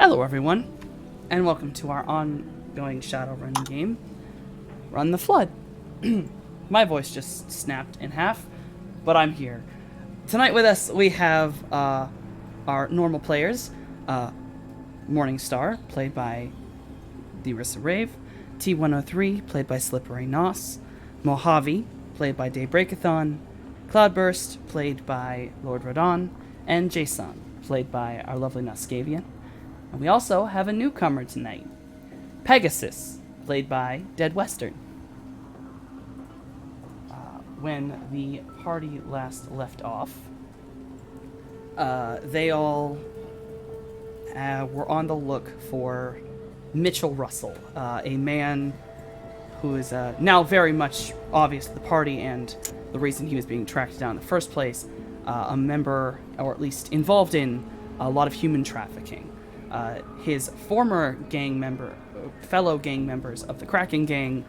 Hello everyone, and welcome to our ongoing Shadowrun game, Run the Flood. My voice just snapped in half, but I'm here. Tonight with us we have our normal players, Morningstar, played by the Rissa Rave, T103, played by Slippery Nos, Mojave, played by Daybreakathon, Cloudburst, played by Lord Radon, and Jason, played by our lovely Nascavian. And we also have a newcomer tonight, Pegasus, played by Dead Western. When the party last left off, they all were on the look for Mitchell Russell, a man who is now very much obvious to the party and the reason he was being tracked down in the first place, a member, or at least involved in a lot of human trafficking. His former fellow gang members of the Kraken gang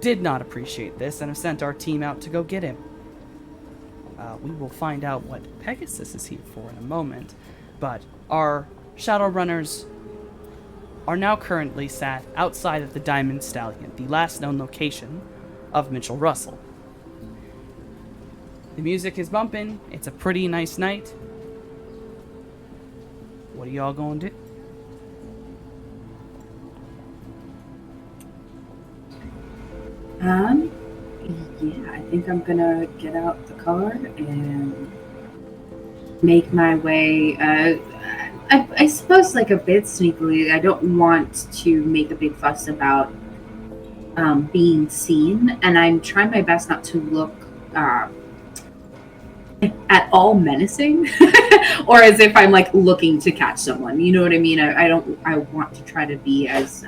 did not appreciate this and have sent our team out to go get him. We will find out what Pegasus is here for in a moment, but our Shadowrunners are now currently sat outside of the Diamond Stallion, the last known location of Mitchell Russell. The music is bumping. It's a pretty nice night. What are y'all gonna do? Yeah, I think I'm gonna get out the car and make my way, I suppose like a bit sneakily. I don't want to make a big fuss about being seen, and I'm trying my best not to look at all menacing or as if I'm like looking to catch someone, you know what I mean? I want to try to be as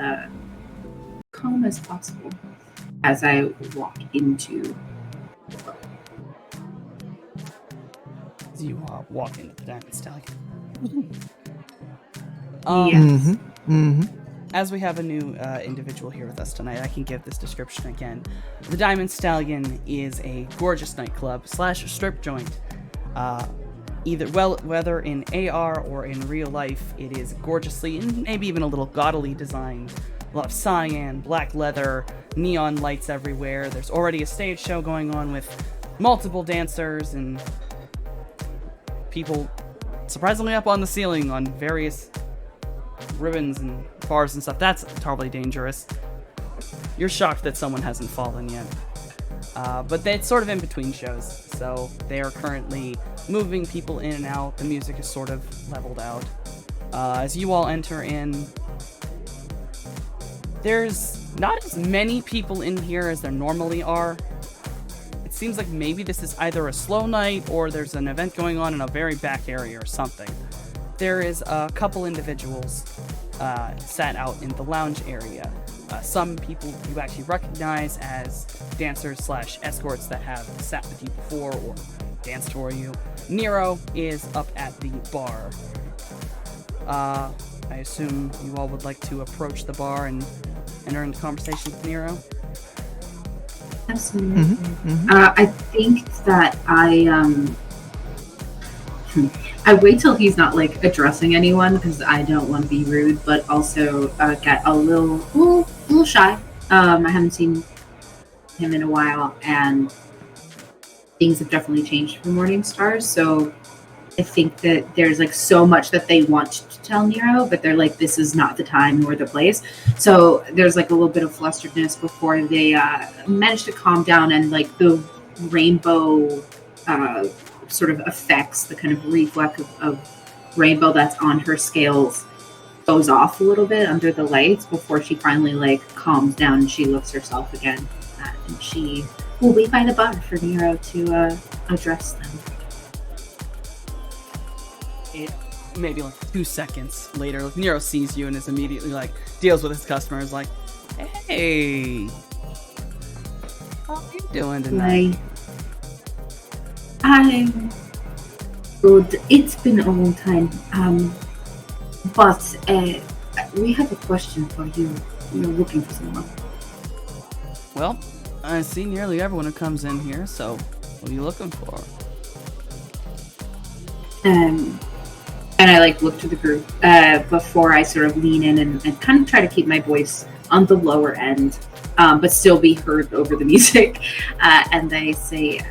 calm as possible as I walk into the bar. As you walk into the Diamond Stallion. Yes. As we have a new individual here with us tonight, I can give this description again. The Diamond Stallion is a gorgeous nightclub / strip joint. Whether in AR or in real life, it is gorgeously and maybe even a little gaudily designed. A lot of cyan, black leather, neon lights everywhere. There's already a stage show going on with multiple dancers and people surprisingly up on the ceiling on various ribbons and bars and stuff. That's terribly dangerous. You're shocked that someone hasn't fallen yet. But it's sort of in between shows, so they are currently moving people in and out. The music is sort of leveled out. As you all enter in, there's not as many people in here as there normally are. It seems like maybe this is either a slow night or there's an event going on in a very back area or something. There is a couple individuals sat out in the lounge area. Some people you actually recognize as dancers / escorts that have sat with you before or danced for you. Nero is up at the bar. I assume you all would like to approach the bar and enter into conversation with Nero? Absolutely. I think that I wait till he's not like addressing anyone because I don't want to be rude, but also get a little shy. I haven't seen him in a while, and things have definitely changed for Morningstar. So I think that there's like so much that they want to tell Nero, but they're like, this is not the time nor the place. So there's like a little bit of flusteredness before they manage to calm down, and like the rainbow sort of affects the kind of reflex of rainbow that's on her scales goes off a little bit under the lights before she finally like calms down and she looks herself again, and she will wait by the bar for Nero to address them. It maybe like 2 seconds later, like, Nero sees you and is immediately like deals with his customers like, hey, how are you doing tonight? I'm good. It's been a long time. But we have a question for you. We're looking for someone. Well, I see nearly everyone who comes in here, so what are you looking for? And I like look to the group before I sort of lean in and kind of try to keep my voice on the lower end, but still be heard over the music. And they say,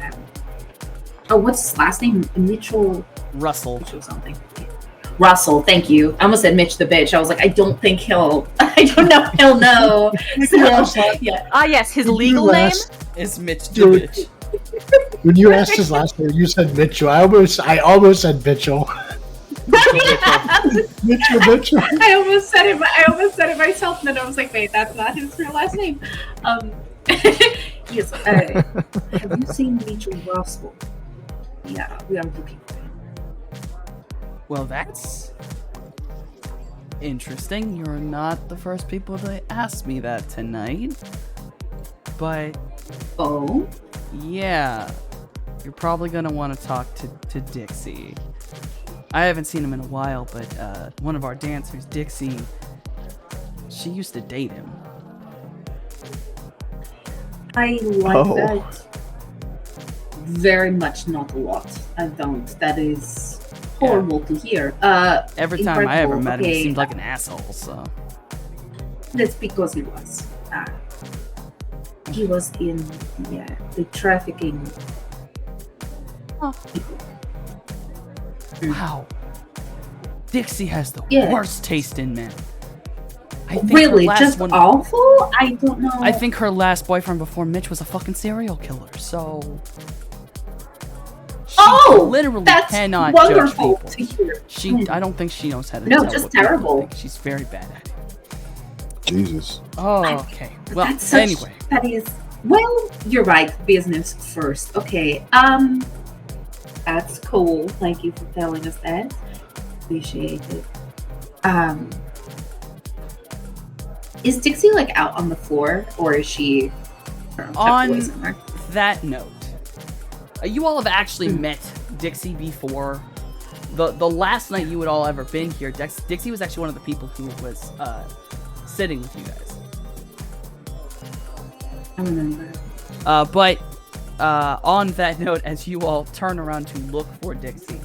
"Oh, what's his last name? Mitchell Russell. something." Russell, thank you. I almost said Mitch the bitch. I was like, I don't think he'll. I don't know. He'll know. So, yeah. Ah, yes, his legal name. Is Mitch the Dude. bitch. When you asked his last name, you said Mitchell. I almost said Mitchell. Mitchell. I almost said it myself, and then I was like, wait, that's not his real last name. Yes. Have you seen Mitchell Russell? Yeah, we are looking for him. Well, that's interesting. You're not the first people to ask me that tonight. But Oh, yeah, you're probably gonna want to talk to Dixie. I haven't seen him in a while, but one of our dancers, Dixie, she used to date him. I like Oh. that. Very much not a lot. I don't. That is horrible to hear. Every time I ever incredible. met him, he Okay, seemed like an asshole, so... That's because he was. He was in the trafficking. people. Wow. Dixie has the Yeah. worst taste in men. I think Really, her last just one, awful. I don't know. I think her last boyfriend before Mitch was a fucking serial killer, so... She Oh, literally that's cannot wonderful judge to people. hear. She, I don't think she knows how to No, tell just what people terrible. think. She's very bad at it. Jesus. Oh, okay. Well, That's such- anyway. That is. Well, you're right. Business first. Okay. That's cool. Thank you for telling us that. Appreciate it. Is Dixie like out on the floor, or is she On that note, you all have actually Hmm. met Dixie before. The last night you had all ever been here, Dixie was actually one of the people who was sitting with you guys. I remember. But on that note, as you all turn around to look for Dixie,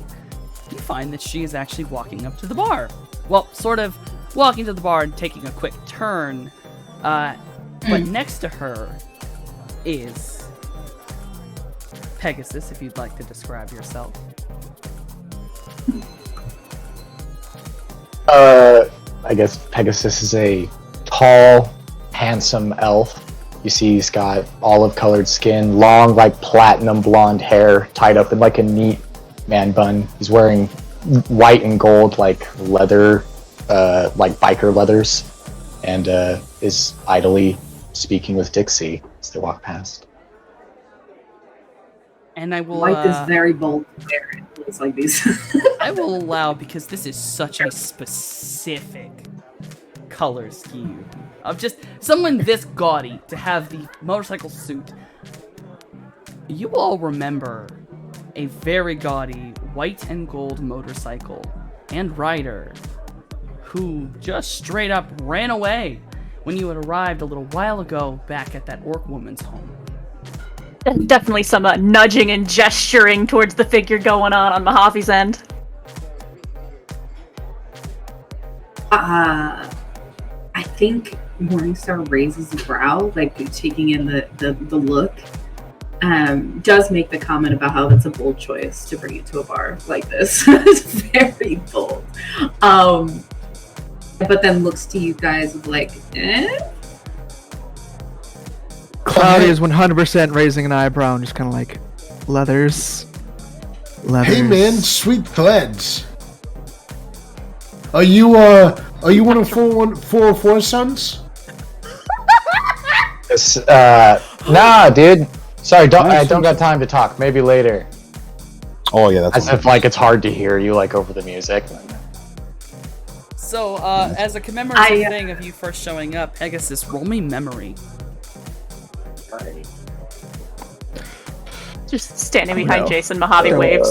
you find that she is actually walking up to the bar. Well, sort of walking to the bar and taking a quick turn. But next to her is Pegasus, if you'd like to describe yourself. I guess Pegasus is a tall, handsome elf. You see he's got olive-colored skin, long, like platinum blonde hair, tied up in like a neat man bun. He's wearing white and gold, like leather, like biker leathers, and is idly speaking with Dixie as they walk past. And I will White is very bold. There, it looks like these. I will allow, because this is such a specific color scheme of just someone this gaudy to have the motorcycle suit. You all remember a very gaudy white and gold motorcycle and rider who just straight up ran away when you had arrived a little while ago back at that orc woman's home. Definitely some nudging and gesturing towards the figure going on Mojave's end. I think Morningstar raises a brow, like taking in the look. Does make the comment about how that's a bold choice to bring it to a bar like this. It's very bold. But then looks to you guys with like, Cloudy is 100% raising an eyebrow and just kind of like, leathers. Hey man, sweet threads. Are you one of 404 sons? Nah, dude. Sorry, I don't got time to talk. Maybe later. Oh yeah, that's As if like it's hard to hear you like over the music. So, as a commemorative thing of you first showing up, Pegasus, roll me memory. Just standing behind Jason, Mojave waves.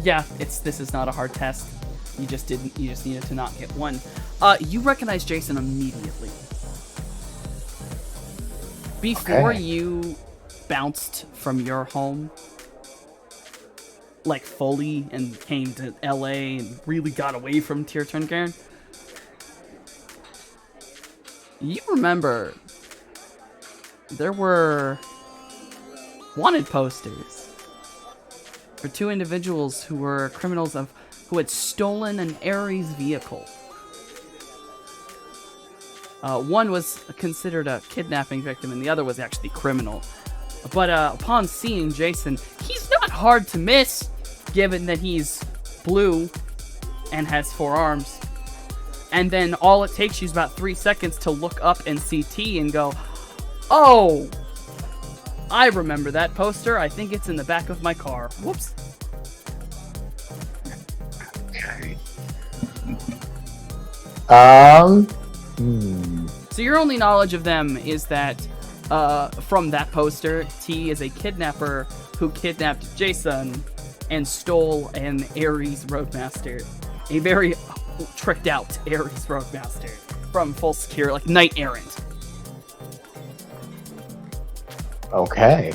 Yeah, this is not a hard test. You just needed to not get one. You recognize Jason immediately. Before Okay. you bounced from your home like fully and came to LA and really got away from Tir Tungaren. You remember there were wanted posters for 2 individuals who were criminals who had stolen an Ares vehicle. One was considered a kidnapping victim, and the other was actually criminal. But upon seeing Jason, he's not hard to miss, given that he's blue and has 4 arms. And then all it takes you is about 3 seconds to look up and see T and go, "Oh, I remember that poster. I think it's in the back of my car. Whoops." Okay. So your only knowledge of them is that from that poster, T is a kidnapper who kidnapped Jason and stole an Ares Roadmaster, a very tricked out Ares Roadmaster from full secure, like Knight Errant. Okay.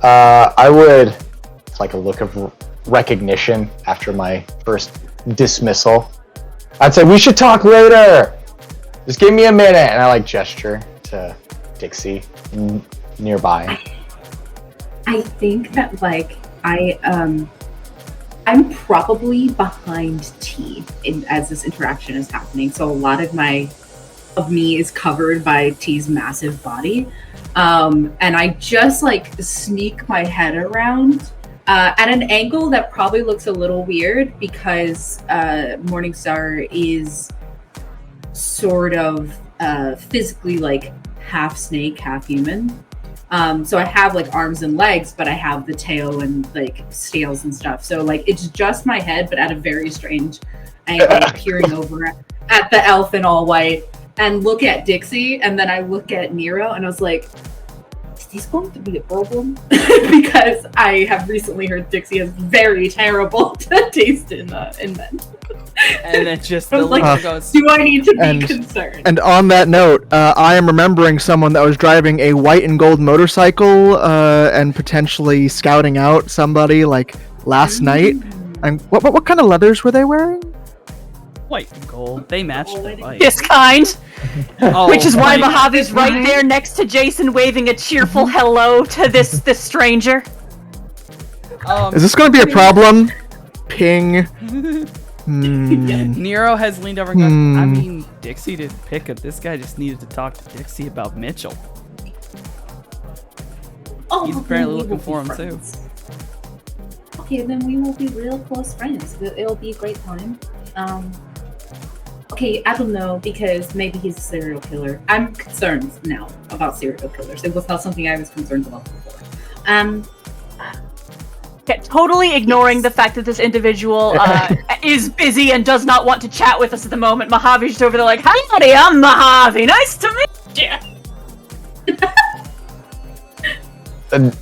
I would, it's like a look of recognition after my first dismissal. I'd say, we should talk later. Just give me a minute. And I like gesture to Dixie nearby. I think that like I'm probably behind T as this interaction is happening. So a lot of me is covered by T's massive body. And I just like sneak my head around at an angle that probably looks a little weird because Morningstar is sort of physically like half snake, half human. So I have like arms and legs, but I have the tail and like scales and stuff. So like it's just my head, but at a very strange angle, peering over at the elf in all white and look at Dixie, and then I look at Nero, and I was like, is this going to be a problem? Because I have recently heard Dixie has very terrible taste in men. And then just I the was like, leader goes, do I need to be concerned? And on that note, I am remembering someone that was driving a white and gold motorcycle and potentially scouting out somebody like last night. And what kind of leathers were they wearing? white and gold. They match the bike. This kind. Oh, Which is why my- Mojave's right there next to Jason, waving a cheerful hello to this stranger. Is this going to be a problem? Ping. Nero has leaned over and gone, I mean, Dixie didn't pick up. This guy just needed to talk to Dixie about Mitchell. Oh, He's then apparently we looking will for be him, too. friends. Okay, then we will be real close friends. It'll be a great time. Okay, I don't know, because maybe he's a serial killer. I'm concerned now about serial killers. It was not something I was concerned about before. Okay, totally ignoring the fact that this individual is busy and does not want to chat with us at the moment. Mojave's just over there like, howdy, I'm Mojave. Nice to meet you.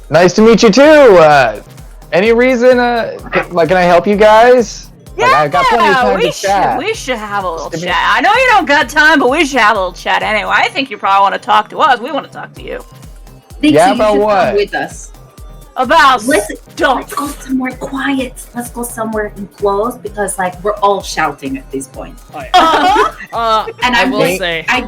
Nice to meet you too. Any reason? Can I help you guys? Yeah, I got plenty of time to chat. we should have a little chat. I know you don't got time, but we should have a little chat anyway. I think you probably want to talk to us. We want to talk to you. Dixie, Yeah, you about should what? come with us. About Let's stuff. go somewhere quiet. Let's go somewhere enclosed because, like, we're all shouting at this point. And And I I'm will like, say, I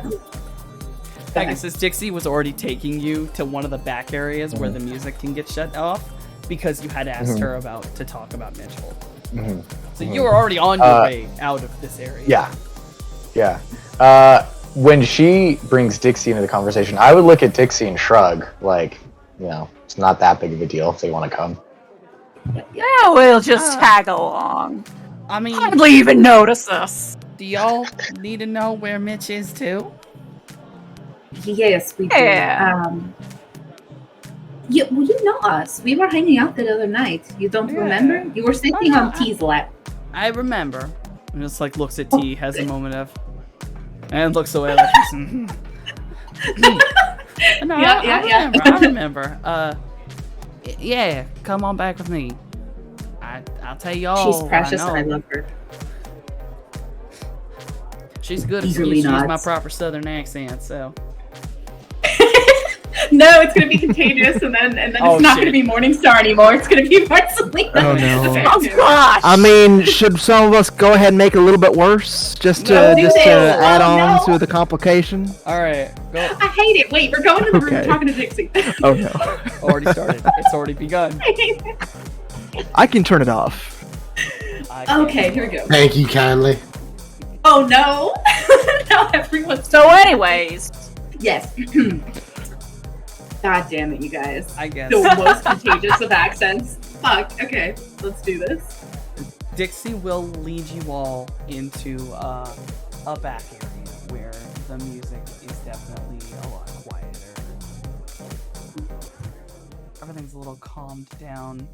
Pegasus Dixie was already taking you to one of the back areas where the music can get shut off because you had asked her to talk about Mitchell. So you were already on your way out of this area. Yeah. When she brings Dixie into the conversation, I would look at Dixie and shrug, like, it's not that big of a deal if they want to come. Yeah, we'll just tag along. I mean, Hardly even notice us. do y'all need to know where Mitch is too? yes, we do. Yeah. You know us. We were hanging out the other night. You don't Yeah. remember? You were sitting no, on T's lap. I remember. And just like looks at T, has a moment of, and looks away like he's. No, Yeah. I remember. Yeah, come on back with me. I'll tell y'all. She's precious what and I know. love her. She's good at Eagerly she used my nods. proper Southern accent, so. No, it's gonna be contagious, and then Oh, it's not shit. gonna be Morningstar anymore. It's gonna be Marcelina. Oh, no. Okay. Oh gosh! I mean, should some of us go ahead and make it a little bit worse, just to No, just to do. add Oh, on no. to the complication? All right, go. I hate it. Wait, we're going to the room Okay. talking to Dixie. Oh no, Already started. It's already begun. I hate it. I can turn it off. I can't. Okay, here we go. Thank you kindly. Oh no! Now everyone's So, anyways, yes. God damn it, you guys. I guess The most contagious of accents. Fuck. Okay, let's do this. Dixie will lead you all into a back area where the music is definitely a lot quieter. Everything's a little calmed down.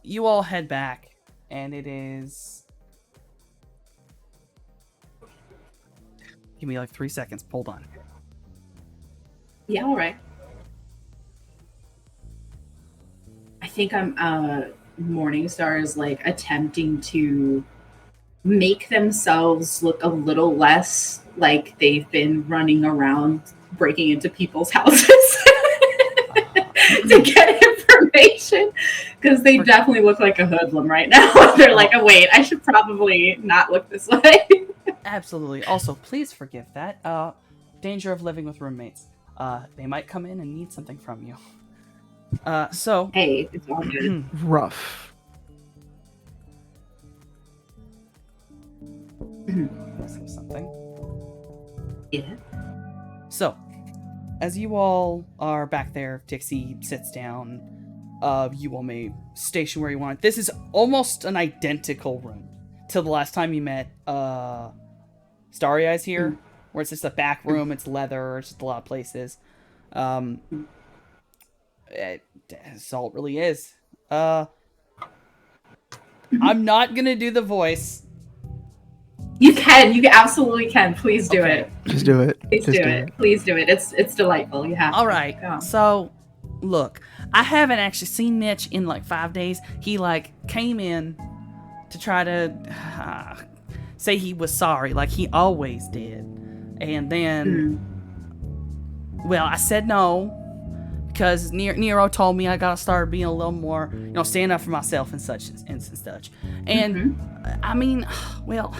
You all head back, and it is. Give me like 3 seconds. Hold on. Yeah, all right. I think Morningstar is like attempting to make themselves look a little less like they've been running around breaking into people's houses to get information, because they definitely look like a hoodlum right now. They're like, oh wait, I should probably not look this way. Absolutely. Also, please forgive that. Danger of living with roommates. They might come in and need something from you. So. Hey, it's all good. Rough. Say something. Yeah. So, as you all are back there, Dixie sits down. You all may station where you want. This is almost an identical room to the last time you met Starry Eyes here, where it's just a back room. It's leather. It's just a lot of places. That's all it really is. I'm not gonna do the voice. You can. You absolutely can. Please do Okay. it. Just do it. Please Just do it. Please do it. It's delightful. You have to. All right. Go. So, look, I haven't actually seen Mitch in like 5 days. He like came in to try to say he was sorry, like he always did, and then, well, I said no because Nero told me I gotta start being a little more, stand up for myself and such and such. And I mean, well,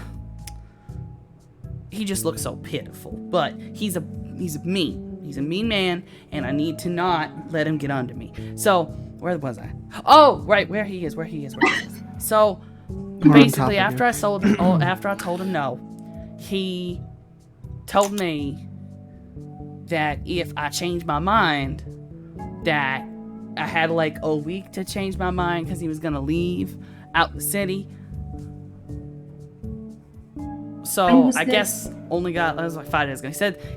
he just looks so pitiful. But he's a mean man, and I need to not let him get under me. So where was I? Oh, right, where he is. So basically, after I told him no, he told me that if I changed my mind, that I had like a week to change my mind because he was gonna leave out the city. So I guess only got, that was like 5 days ago.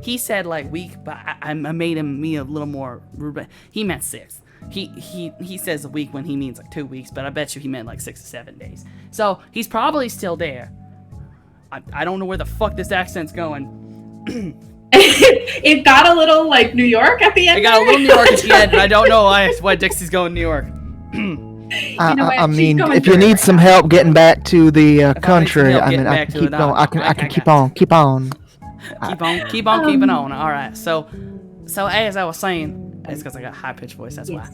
He said like week, but I made him a little more rude. He meant 6. He says a week when he means like 2 weeks, but I bet you he meant like 6 to 7 days. So he's probably still there. I don't know where the fuck this accent's going. It got a little like New York at the end. I got a little New York at the end, but I don't know why Dixie's going New York. I mean, if you need some help getting back to the country, I mean, I can keep going. I can keep on. Keep on keeping on. All right. So as I was saying, it's because I got a high pitched voice. That's why.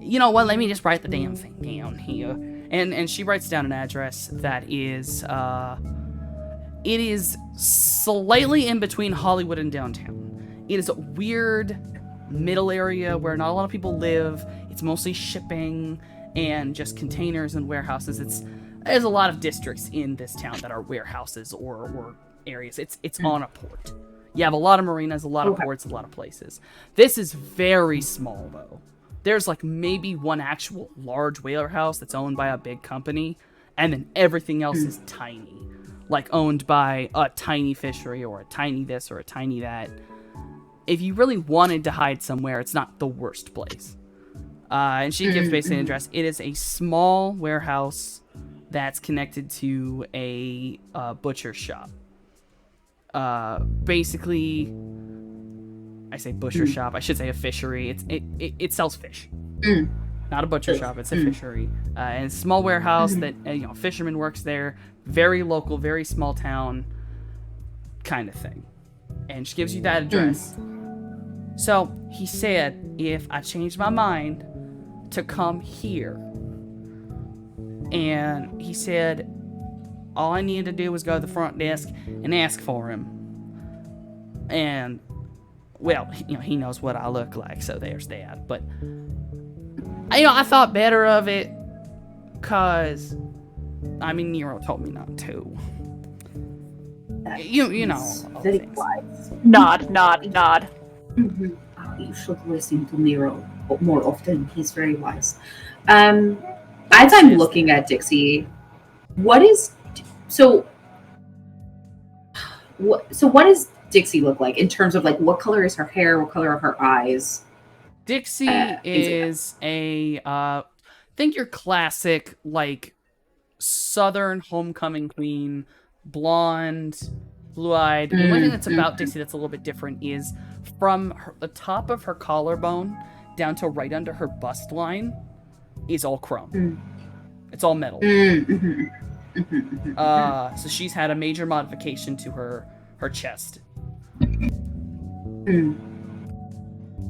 You know what? Let me just write the damn thing down here. And she writes down an address that is it is slightly in between Hollywood and downtown. It is a weird middle area where not a lot of people live. It's mostly shipping and just containers and warehouses. There's a lot of districts in this town that are warehouses or areas. It's on a port. You have a lot of marinas, a lot of ports, a lot of places. This is very small though. There's like maybe one actual large warehouse that's owned by a big company, and then everything else is tiny, like owned by a tiny fishery or a tiny this or a tiny that. If you really wanted to hide somewhere, it's not the worst place. And she gives basically an address. It is a small warehouse that's connected to a butcher shop. Basically, I say butcher shop. I should say a fishery. It sells fish. Not a butcher shop. It's a fishery. And it's a small warehouse that fisherman works there. Very local, very small town. kind of thing. And she gives you that address. So he said if I changed my mind to come here, and he said all I needed to do was go to the front desk and ask for him. And well, he knows what I look like, so there's that. But I thought better of it, cause Nero told me not to. You know. Very things. wise. Nod. Mhm. You should listen to Nero more often. He's very wise. As I'm looking at Dixie, what does Dixie look like in terms of like what color is her hair, what color are her eyes? Dixie is think your classic like Southern homecoming queen, blonde, blue-eyed. The only thing that's about Dixie that's a little bit different is from the top of her collarbone down to right under her bust line is all chrome. It's all metal. So she's had a major modification to her chest.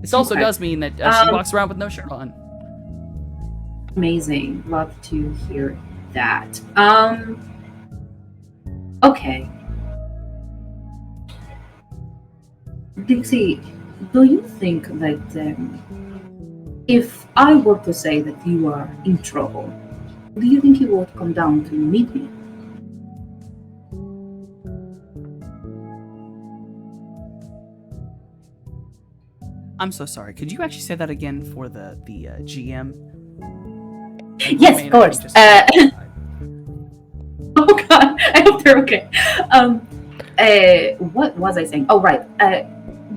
This also does mean that she walks around with no shirt on. Amazing. Love to hear that. Okay. Dixie, do you think that if I were to say that you are in trouble, do you think you would come down to meet me? I'm so sorry. Could you actually say that again for the GM? Yes, of course. Oh god, I hope they're okay. What was I saying? Oh, right.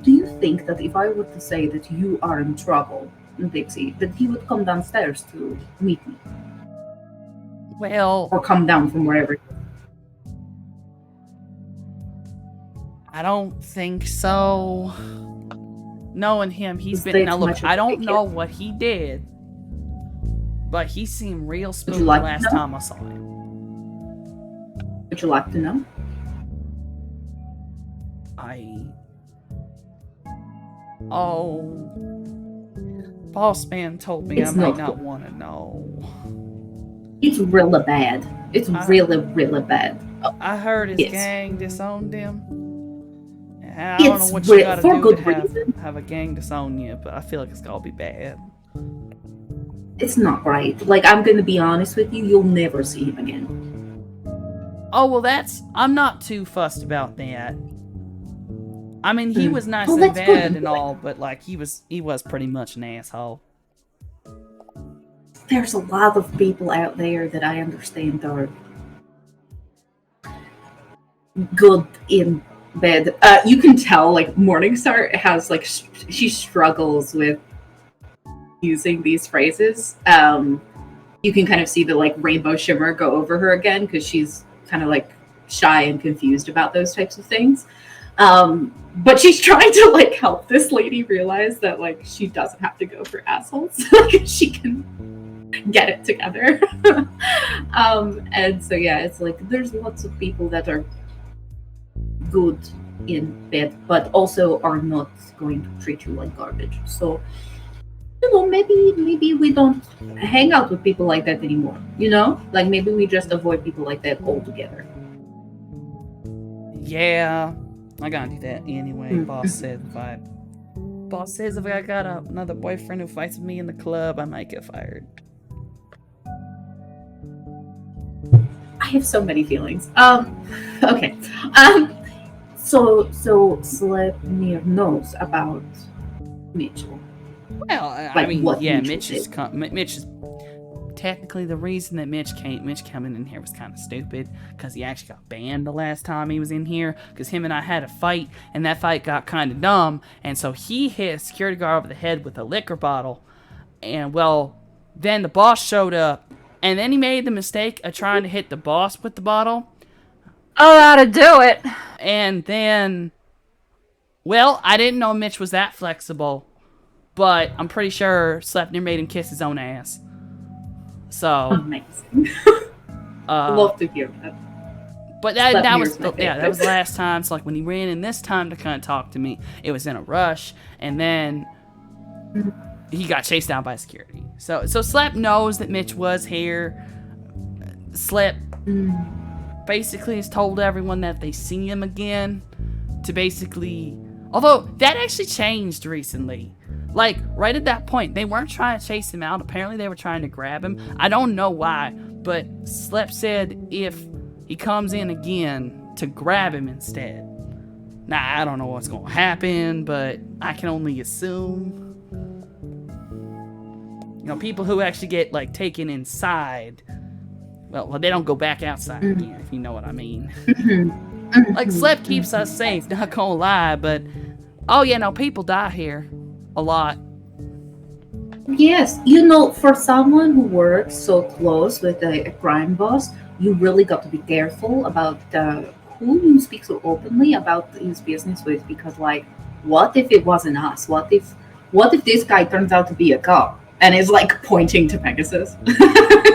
Do you think that if I were to say that you are in trouble, Dixie, that he would come downstairs to meet me? Well, or come down from wherever? I don't think so. Knowing him, he's Is been... that Now, look, much of I a don't big know hit? what he did, but he seemed real smooth like to last know? time I saw him. Would you like to know? Boss man told me It's I might not not want to know. It's really bad. It's really, really bad. I heard his Yes. gang disowned him. And I don't know It's what you gotta for do good to reason. have a gang disown you, but I feel like it's gonna be bad. It's not right. Like, I'm gonna be honest with you, you'll never see him again. Oh, well, I'm not too fussed about that. I mean, he was nice Well, and that's good. bad and all, but like he was pretty much an asshole. There's a lot of people out there that I understand are good in bed. You can tell, like, Morningstar has, like, she struggles with using these phrases. You can kind of see the, like, rainbow shimmer go over her again because she's kind of, like, shy and confused about those types of things. But she's trying to, like, help this lady realize that, like, she doesn't have to go for assholes. Like, she can get it together. And so, yeah, it's like there's lots of people that are good in bed, but also are not going to treat you like garbage. So, maybe we don't hang out with people like that anymore. Like maybe we just avoid people like that altogether. Yeah, I gotta do that anyway. Boss says if I got another boyfriend who fights with me in the club, I might get fired. I have so many feelings. Okay. So Sleipnir knows about Mitchell. Well, I Like mean, what yeah, Mitchell Mitch is technically the reason that Mitch coming in here was kind of stupid because he actually got banned the last time he was in here because him and I had a fight and that fight got kind of dumb, and so he hit a security guard over the head with a liquor bottle, and well, then the boss showed up, and then he made the mistake of trying to hit the boss with the bottle. Oh, how to do it. And then, well, I didn't know Mitch was that flexible, but I'm pretty sure Sleipnir made him kiss his own ass. So, Amazing. Love to hear that. But that Slap was mirrors my that was the favorite. last time. So like when he ran in this time to kind of talk to me, it was in a rush, and then he got chased down by security. So Slap knows that Mitch was here. Slap basically has told everyone that they see him again. To basically, although that actually changed recently. Like right at that point, they weren't trying to chase him out. Apparently, they were trying to grab him. I don't know why, but Slep said if he comes in again to grab him instead. Now I don't know what's gonna happen, but I can only assume. You know, people who actually get like taken inside, well, they don't go back outside again, if you know what I mean. Like Slep keeps us safe, not gonna lie, but oh yeah, no, people die here a lot. Yes, you know, for someone who works so close with a crime boss, you really got to be careful about who you speak so openly about his business with, because like, what if it wasn't us? What if this guy turns out to be a cop and is like pointing to Pegasus?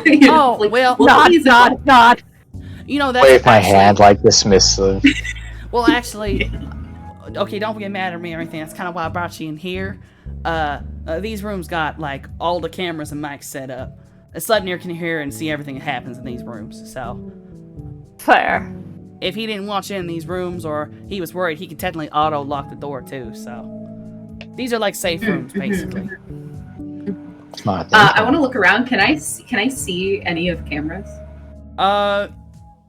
You know, Oh, like, well, what if he's a cop? not. You know, that's Wave my actually- hand like dismissive. Well, actually, okay, don't get mad at me or anything. That's kind of why I brought you in here. These rooms got like all the cameras and mics set up. Sleipnir can hear and see everything that happens in these rooms. So, Fair. if he didn't watch in these rooms or he was worried, he could technically auto lock the door too. So, these are like safe rooms basically. Smart. I want to look around. Can I see any of the cameras?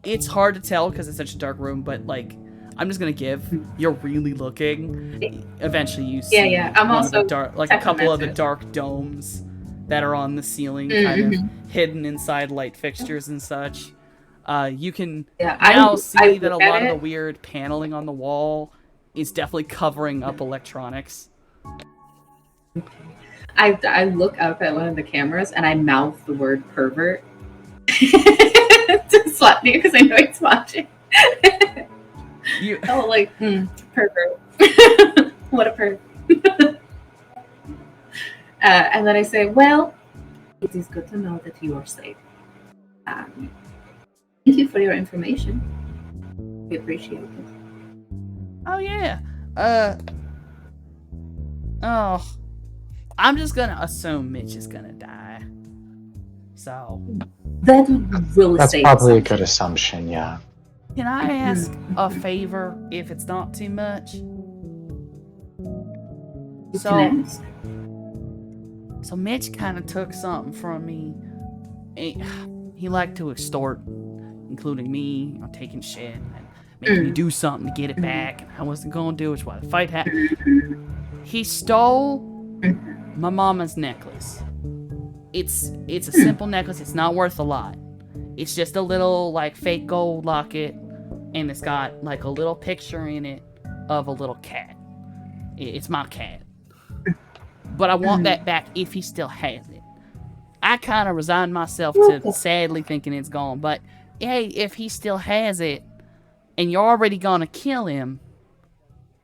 It's hard to tell because it's such a dark room, but like, I'm just gonna give. You're really looking. Eventually, you see. Yeah. I'm one of also the dark, like a couple of the technomancer. dark domes that are on the ceiling, kind of hidden inside light fixtures and such. You can Yeah, now I see that a look at lot of it. the weird paneling on the wall is definitely covering up electronics. I look up at one of the cameras and I mouth the word pervert to slap me because I know he's watching. You, Oh, like pervert. What a perv. And then I say, well, it is good to know that you are safe. Thank you for your information. We appreciate it. oh yeah. Oh, I'm just gonna assume Mitch is gonna die. So, That would really That's save probably a us. good assumption, yeah. can I ask a favor if it's not too much? You So, can ask. so Mitch kind of took something from me. He liked to extort, including me, taking shit and making me do something to get it back. I wasn't gonna do it. It's why the fight happened. He stole my mama's necklace. It's a simple necklace. It's not worth a lot. It's just a little like fake gold locket, and it's got like a little picture in it of a little cat. It's my cat. But I want that back if he still has it. I kind of resigned myself to sadly thinking it's gone. But hey, if he still has it, and you're already gonna kill him,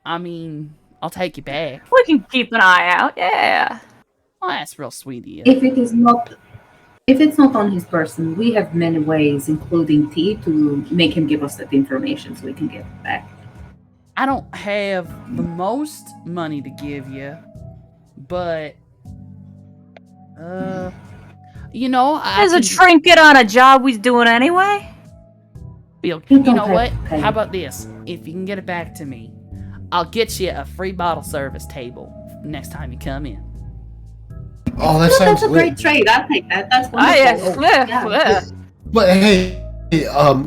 I mean, I'll take you back. We can keep an eye out. Yeah. Oh, that's real sweet of you. If it's not on his person, we have many ways, including T, to make him give us that information so we can get it back. I don't have the most money to give you, but you know, There's a trinket on a job we's doing anyway. You You don't know have what? to pay. How about this? If you can get it back to me, I'll get you a free bottle service table next time you come in. Oh, that Well, sounds that's a lit. great trade. I'll take that. That's Ah, wonderful. yes. Yeah. Yeah. But hey,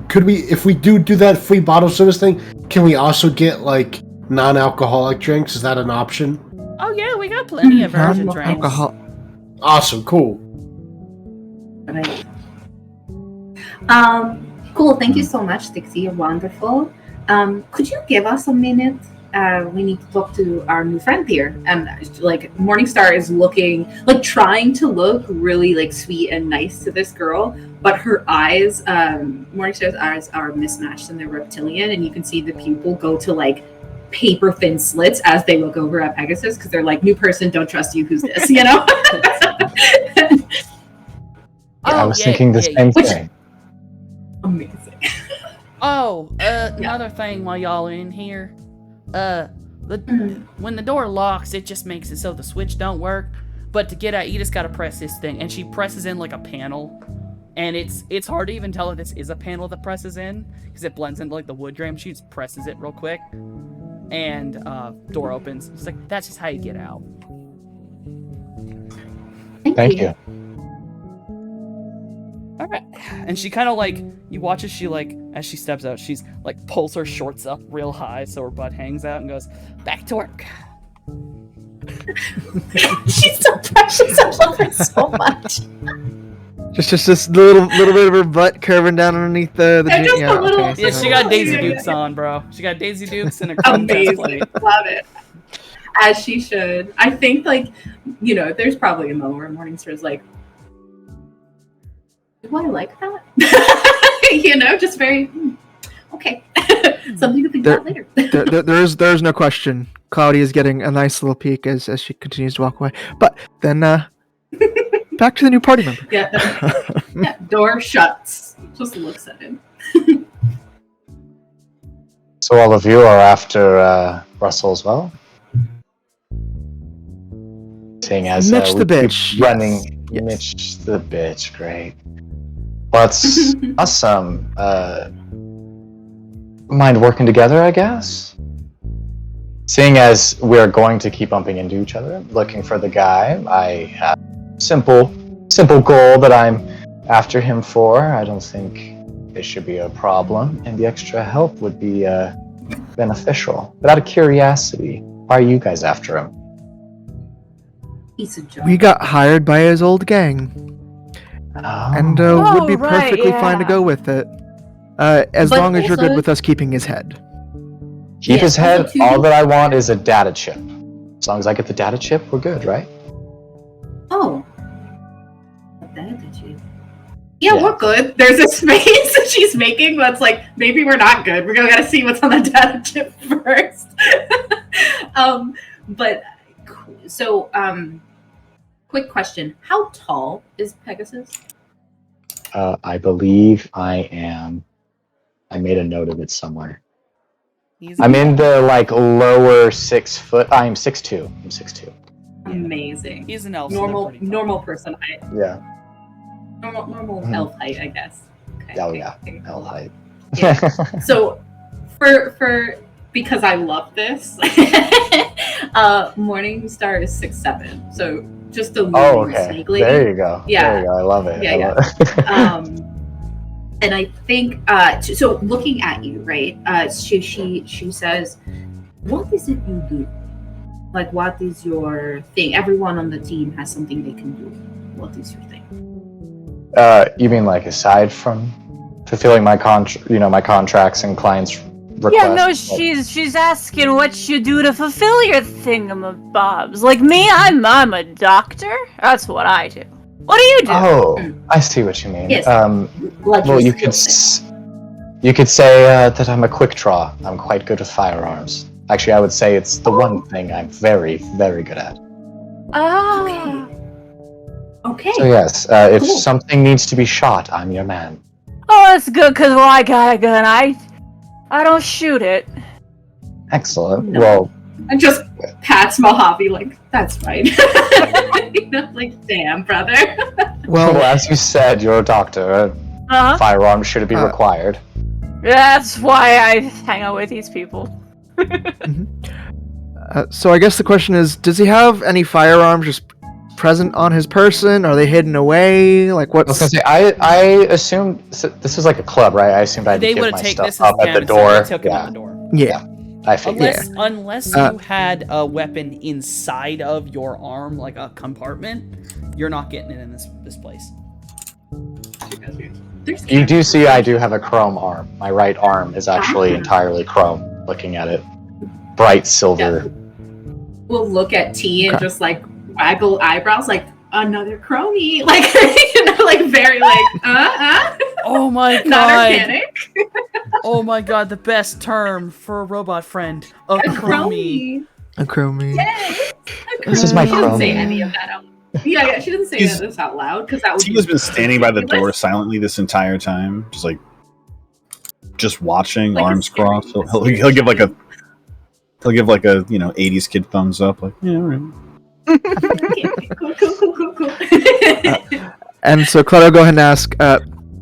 could we, if we do that free bottle service thing, can we also get like non-alcoholic drinks? Is that an option? Oh yeah, we got plenty of virgin drinks. Alcohol. Awesome, cool. Right. Cool. Thank you so much, Dixie. You're wonderful. Could you give us a minute? We need to talk to our new friend here. And like Morningstar is looking, like trying to look really like sweet and nice to this girl, but her eyes, Morningstar's eyes are mismatched and they're reptilian, and you can see the pupil go to like paper thin slits as they look over at Pegasus because they're like, new person, don't trust you. Who's this? You know? I was yeah, thinking the yeah, same Which- thing. Amazing. Oh, another thing while y'all are in here. When the door locks, it just makes it so the switch don't work. But to get out, you just gotta press this thing, and she presses in like a panel, and it's hard to even tell if this is a panel that presses in because it blends into like the wood grain. She just presses it real quick, and door opens. It's like that's just how you get out. Thank you. All right, and she kind of like you watch as she steps out, she's like pulls her shorts up real high so her butt hangs out and goes back to work. She's so precious. I love her so much. Just this little bit of her butt curving down underneath the And just a little- okay, Yeah, so- she got Daisy Yeah. Dukes on, bro. She got Daisy Dukes and a chrome chest plate. Amazing. Love it. As she should. I think, like, you know, there's probably a moment where Morningstar's like, do I like that? You know, just very, okay. Something to think about later. there's no question. Cloudy is getting a nice little peek as she continues to walk away. But then back to the new party member. Yeah, door shuts. Just looks at him. So all of you are after Russell as well? Seeing as Mitch we the keep bitch, running, yes. Mitch the bitch, great. Well, that's awesome. Mind working together, I guess? Seeing as we're going to keep bumping into each other, looking for the guy, I have simple goal that I'm after him for. I don't think it should be a problem, and the extra help would be beneficial. But out of curiosity, why are you guys after him? Piece of junk. We got hired by his old gang, and Oh. would be right, perfectly fine to yeah. go with it, as But long as you're good also- with us keeping his head. Keep Yeah, his head. also too- All that I want is a data chip. As long as I get the data chip, we're good, right? Oh. That did you? Yeah, Yeah. we're good. There's a space that she's making that's like, maybe we're not good. We're gonna gotta see what's on the data chip first. But so quick question. How tall is Pegasus? I believe I am. I made a note of it somewhere. I'm in the like lower 6 foot. I'm 6'2". I'm 6'2". Amazing. He's an elf. so they're pretty tall. Normal person height. Yeah. Normal Mhm. elf height, I guess. Okay, Oh okay, yeah. okay, L cool. height. Yeah. So for because I love this, Morningstar is 6'7", so just a little Oh, okay. snake lady. There you go. Yeah. There you go. I love it. Yeah, I yeah. love it. And I think so. Looking at you, right? She says, "What is it you do? Like, what is your thing? Everyone on the team has something they can do. What is your thing?" You mean like aside from fulfilling my my contracts and clients' requests? Yeah, no, like- she's asking what you do to fulfill your thingamabobs. Like me, I'm a doctor. That's what I do. What do you do? Oh, I see what you mean. Yes. Like Well, your you could skill set. you could say that I'm a quick draw. I'm quite good with firearms. Actually, I would say it's the one thing I'm very, very good at. Ah. Okay. So yes, if Cool. something needs to be shot, I'm your man. Oh, that's good, because I got a gun. I don't shoot it. Excellent. No. Well, And just pats Mojave like, that's right. You know, like, damn, brother. well, Well, as you said, you're a doctor. Uh-huh. Firearms should be Uh, required. That's why I hang out with these people. so I guess the question is, does he have any firearms just present on his person? Are they hidden away? Like I was what's? gonna say, I assumed so this is like a club, right? I assumed I'd They give would my have taken stuff this as up at the canon, so door. they took him Yeah, at the door. Yeah. I figured. Unless you had a weapon inside of your arm, like a compartment, you're not getting it in this place. There's You do see I do have a chrome arm. My right arm is actually Ah. entirely chrome, looking at it. Bright silver. We'll look at T and Okay. just like waggle eyebrows, like another crony, like you know, like very like Oh my not god! organic. Oh my god! The best term for a robot friend, a chromie. A chromie. Yes. This is my She doesn't say crony. any of that out. Yeah, she doesn't say He's- this out loud because that would. Tina's been standing by the door ridiculous. silently this entire time, just like just watching, Like a arms crossed. scary- He'll give like a 80s kid thumbs up, like yeah, all right. Okay, cool. And so, Claudio, go ahead and ask.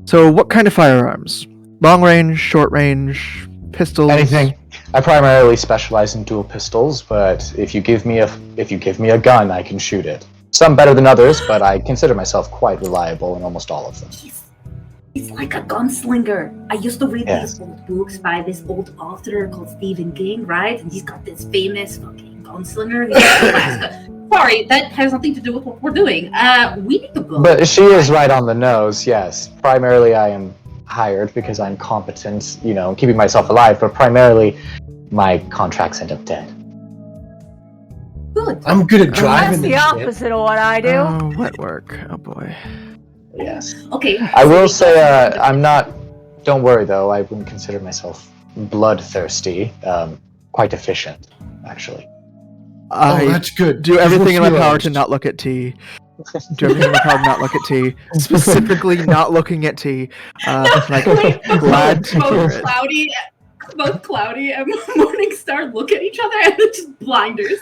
So, what kind of firearms? Long range, short range, pistols? Anything. I primarily specialize in dual pistols, but if you give me a gun, I can shoot it. Some better than others, but I consider myself quite reliable in almost all of them. He's like a gunslinger. I used to read Yes. these old books by this old author called Stephen King, right? And he's got this famous fucking gunslinger. He's like, Alaska. Sorry, that has nothing to do with what we're doing. We need to go. But she is right on the nose, yes. Primarily, I am hired because I'm competent, keeping myself alive, but primarily, my contracts end up dead. Good. I'm good at That's driving. the and shit. opposite of what I do. Oh, wet work. Oh boy. Yes. Okay. I will say, I'm not. Don't worry though. I wouldn't consider myself bloodthirsty. Quite efficient, actually. I that's good. do everything in my power to Feelings. not look at T. Do everything in my power to not look at T. Specifically, not looking at T. Like, glad to hear both it. Cloudy and Morningstar look at each other and then just blinders,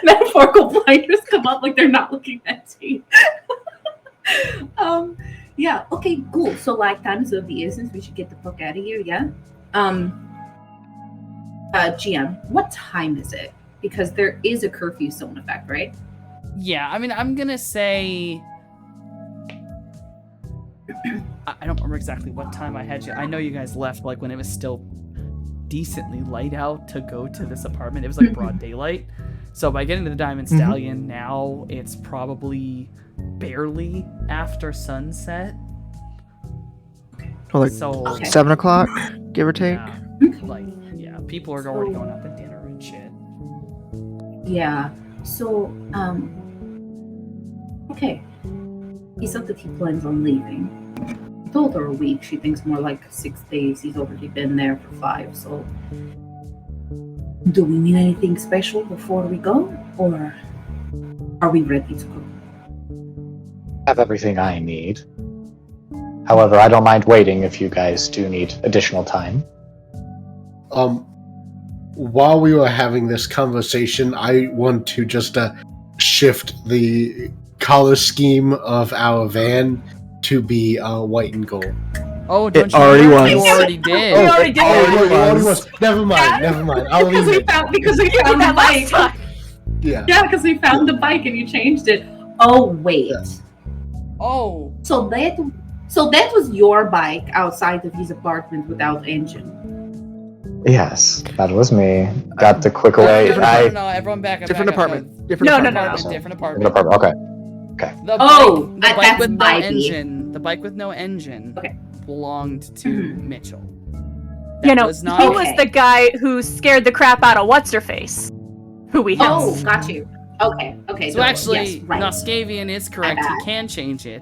metaphorical blinders come up like they're not looking at T. Yeah, okay, cool. So like times of the essence, we should get the fuck out of here, yeah? GM, what time is it? Because there is a curfew still in effect, right? Yeah, I mean, I'm gonna say. I don't remember exactly what time I had you. I know you guys left like when it was still decently light out to go to this apartment. It was like broad daylight. So by getting to the Diamond Stallion now, it's probably barely after sunset. Well, like So Okay. 7 o'clock, give or take. yeah, people are already going out to dinner and shit. Yeah. So, okay. He said that he plans on leaving. I told her a week. She thinks more like 6 days. He's already been there for 5. So, do we need anything special before we go, or are we ready to go? Have everything I need. However, I don't mind waiting if you guys do need additional time. While we were having this conversation, I want to just shift the color scheme of our van to be white and gold. Oh, don't It you already remember? was. You already did. We already did Oh, that. it already was. Never mind. I'll leave it. because we You did found the that last bike. time. Yeah. Yeah, because we found the bike and you changed it. Oh wait. Yeah. Oh, So that was your bike outside of his apartment without engine. Yes, that was me. Got the quick away. no, everyone back up. Different back up. apartment. Different No, no, apartment. no. Different Okay. apartment. The Oh, bike, that's with no my beat. engine. The bike with no engine Okay. belonged to Mitchell. You know, was not he was the guy who scared the crap out of what's her face, who we have. Oh, got you. Okay. So actually, yes, right. Noskavian is correct. bad. He can change it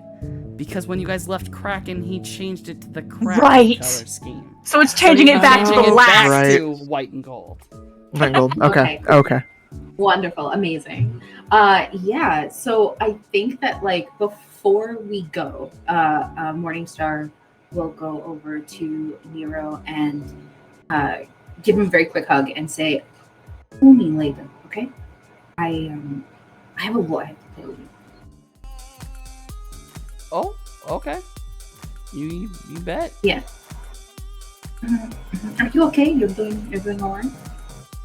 because when you guys left Kraken, he changed it to the Kraken Right. color scheme. So it's changing So it he's back to changing the it last. back Right. to white and gold. White and gold. Okay. Okay. Okay. Wonderful, amazing. Yeah. So I think that like before we go, Morningstar will go over to Nero and give him a very quick hug and say, "Call me later, okay? I have a lot to tell you." Oh, okay. You bet. Are you okay? You're doing all right?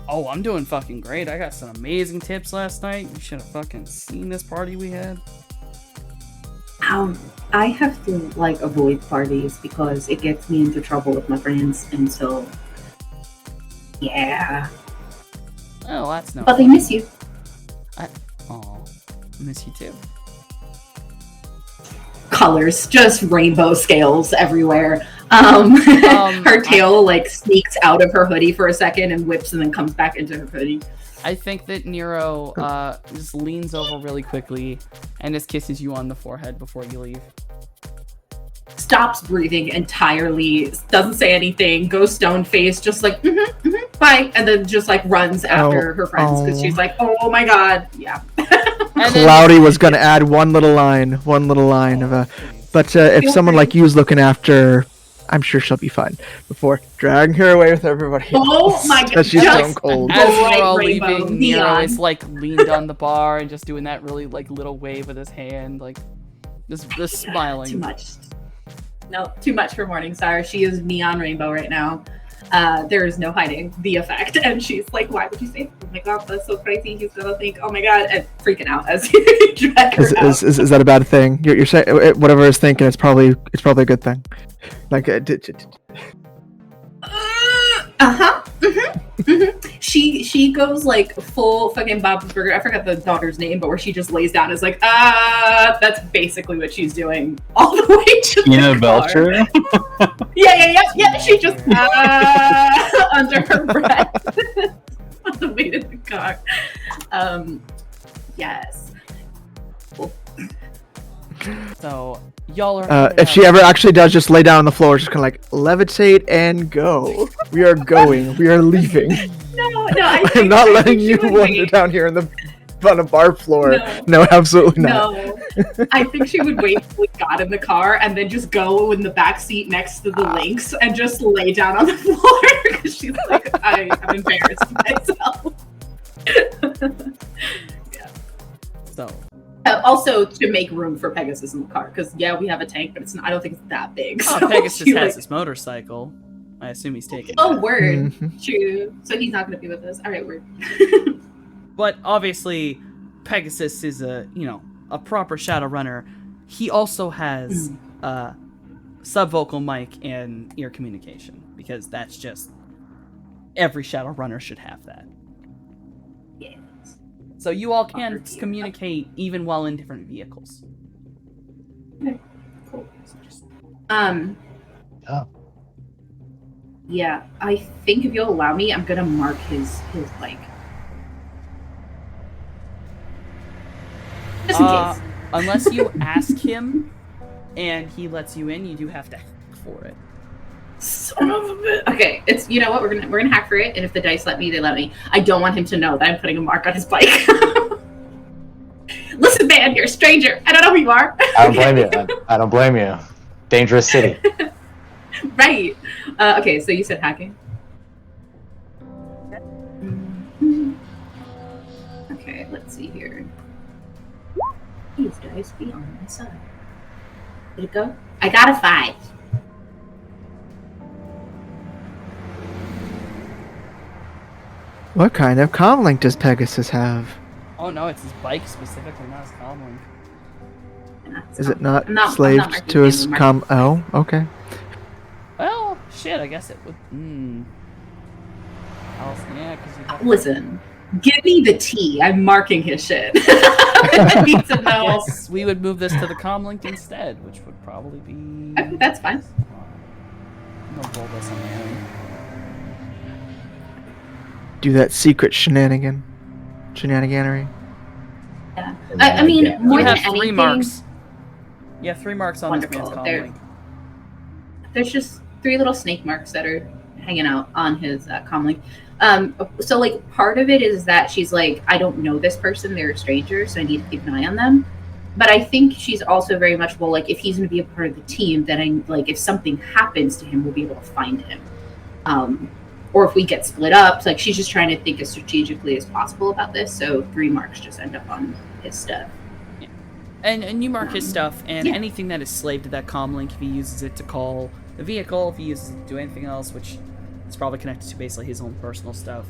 Oh, I'm doing fucking great. I got some amazing tips last night. You should have fucking seen this party we had. I have to like avoid parties because it gets me into trouble with my friends, and so yeah. Oh, that's no. But they miss you. Oh, miss you too. Colors, just rainbow scales everywhere. Her tail like sneaks out of her hoodie for a second and whips and then comes back into her hoodie. I think that Nero just leans over really quickly and just kisses you on the forehead before you leave. Stops breathing entirely, doesn't say anything, goes stone faced, just like bye, and then just like runs after her friends because she's like, oh my god, yeah. And then- Cloudy was gonna add one little line of a. But if someone like you is looking after I'm sure she'll be fine. Before dragging her away with everybody. Oh else, my as she's God. stone cold. As Bright we're all rainbow, leaving, Nero neon. is like leaned on the bar and just doing that really like little wave with his hand, like just Too smiling. much. No, too much for Morningstar. She is neon rainbow right now. There is no hiding the effect. And she's like, why would you say, oh my God, that's so crazy. He's gonna think, oh my God, and freaking out as you drag her out. Is that a bad thing? You're saying whatever is thinking, it's probably a good thing. Like, She goes like full fucking Bob's Burger. I forgot the daughter's name, but where she just lays down is like, that's basically what she's doing all the way to Tina the car. Belcher. Yeah. She just under her breath on the way to the car. Yes. So y'all are. if she ever actually does just lay down on the floor, just kind of like levitate and go. We are going. We are leaving. No. I'm not letting you wander down here on a bar floor. No, absolutely not. No, I think she would wait till we got in the car and then just go in the back seat next to the Lynx and just lay down on the floor because she's like, I'm embarrassed myself. So Also, to make room for Pegasus in the car because we have a tank, but it's not. I don't think it's that big. So Pegasus she, has like- his motorcycle. I assume he's taking. Oh, it. word. Mhm. True. So he's not going to be with us. All right, word. But obviously, Pegasus is a proper shadow runner. He also has subvocal mic and ear communication because that's just every shadow runner should have that. Yes. So you all can Proper communicate even while in different vehicles. Cool. So just- Oh. Yeah, I think if you'll allow me, I'm gonna mark his bike. Just in case. Unless you ask him and he lets you in, you do have to hack for it. Son of a bitch. Okay, it's you know what, we're gonna hack for it, and if the dice let me, they let me. I don't want him to know that I'm putting a mark on his bike. Listen, man, you're a stranger. I don't know who you are. I don't blame you. I don't blame you. Dangerous city. Right. Okay, so you said hacking. Okay, let's see here. Please, guys, be on my side. Did it go? I got a 5. What kind of comlink does Pegasus have? Oh no, it's his bike specifically, not his comlink. Is it not I'm not slaved marking to his him, I'm Oh, okay. Well, shit, I guess it would. Yeah, because you have. Listen, give me the tea. I'm marking his shit. I need to know. Yes, we would move this to the comlink instead, which would probably be. Okay, that's fine. I'm gonna roll this on my own. Do that secret shenaniganery. I mean, Yeah. more You than have 3 anything, marks. You have 3 marks on this man's Wonderful. There- comlink. there's just 3 little snake marks that are hanging out on his comlink. So like part of it is that she's like, I don't know this person, they're a stranger, so I need to keep an eye on them. But I think she's also very much, well, like if he's going to be a part of the team, then I like if something happens to him, we'll be able to find him. Or if we get split up, like she's just trying to think as strategically as possible about this. So 3 marks just end up on his stuff. And you mark his stuff, and Yeah. anything that is slaved to that comlink, if he uses it to call the vehicle, if he uses it to do anything else, which is probably connected to basically his own personal stuff,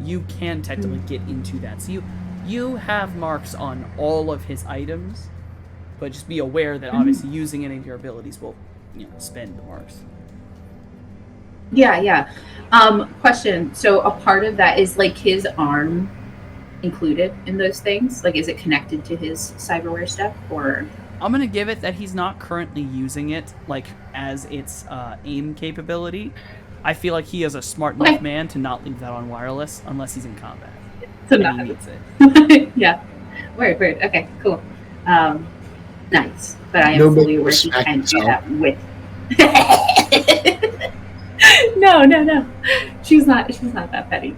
you can technically get into that. So you have marks on all of his items, but just be aware that obviously using any of your abilities will, spend the marks. Yeah. Question. So a part of that is like his arm included in those things? Like, is it connected to his cyberware stuff, or? I'm gonna give it that he's not currently using it like as its aim capability. I feel like he is a smart enough Okay. man to not leave that on wireless unless he's in combat. So And not. he needs it. Yeah. Word. Okay. Cool. Nice. But I am Nobody fully aware he respect can do himself. that with. No. She's not that petty.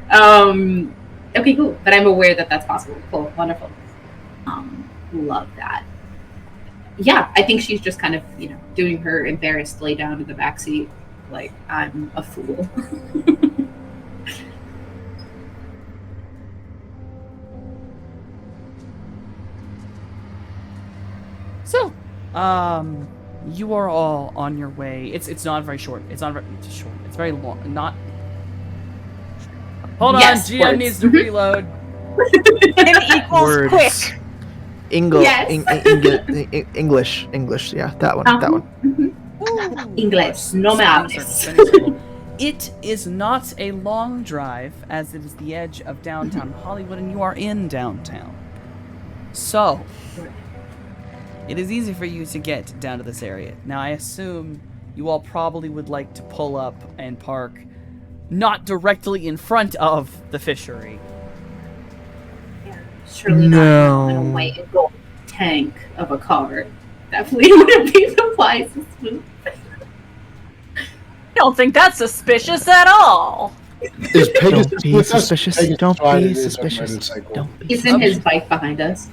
Okay, cool. But I'm aware that that's possible. Cool. Wonderful. Love that. yeah, I think she's just kind of, doing her embarrassed lay down in the backseat, like, I'm a fool. So, you are all on your way. It's not very short. It's not very short. It's very long. Not. Hold Yes, on, GM words. needs to reload. M equals Words. quick. Yes. English. Yeah, that one. That one. Mhm. Inglés, no me hables. It is not a long drive, as it is the edge of downtown Hollywood, and you are in downtown. So, it is easy for you to get down to this area. Now, I assume you all probably would like to pull up and park not directly in front of the fishery. Surely not in a No. white and gold tank of a car. Definitely wouldn't be the wisest move. I don't think that's suspicious at all. Is Pegasus Don't be with us? suspicious. Pegasus Don't riding be his own suspicious. motorcycle. Don't be. He's in his bike behind us.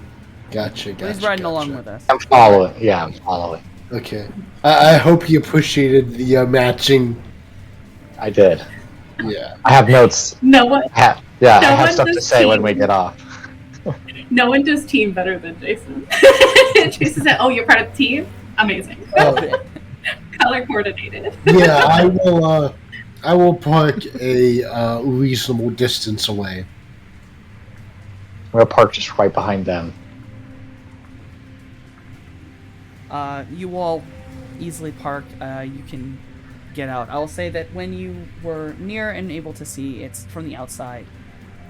Gotcha. He's riding along with us. I'm following. Yeah, I'm following. Okay. I hope he appreciated the matching. I did. Yeah. I have notes. No one, I No have one stuff to does say when team. we get off. no one does team better than Jason. Jason said, "Oh, you're part of the team. Amazing. Color coordinated." Yeah, I will park a reasonable distance away. I'm gonna park just right behind them. You all easily park. You can get out. I will say that when you were near and able to see, it's from the outside.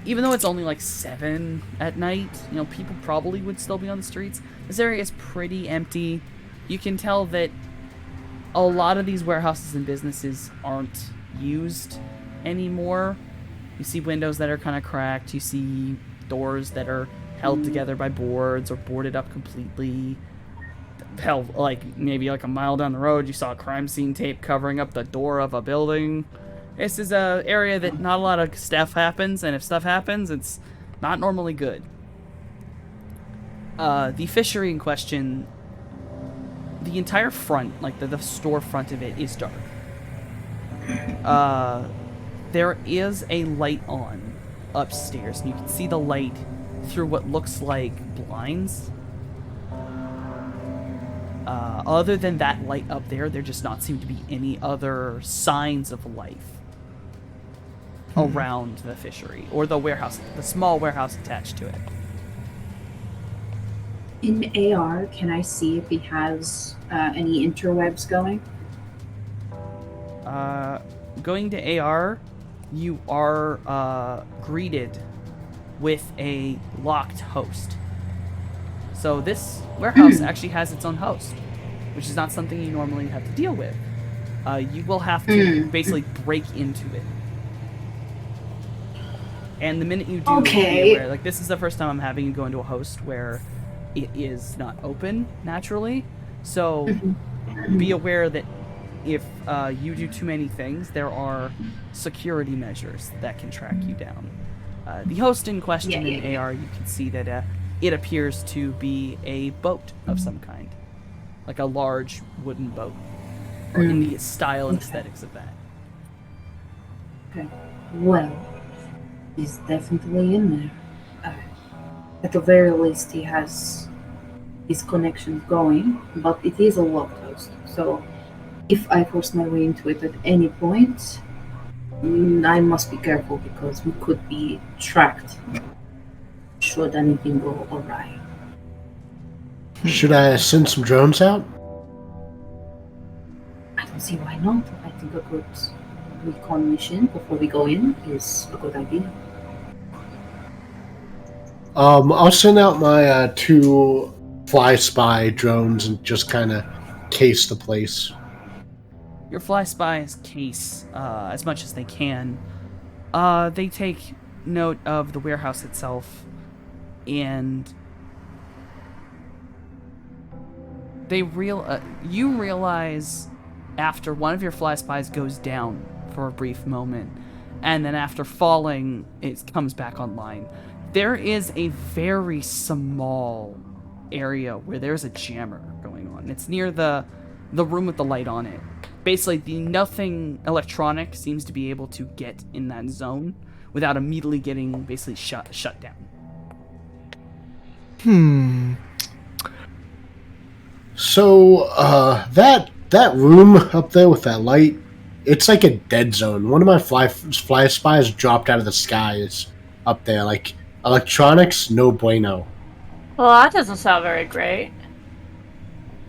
Even though it's only like 7 at night, people probably would still be on the streets. This area is pretty empty. You can tell that a lot of these warehouses and businesses aren't used anymore. You see windows that are kind of cracked. You see doors that are held together by boards or boarded up completely. Hell, maybe a mile down the road, you saw a crime scene tape covering up the door of a building. This is a area that not a lot of stuff happens, and if stuff happens, it's not normally good. The fishery in question, the entire front, the store front of it, is dark. There is a light on upstairs, and you can see the light through what looks like blinds. Other than that light up there just not seem to be any other signs of life around the fishery or the warehouse, the small warehouse attached to it. In AR, can I see if he has any interwebs going? Going to AR, you are greeted with a locked host. So this warehouse actually has its own host, which is not something you normally have to deal with. You will have to basically break into it. And the minute you do, Okay. be aware, this is the first time I'm having you go into a host where it is not open naturally. So be aware that if you do too many things, there are security measures that can track you down. The host in question in AR, you can see that it appears to be a boat of some kind. Like a large wooden boat. Or in the style and aesthetics of that. Okay. Well, he's definitely in there. At the very least, he has his connections going, but it is a locked host. So, if I force my way into it at any point, I must be careful because we could be tracked should anything go awry. Should I send some drones out? I don't see why not. I think a good recon mission before we go in is a good idea. I'll send out my 2 fly spy drones and just kind of case the place. Your fly spies case as much as they can. They take note of the warehouse itself, and you realize after one of your fly spies goes down for a brief moment, and then after falling, it comes back online. There is a very small area where there's a jammer going zone. It's near the room with the light on it. Basically, nothing electronic seems to be able to get in that zone without immediately getting basically shut down. So, that room up there with that light, it's like a dead zone. One of my fly spies dropped out of the skies up there. Like, electronics, no bueno. Well, that doesn't sound very great.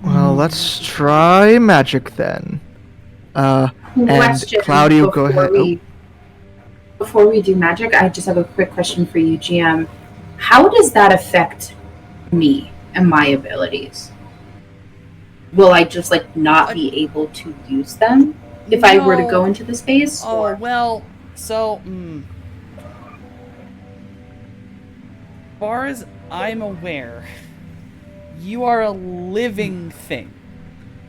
Well, let's try magic then. And Question Claudio, go before ahead. Before we do magic, I just have a quick question for you, GM. How does that affect me and my abilities? Will I just not be able to use them if I were to No. go into the space? Oh, or? well, so, far as I'm aware, you are a living thing.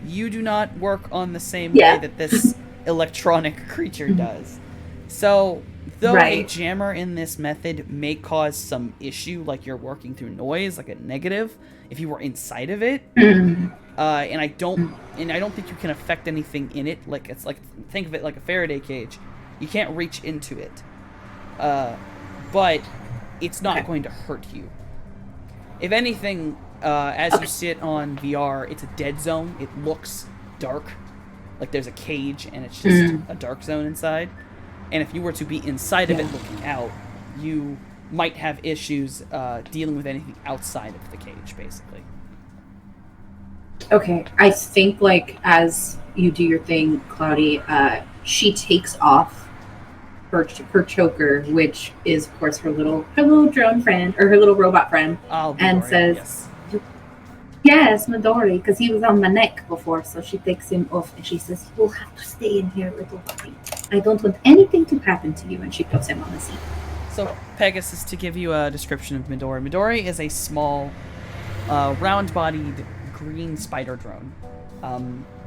You do not work on the same Yeah. way that this electronic creature does. So, though a Right. jammer in this method may cause some issue, like you're working through noise, like a negative, if you were inside of it, and I don't think you can affect anything in it. Like think of it like a Faraday cage. You can't reach into it, but it's not going to hurt you. If anything, as you sit on VR, it's a dead zone. It looks dark, like there's a cage and it's just a dark zone inside. And if you were to be inside of it looking out, you might have issues dealing with anything outside of the cage, basically. Okay, I think as you do your thing, Cloudy, she takes off her choker, which is of course her little drone friend or her little robot friend, and Midori, says, yes. "Yes, Midori, because he was on my neck before." So she takes him off and she says, "You'll have to stay in here, little buddy. I don't want anything to happen to you." And she puts him on the seat. So, Pegasus, to give you a description of Midori. Midori is a small, round-bodied green spider drone.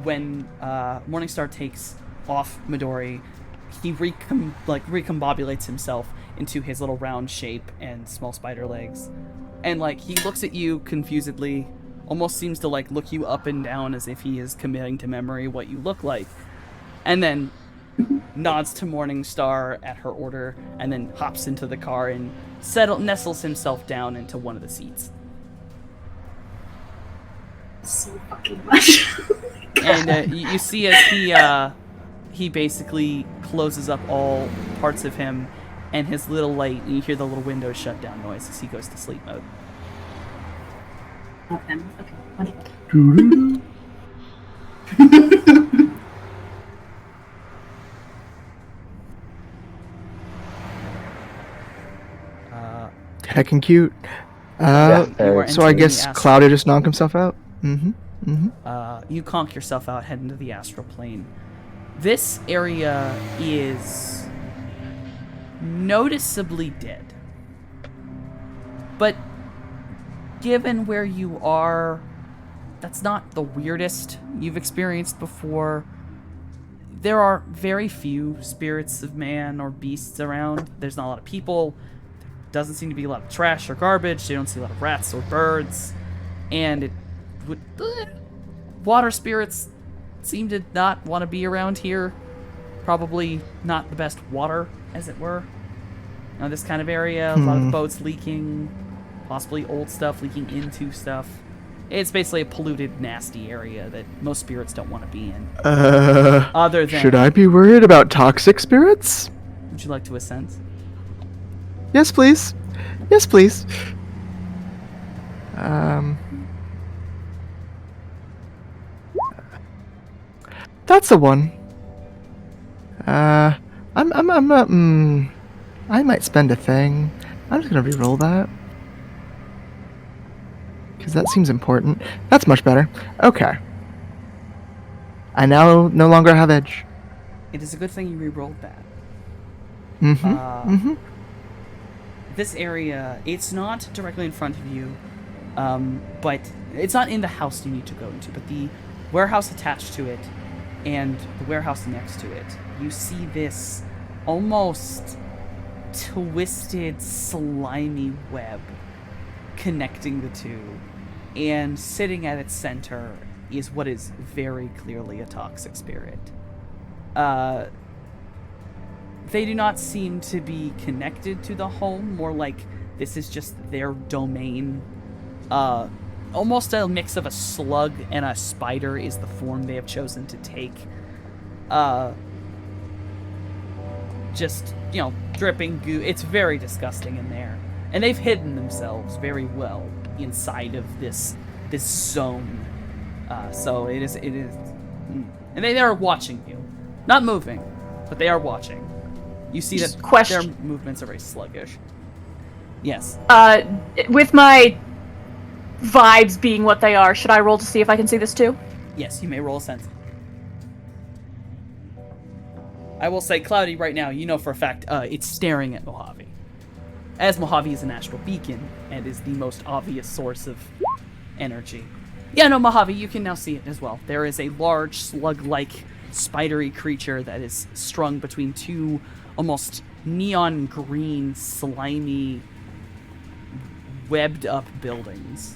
When Morningstar takes off Midori, he recombobulates himself into his little round shape and small spider legs. And, he looks at you confusedly, almost seems to, look you up and down as if he is committing to memory what you look like. And then nods to Morningstar at her order, and then hops into the car and nestles himself down into one of the seats. So fucking much. And you see as he basically closes up all parts of him and his little light, and you hear the little windows shut down noise as he goes to sleep mode. Okay, wonderful. Heckin' cute. Yeah, You fair. are So I entering guess the astral- Claudia just knocked himself out. You conk yourself out, head into the astral plane. This area is noticeably dead. But given where you are, that's not the weirdest you've experienced before. There are very few spirits of man or beasts around. There's not a lot of people. There doesn't seem to be a lot of trash or garbage. You don't see a lot of rats or birds. And it would... water spirits seem to not want to be around here. Probably not the best water, as it were. This kind of area, a lot of boats leaking, possibly old stuff leaking into stuff. It's basically a polluted, nasty area that most spirits don't want to be in. Other than... Should I be worried about toxic spirits? Would you like to ascend? Yes, please. Yes, please. That's the one. I might spend a thing. I'm just gonna re-roll that. Because that seems important. That's much better. Okay. I now no longer have edge. It is a good thing you re-rolled that. Mm-hmm. This area, it's not directly in front of you, but it's not in the house you need to go into, but the warehouse attached to it and the warehouse next to it. You see this almost twisted, slimy web connecting the two, and sitting at its center is what is very clearly a toxic spirit. They do not seem to be connected to the home, more like this is just their domain. Almost a mix of a slug and a spider is the form they have chosen to take. Just, dripping goo. It's very disgusting in there. And they've hidden themselves very well inside of this zone. So it is, and they are watching you. Not moving, but they are watching. You see that their movements are very sluggish. Yes. With my vibes being what they are, should I roll to see if I can see this too? Yes, you may roll a sense. I will say, Cloudy, right now, you know for a fact, it's staring at Mojave. As Mojave is an astral beacon, and is the most obvious source of energy. Yeah, no, Mojave, you can now see it as well. There is a large, slug-like, spidery creature that is strung between two almost neon green, slimy, webbed-up buildings.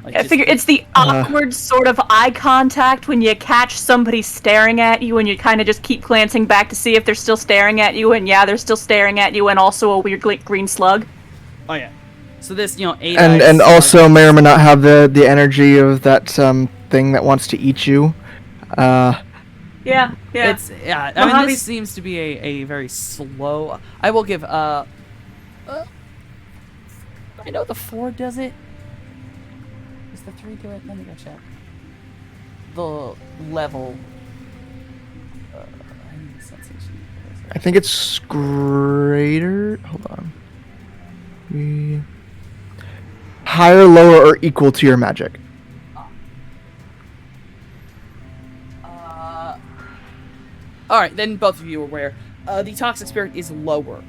Like I figure it's the awkward sort of eye contact when you catch somebody staring at you and you kind of just keep glancing back to see if they're still staring at you, and yeah, they're still staring at you, and also a weird green slug. Oh yeah. So this, eight and also may or may not have the energy of that thing that wants to eat you. Yeah. It's I mean, this seems to be a very slow. I will give I know the 4 does it. Does the 3 do it? Let me go check. The level. I need a sensation. I think it's greater. Hold on. Higher, lower, or equal to your magic. All right, then both of you are aware. The toxic spirit is lower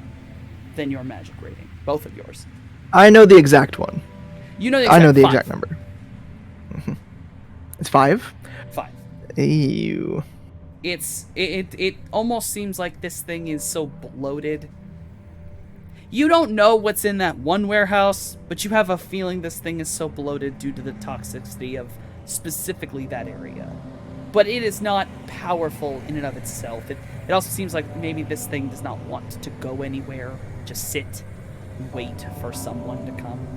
than your magic rating. Both of yours. I know the exact one. You know the exact I know the 5. exact number. It's 5? 5. Ew. It almost seems like this thing is so bloated. You don't know what's in that one warehouse, but you have a feeling this thing is so bloated due to the toxicity of specifically that area. But it is not powerful in and of itself. It also seems like maybe this thing does not want to go anywhere. Just sit and wait for someone to come.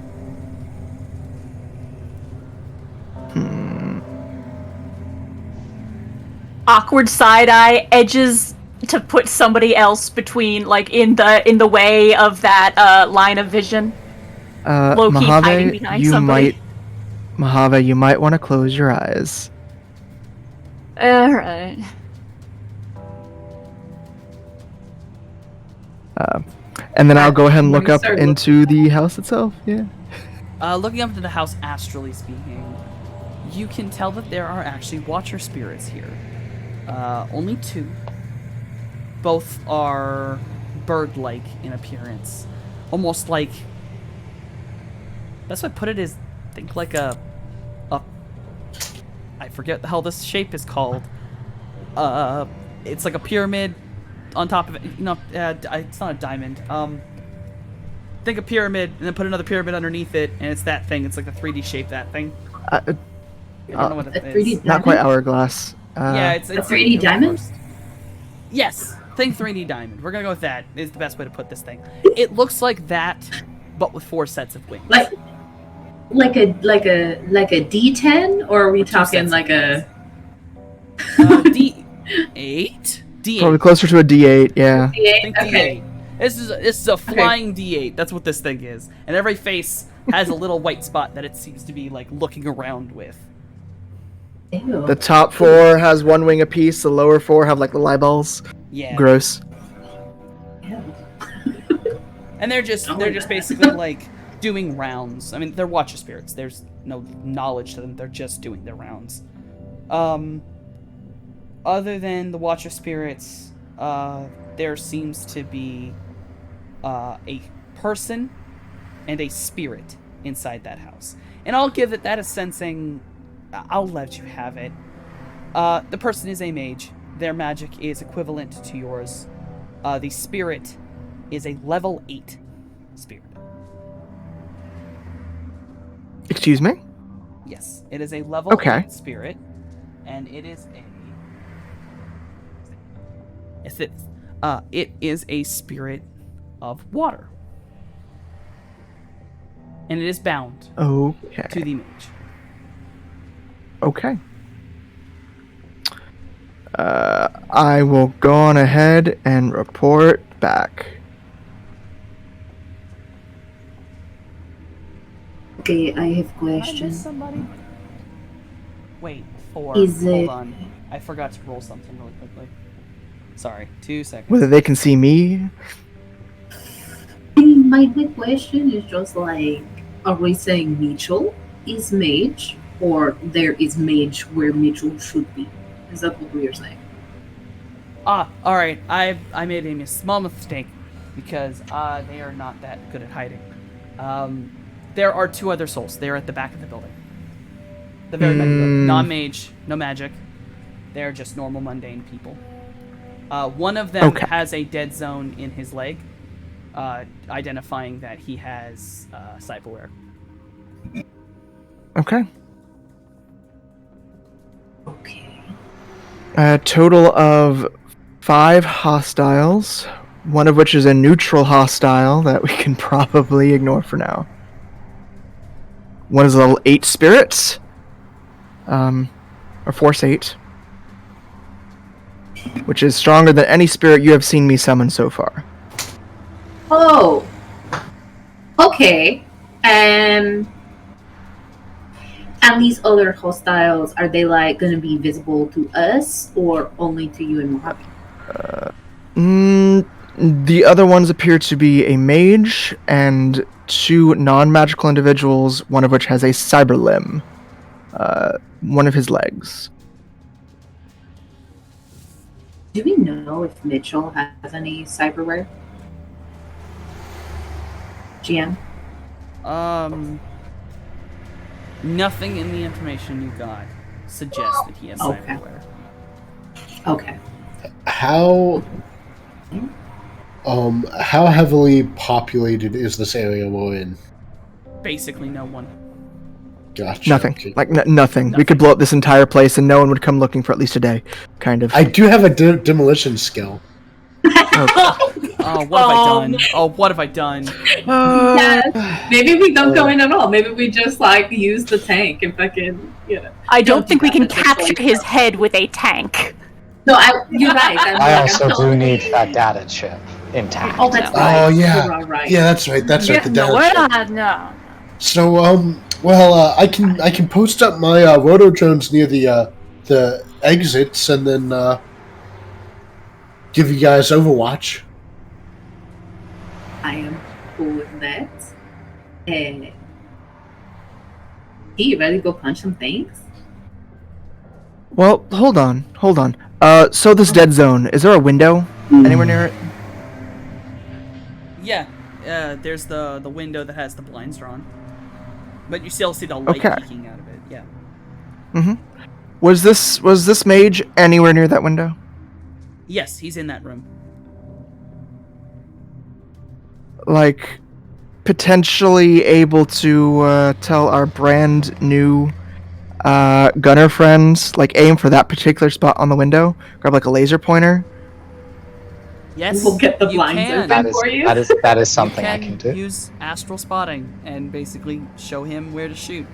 Awkward side eye, edges to put somebody else between, like, in the way of that line of vision. Low-key hiding behind somebody. Mojave, you might want to close your eyes. Alright. And then I'll go ahead and look up into the house itself. Yeah. Looking up into the house, astrally speaking, you can tell that there are actually watcher spirits here. Only 2. Both are bird-like in appearance. Almost like... Best way to put it is, think like a I forget the hell this shape is called. It's like a pyramid on top of it. It's not a diamond. Think a pyramid and then put another pyramid underneath it, and it's that thing. It's like the 3D shape, that thing. I don't know what it is. Not quite hourglass. Yeah, it's a 3D diamond? Yes, think 3D diamond. We're gonna go with that. Is the best way to put this thing. It looks like that, but with 4 sets of wings. Like a D10, or are we talking like a D8? D8. Probably closer to a D8. Yeah. D8? Think Okay. D8. This is a flying D8. That's what this thing is. And every face has a little white spot that it seems to be like looking around with. Ew. The top 4 has 1 wing apiece. The lower 4 have like the eyeballs. Yeah. Gross. Ew. And they're just basically like doing rounds. I mean, they're watcher spirits. There's no knowledge to them. They're just doing their rounds. Other than the watcher spirits, there seems to be a person and a spirit inside that house. And I'll give it that a sensing. I'll let you have it. The person is a mage. Their magic is equivalent to yours. The spirit is a level 8 spirit. Excuse me? Yes, it is a level Okay. 8 spirit, and it is a. Yes, it is a spirit of water, and it is bound to Okay. the mage. Okay. I will go on ahead and report back. Okay, I have Did I question. miss somebody? Wait, 4. Is Hold it- on. I forgot to roll something really quickly. Sorry, 2 seconds. Whether they can see me. My question is just like, are we saying Mitchell is mage, or there is mage where Mitchell should be? Is that what we are saying? Alright, I made a small mistake, because they are not that good at hiding. There are 2 other souls. They are at the back of the building. The very back of the building. Non-mage, no magic. They're just normal, mundane people. One of them Okay. has a dead zone in his leg, identifying that he has cyberware. Okay. Okay. A total of 5 hostiles, one of which is a neutral hostile that we can probably ignore for now. One is level 8 spirits, or force 8, which is stronger than any spirit you have seen me summon so far. Oh. Okay. And these other hostiles, are they like going to be visible to us or only to you and Mojave? The other ones appear to be a mage and 2 non-magical individuals, one of which has a cyber limb, one of his legs. Do we know if Mitchell has any cyberware? GM? Nothing in the information you got suggests that he has Okay. cyberware. Okay. How heavily populated is this area we're in? Basically, no one. Gotcha. Nothing. okay. Like, nothing. We could blow up this entire place and no one would come looking for at least a day. Kind of. I do have a demolition skill. Oh, what have I done? Oh, what have I done? Yeah, maybe we don't go in at all. Maybe we just like use the tank and fucking, you know. I don't think we can Don't do that, capture just, his like, head with a tank. No, you're right. I also do telling need you. that data chip intact. Oh, that's No. right. Oh, yeah. You are right. Yeah, that's right. That's right. The no, data we're chip. not. No. So, I can post up my roto drones near the exits and then give you guys Overwatch. I am cool with that. And you ready to go punch some things? Well, hold on. So this dead zone, is there a window anywhere near it? Yeah, there's the window that has the blinds drawn. But you still see the light Okay. peeking out of it, yeah. Was this mage anywhere near that window? Yes, he's in that room. Like, potentially able to tell our brand new gunner friends, like, aim for that particular spot on the window, grab like a laser pointer. Yes, We'll get the you blinds can. open. That is For you? that is You something I can do. use astral spotting and basically show him where to shoot.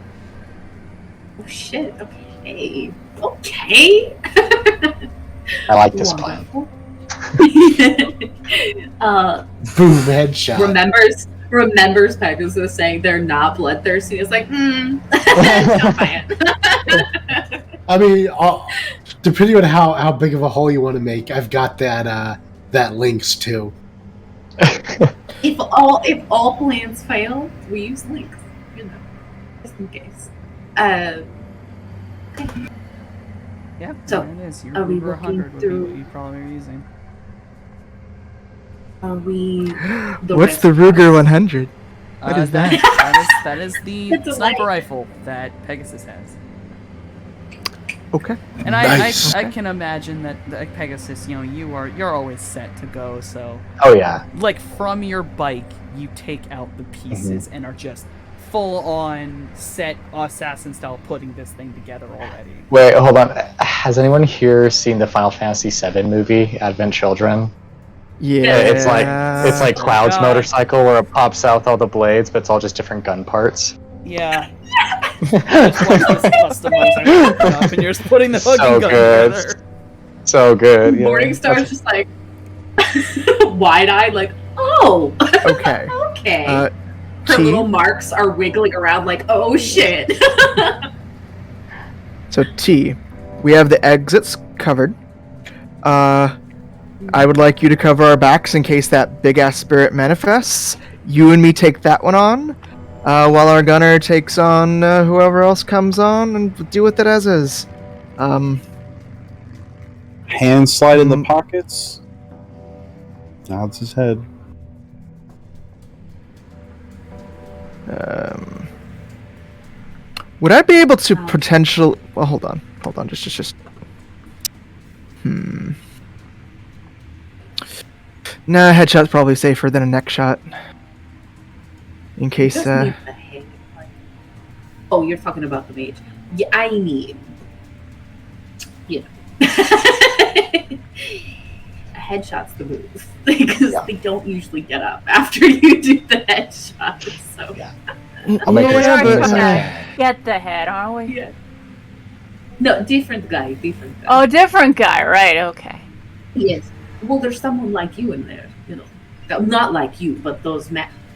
Oh shit. Okay. Okay. I like this plan. Wonderful. Boom, headshot. remembers Pegasus saying they're not bloodthirsty. It's like, don't buy it. I mean, depending on how big of a hole you want to make, I've got that links too. If all plans fail, we use links. You know, just in case. Yeah, So, there it is. Your are we Uber looking 100 would be through- what you probably are using. Are we? What's the Ruger 100? What is that? That is the It's a sniper light. rifle that Pegasus has. Okay. And Nice. I can imagine that Pegasus, you know, you're always set to go. So Oh yeah. like from your bike, you take out the pieces and are just full on set assassin style putting this thing together already. Wait, hold on. Has anyone here seen the Final Fantasy VII movie, Advent Children? Yeah, It's like Cloud's God. motorcycle where it pops out with all the blades, but it's all just different gun parts. Yeah. Just like this customizing up, and you're just putting the fucking So gun good. together. So good. Yeah. Morningstar's just like wide-eyed, like, oh, okay. okay. Uh, Her T. little marks are wiggling around, like, oh shit. So T, we have the exits covered. I would like you to cover our backs in case that big ass spirit manifests. You and me take that one on, while our gunner takes on whoever else comes on, and we'll deal with it as is. Hand slide in the pockets. Nods his head. Would I be able to potential? Well, hold on, just. Nah, headshot's probably safer than a neck shot. In case, Just need the head, like- Oh, you're talking about the mage. Yeah, I need. You know. A headshot's the move. Because they don't usually get up after you do the headshot. So. I'll make it as Yeah, clean but, as I can. Get the head, aren't we? Yeah. No, different guy. Oh, different guy, right? Okay. Yes. Well, there's someone like you in there, you know. Not like you, but those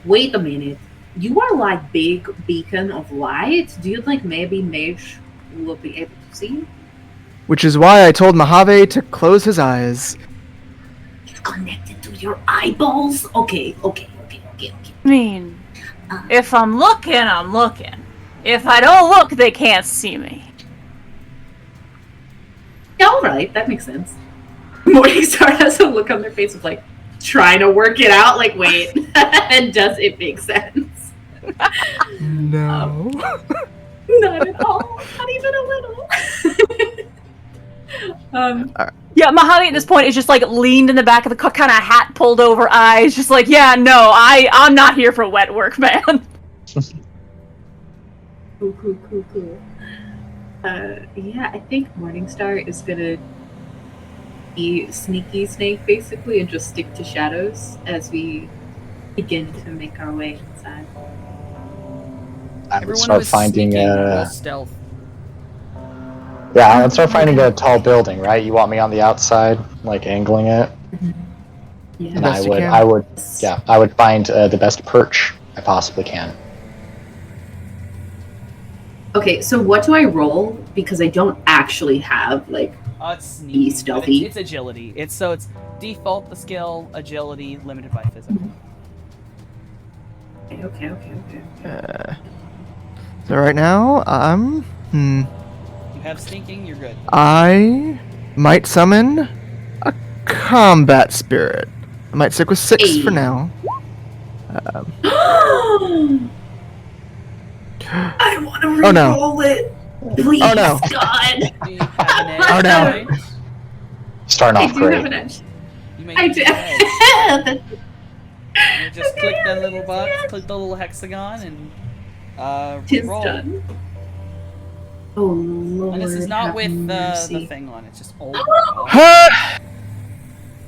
Wait a minute. You are like big beacon of light. Do you think maybe Mage will be able to see you? which is why I told Mojave to close his eyes. It's connected to your eyeballs? Okay. I mean, if I'm looking, I'm looking. If I don't look, they can't see me. Yeah, alright, that makes sense. Morningstar has a look on their face of like, trying to work it out, like, wait, does it make sense? No. Not at all. Not even a little. Yeah, Mojave at this point is just like leaned in the back of the car, kind of hat pulled over, eyes, just like, yeah, no, I'm not here for wet work, man. Cool. Yeah, I think Morningstar is gonna be sneaky snake basically and just stick to shadows as we begin to make our way inside. I would Everyone start was finding sneaking, roll a. stealth. Yeah, I would start finding a tall building, right? You want me on the outside, like angling it, Yeah. and Best you can. I would find the best perch I possibly can. Okay, so what do I roll? Because I don't actually have like It's sneaky. but stealthy. It's agility. It's default the skill, agility, limited by physical. Okay. So right now, You have sneaking, you're good. I might summon a combat spirit. I might stick with 6 for Hey. now. I want to Oh, no. re-roll it. Please, Oh, no. God. Do you have an edge? Oh, no. Right? Starting I off do have an great. edge. You may I use do. your edge. You just Okay, click yeah, that little box, yeah. click the little hexagon, and Tis roll. done. Oh Lord. And this is not have with the mercy. thing on it, it's just old.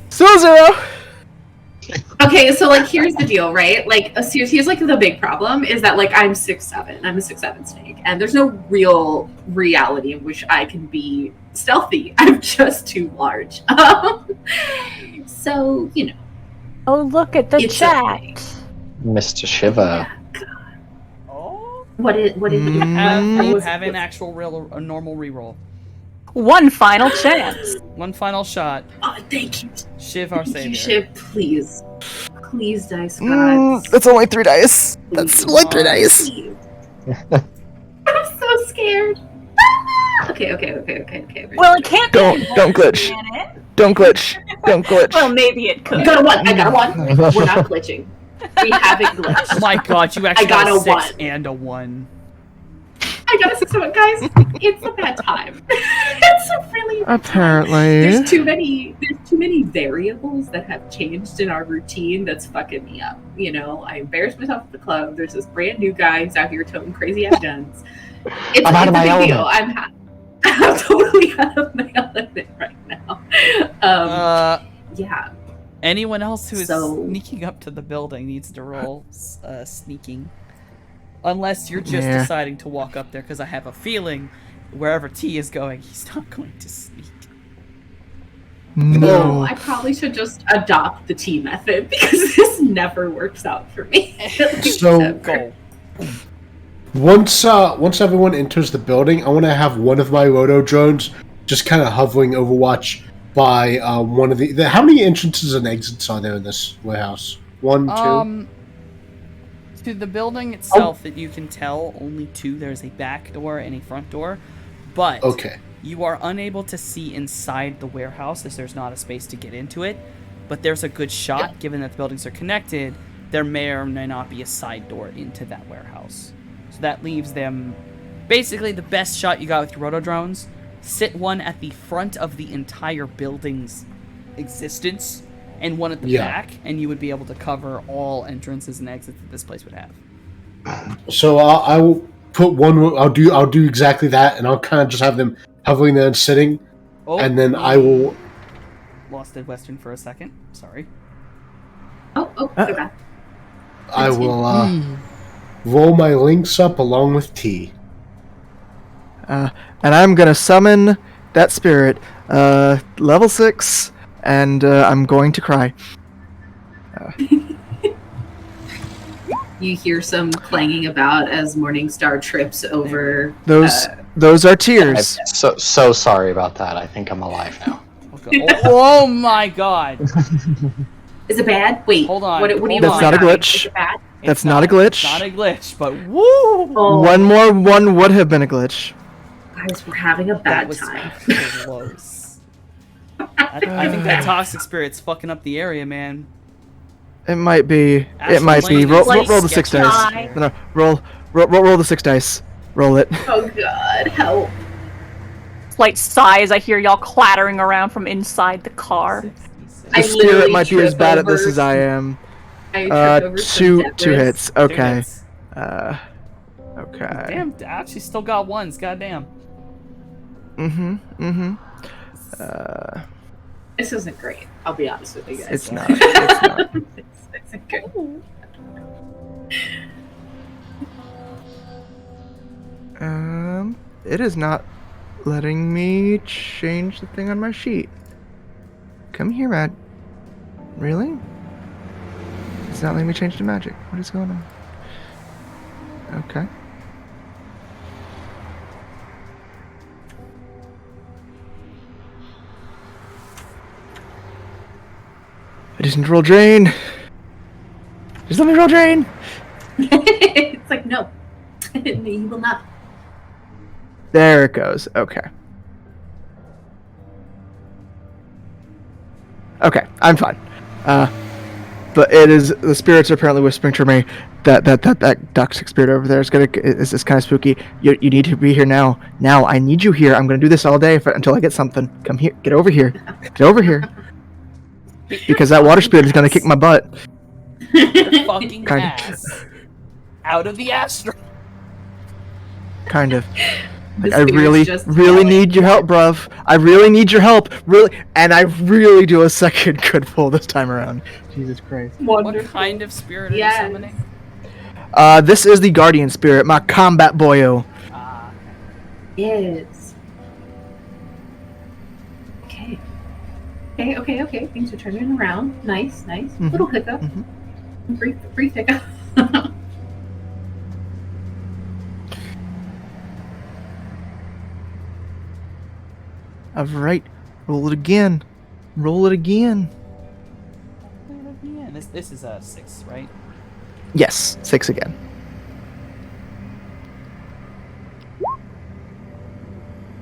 Still 0. Okay, so like here's the deal, right? Like here's like the big problem is that like I'm 6'7". I'm a 6'7" snake, and there's no real reality in which I can be stealthy. I'm just too large. So you know. Oh, look at the It's chat. Mr. Shiva. Yeah, God. Oh, What is it? you Mm. have an actual a normal reroll. One final chance. One final shot. Oh, thank you. Shiv our Thank savior. you, Shiv. Please, dice gods. That's only 3 dice. That's Please. only 3 dice. Please. I'm so scared. Okay. Well, it can't. Don't glitch. Can it? Don't glitch. Don't glitch. Well, maybe it I could. got a 1. We're not glitching. We haven't glitched. Oh my god, you actually got got a a 6 1. and a 1. I gotta say something, guys. It's a bad time. It's a really bad time. Apparently. There's too many variables that have changed in our routine that's fucking me up. You know, I embarrassed myself at the club. There's this brand new guy who's out here toting crazy ass guns. It's I'm out of my a big element. deal. I'm totally out of my element right now. Yeah. Anyone else who is So- sneaking up to the building needs to roll sneaking. Unless you're just Yeah. deciding to walk up there, because I have a feeling wherever T is going, he's not going to sneak. No. I probably should just adopt the T method because this never works out for me. So- Go. Once everyone enters the building, I want to have one of my roto drones just kind of hovering Overwatch by one of the. How many entrances and exits are there in this warehouse? 1, 2. To the building itself, that you can tell, only 2. There's a back door and a front door, but Okay. you are unable to see inside the warehouse as there's not a space to get into it. But there's a good shot, given that the buildings are connected. There may or may not be a side door into that warehouse. So that leaves them basically the best shot you got with your roto drones. Sit one at the front of the entire building's existence, and one at the Yeah. back, and you would be able to cover all entrances and exits that this place would have. So I will put one. I'll do exactly that, and I'll kind of just have them hovering there and sitting, Oh, and then I will. lost it Western for a second. Sorry. Okay. I will roll my links up along with T. And I'm gonna summon that spirit, level 6, and I'm going to cry. You hear some clanging about as Morningstar trips over. Those are tears. I'm so sorry about that. I think I'm alive now. Okay. Oh my god. Is it bad? Wait. Hold on, What do you hold mean? That's not a by glitch. Is it bad? That's It's not a glitch. It's not a glitch, but woo! Oh, One more one would have been a glitch. guys, we're having a That bad was time. close. I think that toxic spirit's fucking up the area, man. It might be. It might be. Absolutely. Roll the 6 Sketchy. dice. No, roll the 6 dice. Roll it. Oh God, help! Slight sigh as I hear y'all clattering around from inside the car. I The spirit literally might be as trip bad at this over as I am. I trip over some Two debris. hits. Dude, Okay. it's- Okay. Damn, I actually still got ones. Goddamn. This isn't great. I'll be honest with you guys. It's not. It's not. It's good. It is not letting me change the thing on my sheet. Come here, Matt. Really? It's not letting me change to magic. What is going on? Okay. I just need to roll drain. Just let me roll drain. It's like no, you will not. There it goes. Okay. Okay, I'm fine. But it is the spirits are apparently whispering to me that toxic spirit over there is kind of spooky. You need to be here now. Now I need you here. I'm gonna do this all day until I get something. Come here. Get over here. Get over here. Because that water spirit is gonna kick my butt. Your fucking Kind of. ass. Out of the astral. Kind of. The Like, I spirit's really just really yelling. need your help, bruv. I really need your help. Really, and I really do a second good pull this time around. Jesus Christ. What Wonderful. kind of spirit are Yes. you summoning? This is the guardian spirit, my combat boyo. Ah, Yes. Okay. Okay. Things are turning around. Nice. Mhm. Little hiccup. Mhm. Brief hiccup. All right, roll it again. Roll it again. yeah, this is a 6, right? Yes, 6 again.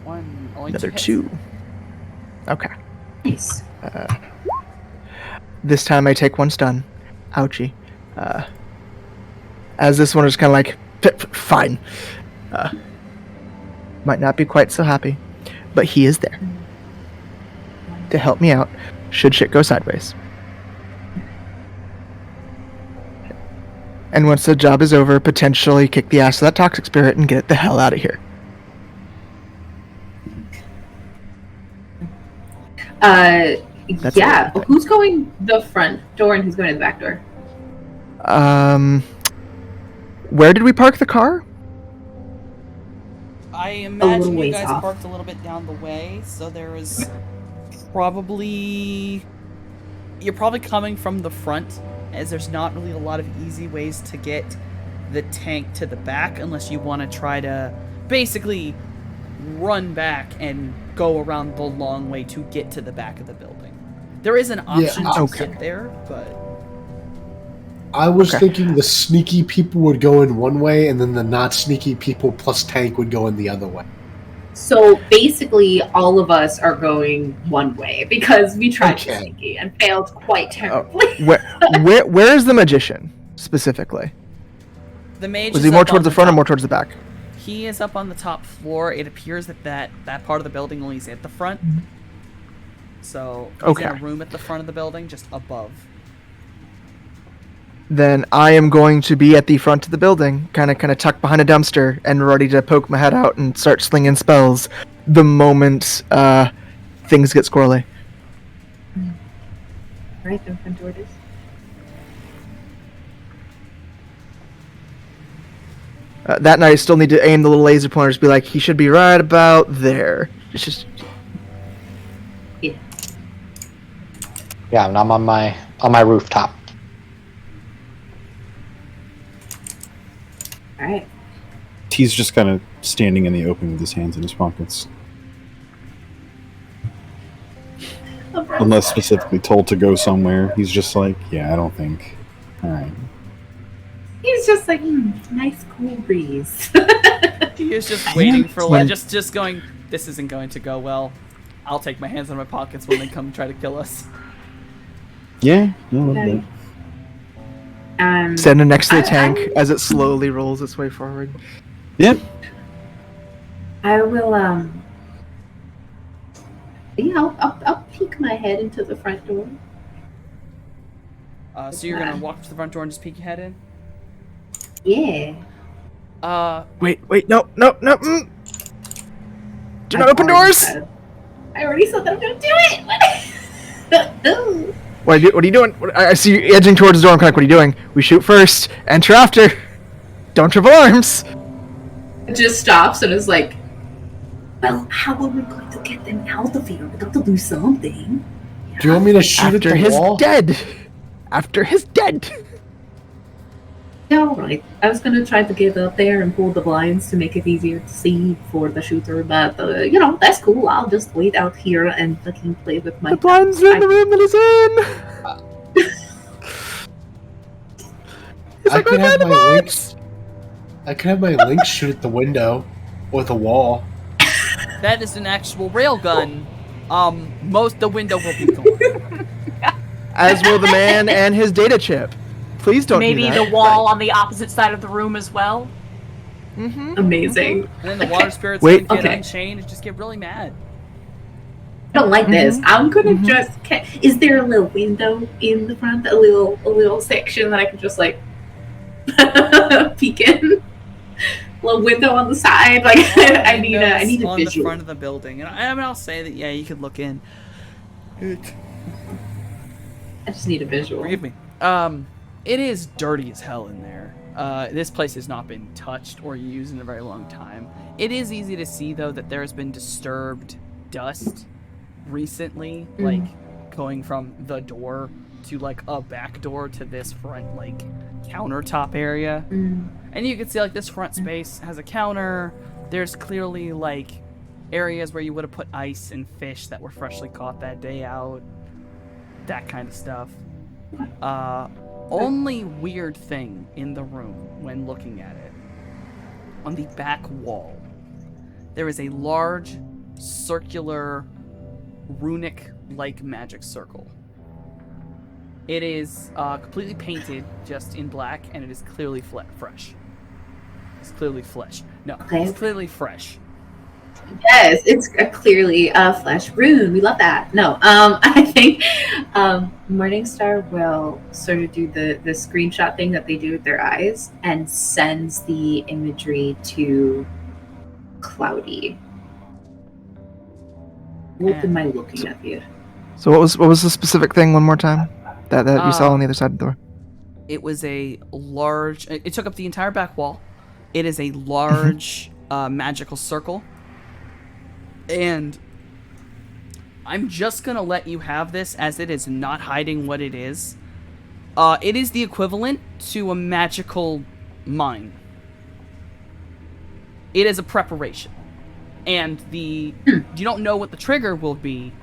One. Only Another hits. 2. Okay. Nice. This time I take 1 stun. Ouchie. As this one is kind of like, fine. might not be quite so happy, but he is there to help me out should shit go sideways. And once the job is over, potentially kick the ass of that toxic spirit and get it the hell out of here. That's Yeah. everything. Who's going the front door and who's going to the back door? Where did we park the car? I imagine you ways guys off. parked a little bit down the way, so there is probably... You're probably coming from the front, as there's not really a lot of easy ways to get the tank to the back unless you want to try to basically run back and go around the long way to get to the back of the building. There is an option to okay. get there, but... I was Okay. thinking the sneaky people would go in one way, and then the not sneaky people plus tank would go in the other way. So basically, all of us are going one way because we tried to Okay. sneaky and failed quite terribly. Where is the magician specifically? The mage Was is he more up towards on the front or top. more towards the back? He is up on the top floor. It appears that part of the building only is at the front. So he's in a Okay. room at the front of the building, just above. Then I am going to be at the front of the building, kind of tucked behind a dumpster, and ready to poke my head out and start slinging spells the moment things get squirrely. Right, the front door it is. That night, I still need to aim the little laser pointers, be like, he should be right about there. It's just Yeah, and I'm on my rooftop. All right. He's just kind of standing in the open with his hands in his pockets. Unless specifically told to go somewhere, he's just like, yeah, I don't think. Alright. He's just like, nice cool breeze. He is just waiting for When- just going. This isn't going to go well. I'll take my hands in my pockets when they come try to kill us. Yeah, a little Okay. bit. standing next to the I- tank as it slowly rolls its way forward. Yep. I will, yeah, I'll peek my head into the front door. So you're gonna walk up to the front door and just peek your head in. Yeah. Wait, no. Do not open doors! I already said that I'm gonna do it! What are you doing? I see you edging towards the door. I'm kind of, what are you doing? We shoot first, enter after. Don't triple arms. It just stops and is like, well, how are we going to get them out of here? We got to do something. Do you want me to shoot After at the his wall? dead. After his dead. Yeah, alright. I was gonna try to get up there and pull the blinds to make it easier to see for the shooter, but, that's cool. I'll just wait out here and fucking play with my... The blinds are in the room that he's in. He's I like, could "Where have are the my blinds?" I could have my link shoot at the window or the wall. That is an actual railgun. The window will be gone. As will the man and his data chip. Please don't Maybe do the that. wall on the opposite side of the room as well. Mm-hmm. Amazing. And then the water spirits Wait. can get Okay. unchained and just get really mad. I don't like this. I'm gonna Mhm. just... Is there a little window in the front? A little section that I could just, like, peek in? A little window on the side? Like, I need a on the visual. front of the building. And I'll say that, yeah, you could look in. I just need a visual. Forgive me. It is dirty as hell in there. This place has not been touched or used in a very long time. It is easy to see, though, that there has been disturbed dust recently, like going from the door to like a back door to this front like countertop area. And you can see like this front space has a counter. There's clearly like areas where you would have put ice and fish that were freshly caught that day out. That kind of stuff. Only weird thing in the room when looking at it. On the back wall, there is a large circular runic-like magic circle. It is completely painted just in black, and it is clearly fresh. It's clearly flesh. No, Okay. it's clearly fresh. Yes, it's clearly a flesh rune. We love that. No, I think Morningstar will sort of do the screenshot thing that they do with their eyes and sends the imagery to Cloudy. What am I looking at here? So what was the specific thing one more time that you saw on the other side of the door? It was a large. It took up the entire back wall. It is a large magical circle. And I'm just gonna let you have this as it is not hiding what it is. It is the equivalent to a magical mine. It is a preparation. And you don't know what the trigger will be,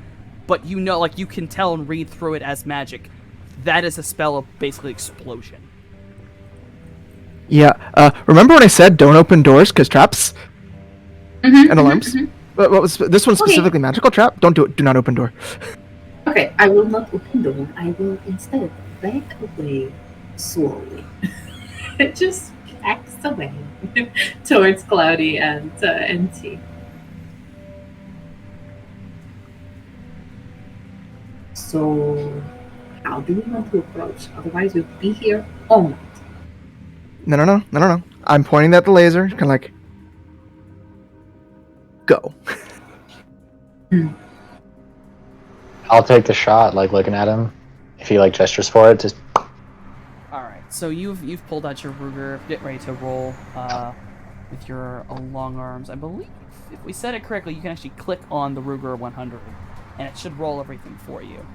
but you know, like, you can tell and read through it as magic. That is a spell of basically explosion. Yeah. Remember when I said don't open doors because traps and alarms? What was this one specifically? Magical trap? Don't do it. Do not open door. Okay, I will not open the door. I will instead back away slowly. It just backs away towards Cloudy and T. So, how do we want to approach? Otherwise, we'll be here all night. No. I'm pointing at the laser, kind of like, go. I'll take the shot, like looking at him. If he like gestures for it, just All right. So you've pulled out your Ruger, get ready to roll with your long arms. I believe if we said it correctly, you can actually click on the Ruger 100, and it should roll everything for you.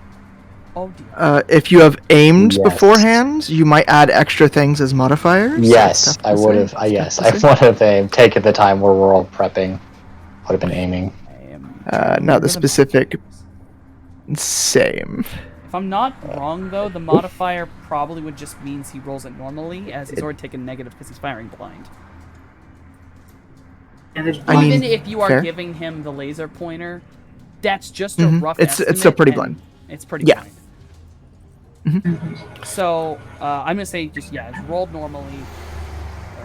Oh dear. If you have aimed Yes. beforehand, you might add extra things as modifiers. yes, That's tough I to would say. have. Yes, Tough to I say. would have taken the time where we're all prepping. Would have been aiming. I am Not the remember specific. Same. If I'm not wrong, though, the modifier probably would just means he rolls it normally, as he's already taken negative because he's firing blind. And there's I mean, Even if you are fair. giving him the laser pointer, that's just a Mhm. rough It's estimate. still pretty and blind. It's pretty Yeah. blind. So, I'm gonna say just, it's rolled normally.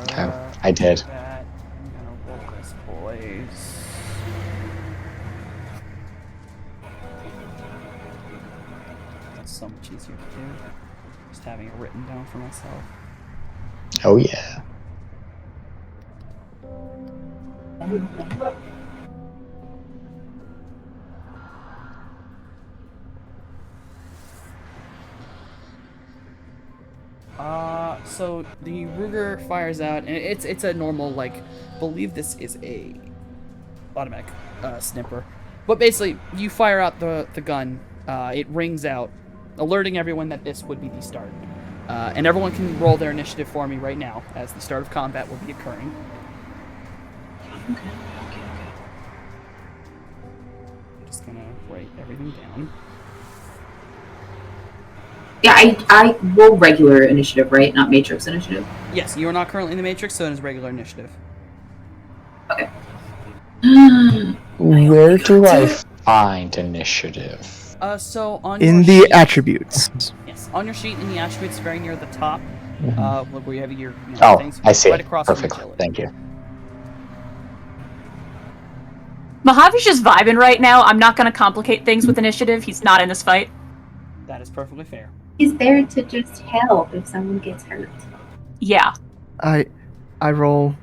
Okay, I did. That. I'm gonna roll this, boys. That's so much easier to do. Just having it written down for myself. Oh yeah. So the Ruger fires out, and it's a normal, like, believe this is a automatic snipper. But basically, you fire out the gun, it rings out, alerting everyone that this would be the start. And everyone can roll their initiative for me right now, as the start of combat will be occurring. I'm just gonna write everything down. Yeah, I roll regular initiative, right? Not matrix initiative. Yes, you are not currently in the Matrix, so it is regular initiative. Where do I find initiative? So on In your the sheet, attributes. yes, on your sheet in the attributes, very near the top, where you have your Oh, things, I see. right across from Perfect. utility. Thank you. Mojave just vibing right now. I'm not going to complicate things with initiative. He's not in this fight. That is perfectly fair. He's there to just help if someone gets hurt. Yeah. I roll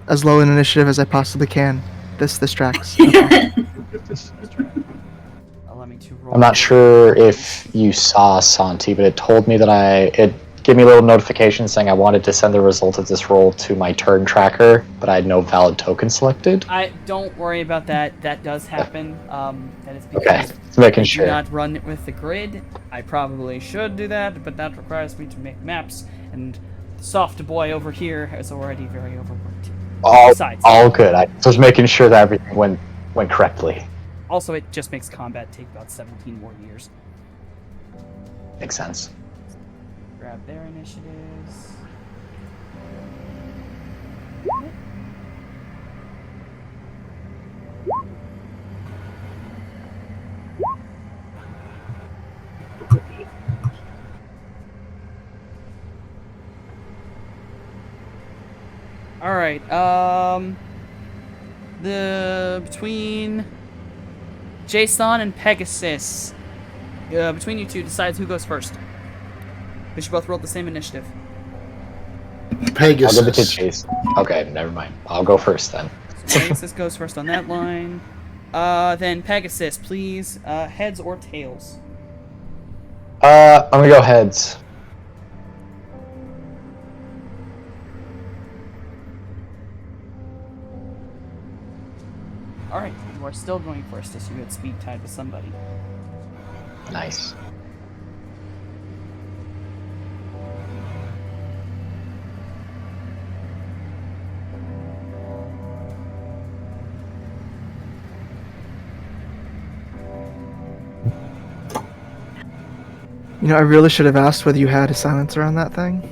as low an initiative as I possibly can. This tracks. Allow me to roll. I'm not sure if you saw Santi, but it told me that it gave me a little notification saying I wanted to send the result of this roll to my turn tracker, but I had no valid token selected. Don't worry about that. That does happen. That is Okay, because just making I do sure. not run it with the grid. I probably should do that, but that requires me to make maps, and the soft boy over here is already very overworked. Besides, All good. I was making sure that everything went correctly. also it just makes combat take about 17 more years. Makes sense. Grab their initiatives. Alright, between Jason and Pegasus. Between you two, decides who goes first. We should both roll the same initiative. Pegasus. I'll give it to Jason. Okay, never mind. I'll go first then. So Pegasus goes first on that line. Then Pegasus, please, heads or tails? I'm gonna go heads. Alright, you are still going first as you had speed tied with somebody. Nice. You know, I really should have asked whether you had a silencer on that thing.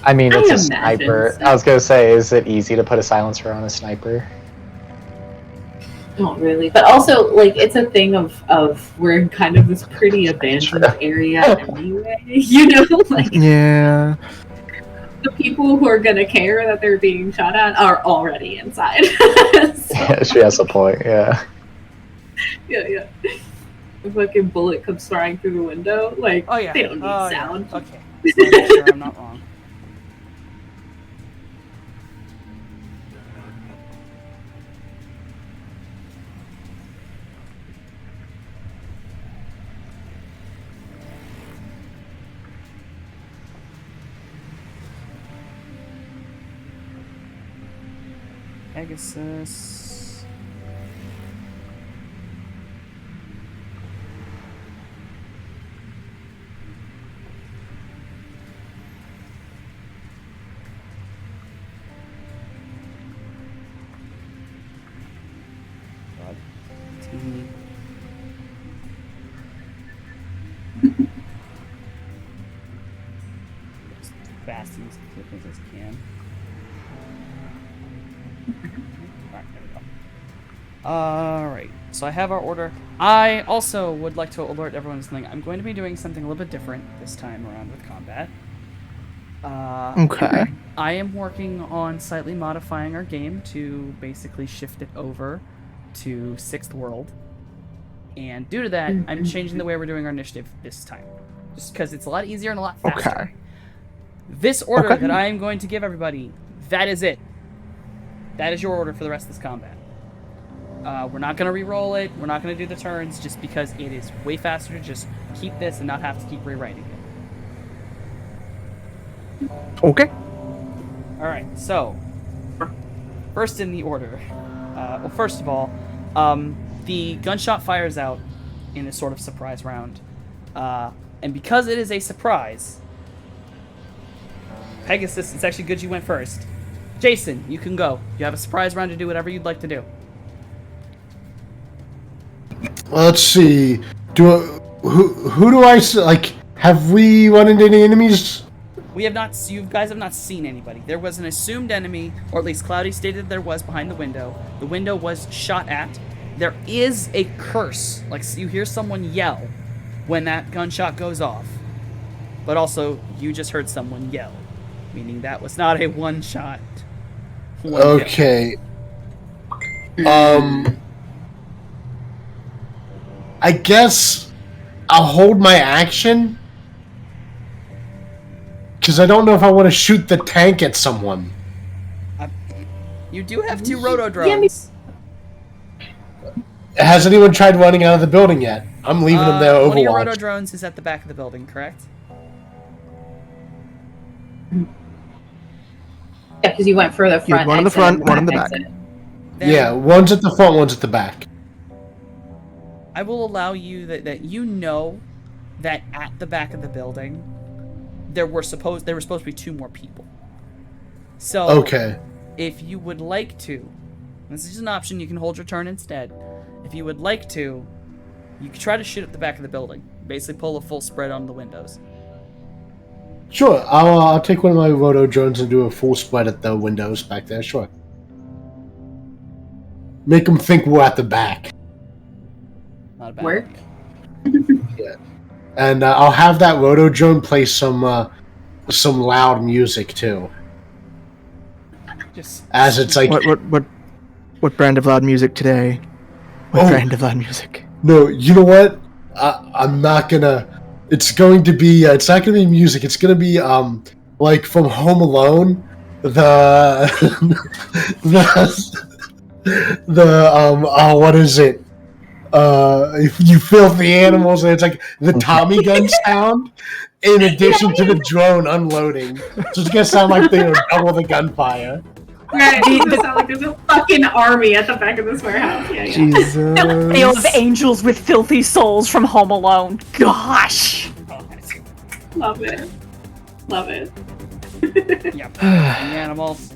I mean, I it's a imagine sniper. so. I was gonna say, is it easy to put a silencer on a sniper? Not really, but also like it's a thing of we're in kind of this pretty abandoned area anyway. You know, like Yeah. the people who are gonna care that they're being shot at are already inside. So, Yeah, she has a point. Yeah. yeah. A fucking bullet comes flying through the window. Like Oh yeah. they don't need Oh, sound. Yeah. Okay. Just wanna make sure I'm not wrong. Pegasus. God. T. As fast and as quick as I can. Alright, there we go. Alright, so I have our order. I also would like to alert everyone to something. I'm going to be doing something a little bit different this time around with combat. Okay. I am working on slightly modifying our game to basically shift it over to 6th World. And due to that, I'm changing the way we're doing our initiative this time. Just because it's a lot easier and a lot faster. Okay. This order Okay. that I am going to give everybody, that is it. That is your order for the rest of this combat. We're not going to re-roll it. We're not going to do the turns just because it is way faster to just keep this and not have to keep rewriting it. Okay. Alright, so, first in the order. Well, first of all, the gunshot fires out in a sort of surprise round. And because it is a surprise, Pegasus, it's actually good you went first. Jason, you can go. You have a surprise round to do whatever you'd like to do. Let's see. Who do I like? Have we run into any enemies? We have not. You guys have not seen anybody. There was an assumed enemy, or at least Cloudy stated there was behind the window. The window was shot at. There is a curse, like you hear someone yell when that gunshot goes off. But also, you just heard someone yell, meaning that was not a one-shot. Okay. I guess I'll hold my action. Because I don't know if I want to shoot the tank at someone. You do have 2 roto drones. Has anyone tried running out of the building yet? I'm leaving them there One of your roto overwatch. drones is at the back of the building, correct? Yeah, because you went for the You front. had one in the exit front, and one in the exit. Then Yeah, one's at the front, one's at the back. I will allow you that you know that at the back of the building there were supposed to be 2 more people. So Okay. if you would like to, this is an option, you can hold your turn instead. If you would like to, you can try to shoot at the back of the building. Basically pull a full spread on the windows. Sure, I'll take one of my roto drones and do a full spread at the windows back there. Sure. Make them think we're at the back, Not a bad Work. idea. and I'll have that roto drone play some loud music too. Just as it's like, What brand of loud music today? What Oh. brand of loud music? no, you know what? I'm not gonna. It's going to be. It's not gonna be music. It's gonna be like from Home Alone, the what is it? You filthy animals, and it's like the Tommy gun sound in addition to the drone unloading. So it's gonna sound like they were double the gunfire. Right, it does sound like there's a fucking army at the back of this warehouse. Yeah, yeah. Jesus. Tale of angels with filthy souls from Home Alone. Gosh. Love it. Love it. Yep. The animals.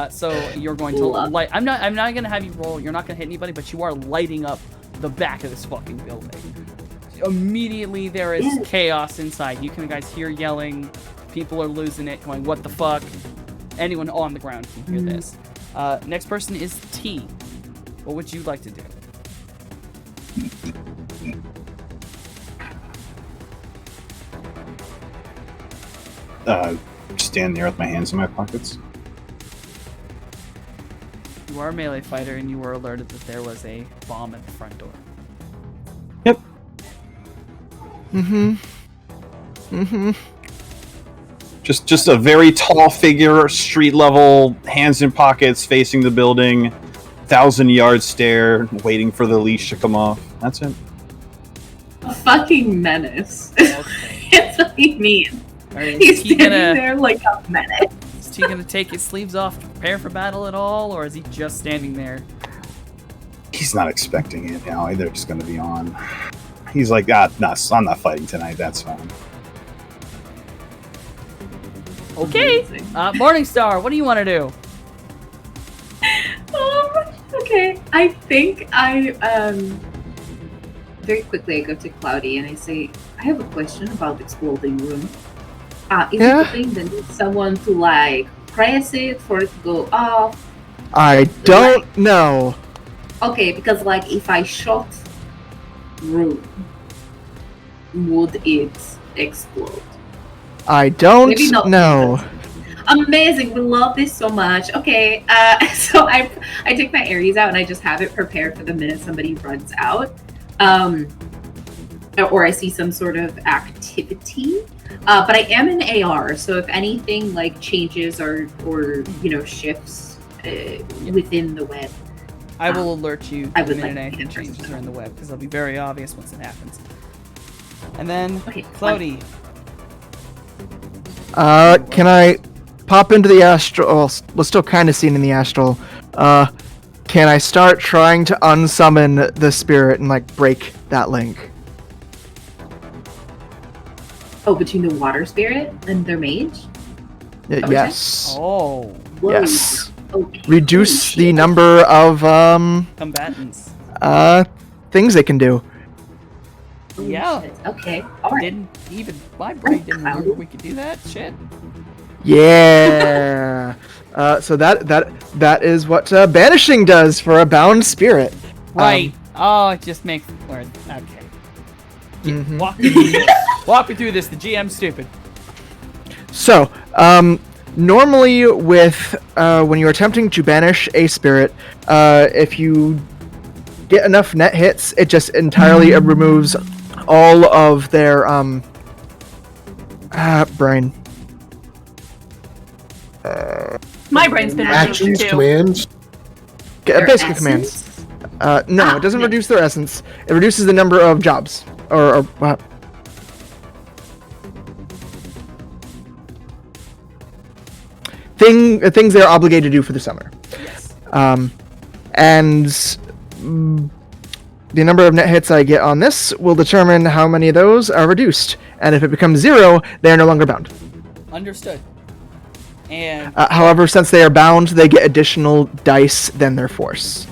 So you're going to Love. light. I'm not gonna have you roll. You're not gonna hit anybody, but you are lighting up the back of this fucking building. Immediately there is Yeah. chaos inside. You can guys hear yelling. People are losing it, going, "What the fuck?" Anyone on the ground can hear this. Next person is T. What would you like to do? Stand there with my hands in my pockets. You are a melee fighter, and you were alerted that there was a bomb at the front door. Just a very tall figure, street level, hands in pockets, facing the building, 1,000-yard stare, waiting for the leash to come off. That's it. A fucking menace. Okay. That's what he means. Alright, He's is he standing gonna there like a menace. is he gonna take his sleeves off to prepare for battle at all, or is he just standing there? He's not expecting it now. They're just going to be on. He's like, no, I'm not fighting tonight. That's fine. Okay. Amazing. Morningstar, what do you want to do? Okay. I think I very quickly I go to Cloudy and I say, I have a question about the exploding room. Is Yeah? it the thing that needs someone to like press it for it to go off? I don't know. Okay, because like if I shot room, would it explode? I don't Maybe not. know. Amazing, we love this so much. Okay, so I take my Aries out and I just have it prepared for the minute somebody runs out, or I see some sort of activity. But I am an AR, so if anything like changes or shifts within the web, I will alert you I the would minute like anything to changes know. are in the web, because it'll be very obvious once it happens. And then, Okay, Cloudy, Can I pop into the astral? Well, we're still kind of seen in the astral. Can I start trying to unsummon the spirit and like break that link? Oh, between the water spirit and their mage? Okay. Yes. oh, Whoa. Yes. Okay. Reduce Holy the shit. number of combatants. things they can do. Holy Yeah. shit. Okay. All right. Didn't even my brain didn't remember we could do that. Shit. Yeah. So that is what banishing does for a bound spirit. Right. Oh, it just makes or okay. Mhm. Walk me through this. Walk me through this. The GM's stupid. So, normally with when you're attempting to banish a spirit, if you get enough net hits, it just entirely removes all of their brain. My brain's been removed Actions, too. commands. Their Basic essence? commands. No, it doesn't yeah. reduce their essence. It reduces the number of jobs or things they're obligated to do for the summer. Yes. And the number of net hits I get on this will determine how many of those are reduced. And if it becomes 0, they are no longer bound. Understood. And However, since they are bound, they get additional dice than their force.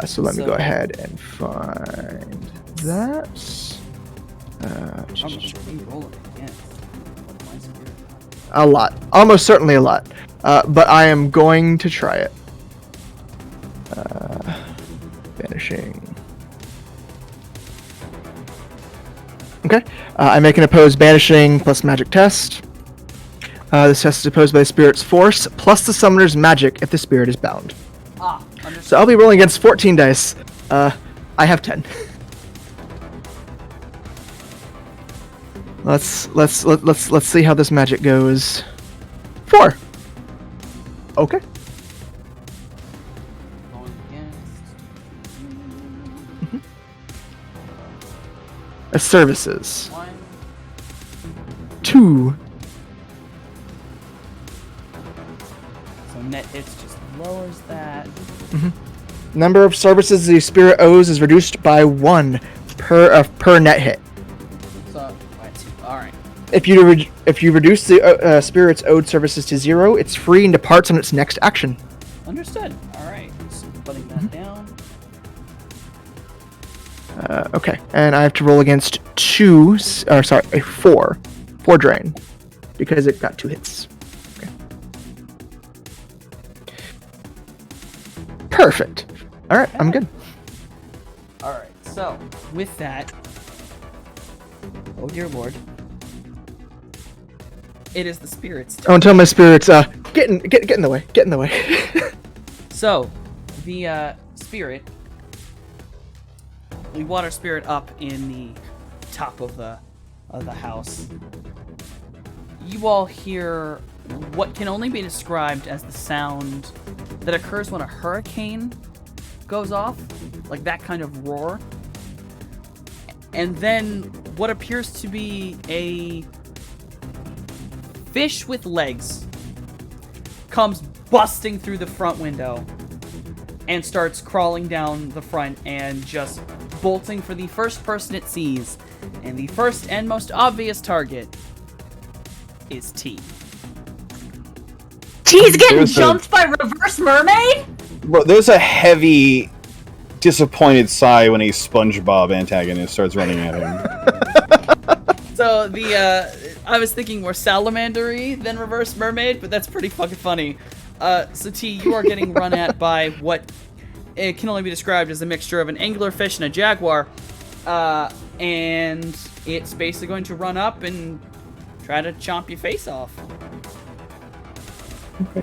So let me go So- ahead and find that. how much are we rolling again? My spirit. A lot. Almost certainly a lot. But I am going to try it. Banishing. Okay. I make an opposed banishing plus magic test. This test is opposed by the spirit's force, plus the summoner's magic if the spirit is bound. Ah, understood. So I'll be rolling against 14 dice. I have 10. Let's see how this magic goes. 4. Okay. Going against. Services. 1. 2. So net hits just lowers that. Number of services the spirit owes is reduced by 1 per net hit. So, alright. If you reduce the spirit's owed services to 0, it's free and departs on its next action. Understood. Alright. So putting that down. Okay, and I have to roll against 4 drain, because it got 2 hits. Okay. Perfect. All right, I'm good. Alright, so with that, oh dear lord, it is the spirit's turn. Oh, and tell my spirits, get in the way, get in the way. So, the spirit, we water spirit up in the top of the house. You all hear what can only be described as the sound that occurs when a hurricane goes off, like that kind of roar. And then what appears to be a fish with legs comes busting through the front window and starts crawling down the front and just bolting for the first person it sees. And the first and most obvious target is T. T's getting There's jumped by Reverse Mermaid? Bro, there's a heavy, disappointed sigh when a SpongeBob antagonist starts running at him. So I was thinking more salamandery than Reverse Mermaid, but that's pretty fucking funny. So T, you are getting run at by what it can only be described as a mixture of an anglerfish and a jaguar, and it's basically going to run up and try to chomp your face off. Okay.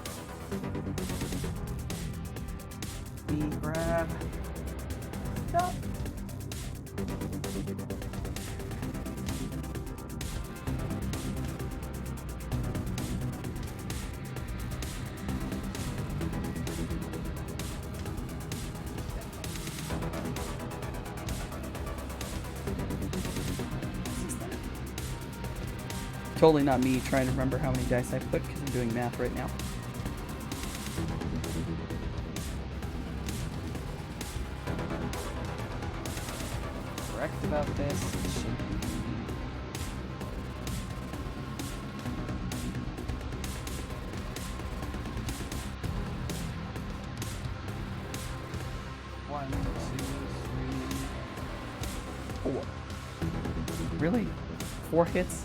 Grab. Stop. Totally not me trying to remember how many dice I put because I'm doing math right now. Correct about this. It should be. One, 2, 3, 4. Really? 4 hits?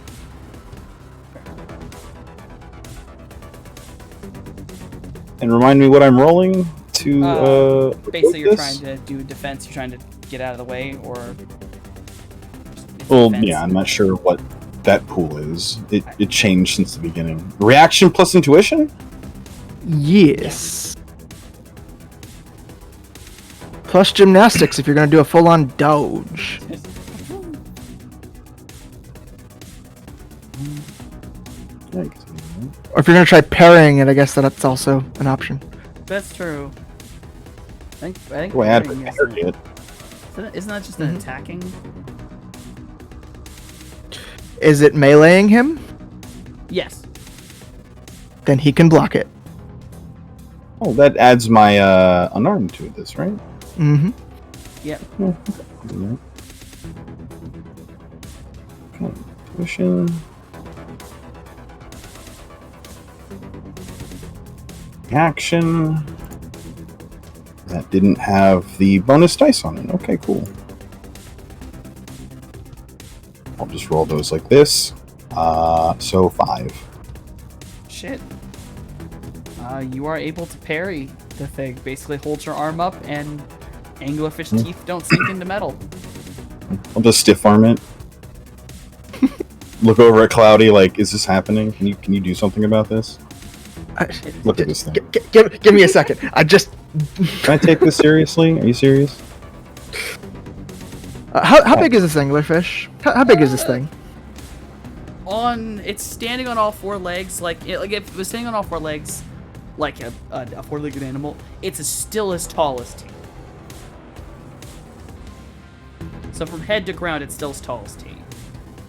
And remind me what I'm rolling to. Basically, you're this? trying to do defense. You're trying to get out of the way, or. It's Well, defense. yeah, I'm not sure what that pool is. It changed since the beginning. Reaction plus intuition? Yes. Plus gymnastics if you're gonna do a full-on dodge. Or if you're gonna try parrying it, I guess that's also an option. That's true. I think Oh, I had parrying is prepared it. isn't that just an attacking? Is it meleeing him? Yes. Then he can block it. Oh, that adds my unarmed to this, right? Mm-hmm. Yep. Okay, intuition. Action. That didn't have the bonus dice on it. Okay, cool. I'll just roll those like this. So 5. Shit. You are able to parry the thing. Basically holds your arm up and anglerfish teeth don't sink into metal. I'll just stiff arm it. look over at Cloudy like, is this happening? Can you do something about this? Look at this thing. Give me a second. I just. Can I take this seriously? Are you serious? How big is this anglerfish? How big is this thing? It's standing on all four legs, like if it was standing on all four legs, like a four-legged animal, it's still as tall as T. So from head to ground, it's still as tall as T.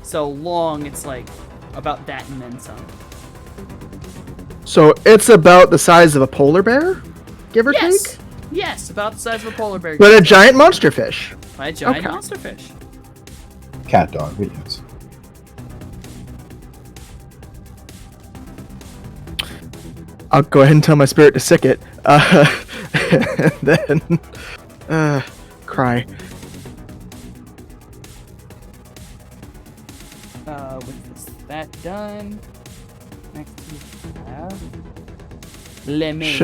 So long, it's like about that and then some. So it's about the size of a polar bear, give or Yes, take. yes, about the size of a polar bear. But a giant monster fish. By a giant Okay. monster fish. Cat dog, but yes. I'll go ahead and tell my spirit to sick it. And then cry. With that done, next we have Le Mage.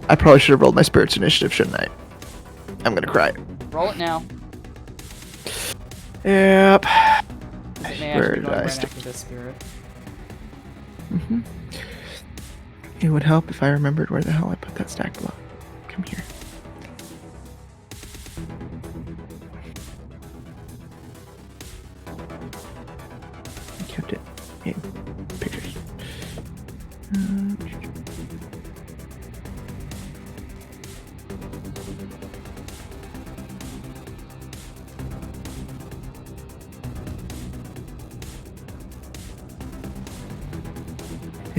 I probably should have rolled my spirit's initiative, shouldn't I? I'm gonna cry. Roll it now. Yep. It may Where actually did go I right stick after this spirit. It would help if I remembered where the hell I put that stack block. Come here. I kept it in pictures.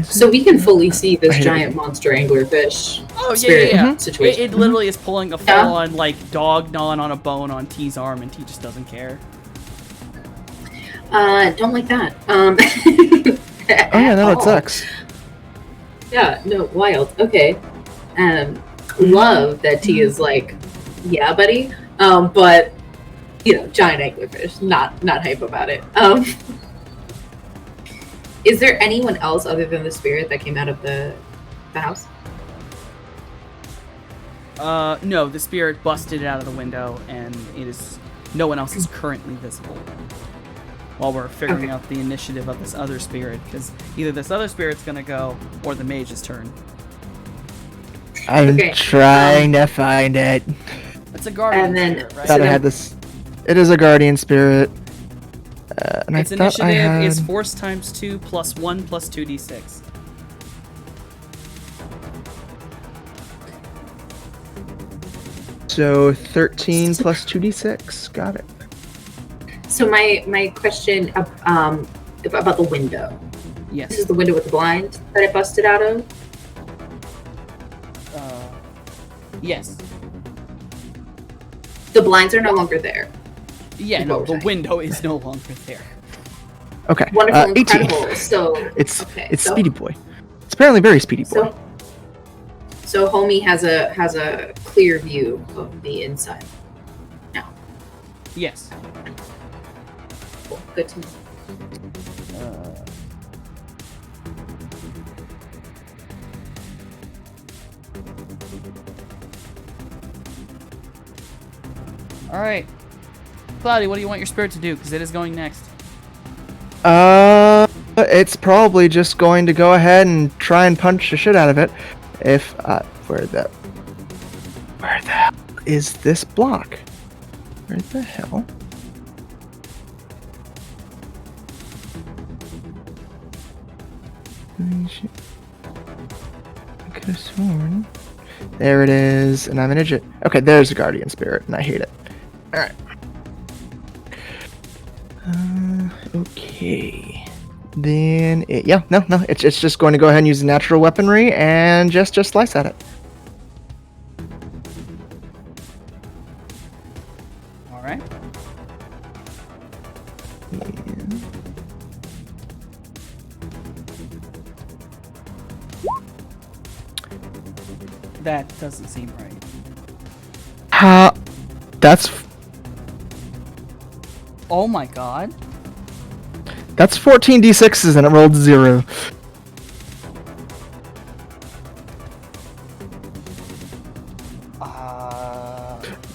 So we can fully see this I hate it. giant monster anglerfish Oh yeah, spirit yeah, yeah. situation. It literally is pulling a Yeah. full-on like dog gnawing on a bone on T's arm, and T just doesn't care. Don't like that. Oh yeah, no, it sucks. Yeah, no, wild. Okay. Love that T is like, yeah, buddy. But you know, giant anglerfish. Not hype about it. Is there anyone else other than the spirit that came out of the house? No, the spirit busted it out of the window, and no one else is currently visible. While we're figuring Okay. out the initiative of this other spirit, because either this other spirit's gonna go, or the mage's turn. I'm Okay, trying to find it. It's a guardian And then- spirit, right? Thought I had this. It is a guardian spirit. And Its I thought I initiative had... is force times 2 plus 1 plus 2d6. So 13 plus 2d6. Got it. So my question about the window. This is Yes. the window with the blind that it busted out of. Yes. The blinds are no longer there. Yeah, Is no, what we're the saying. window is no longer there. Okay. Wonderful, 18. incredible. So It's okay, it's so- Speedy Boy. It's apparently very Speedy Boy. So homie has a clear view of the inside. Yes. Cool. Good to know. Alright. Cloudy, what do you want your spirit to do? Because it is going next. It's probably just going to go ahead and try and punch the shit out of it. If where the hell is this block? Where the hell? I could have sworn. There it is, and I'm an idiot. Okay, there's a guardian spirit, and I hate it. Alright. Okay. Then, it's just going to go ahead and use the natural weaponry and just slice at it. Alright. That doesn't seem right. That's Oh my god. 14 d6s and it rolled 0.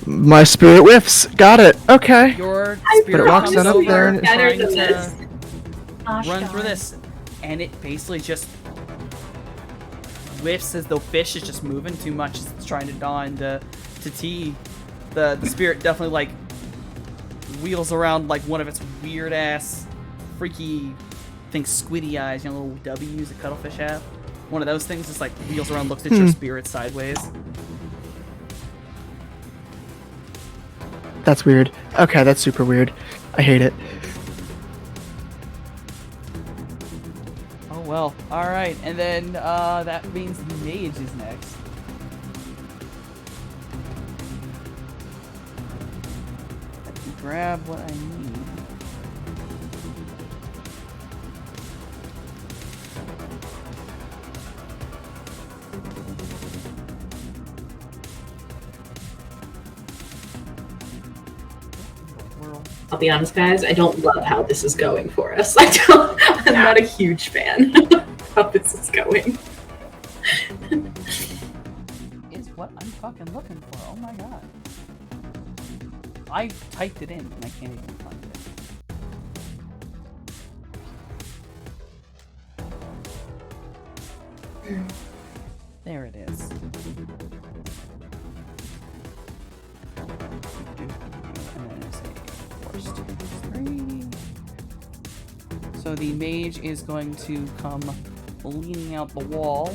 My spirit whiffs. Got it. Okay. Your I spirit walks comes on up over there and- Better trying than to this. Gosh run through darn. this, and it basically just whiffs as though fish is just moving too much as it's trying to gnaw into T. The spirit definitely like wheels around like one of its weird ass, freaky, think squiddy eyes, you know, little W's that cuttlefish have. One of those things just like wheels around, looks at your spirit sideways. That's weird. Okay, that's super weird. I hate it. Oh well. All right, and then that means the mage is next. Let me grab what I need. I'll be honest, guys, I don't love how this is going for us. I'm not a huge fan of how this is going. Is what I'm fucking looking for. Oh my god. I typed it in and I can't even find it. There it is. And then it's a force 2, 3. So the mage is going to come leaning out the wall.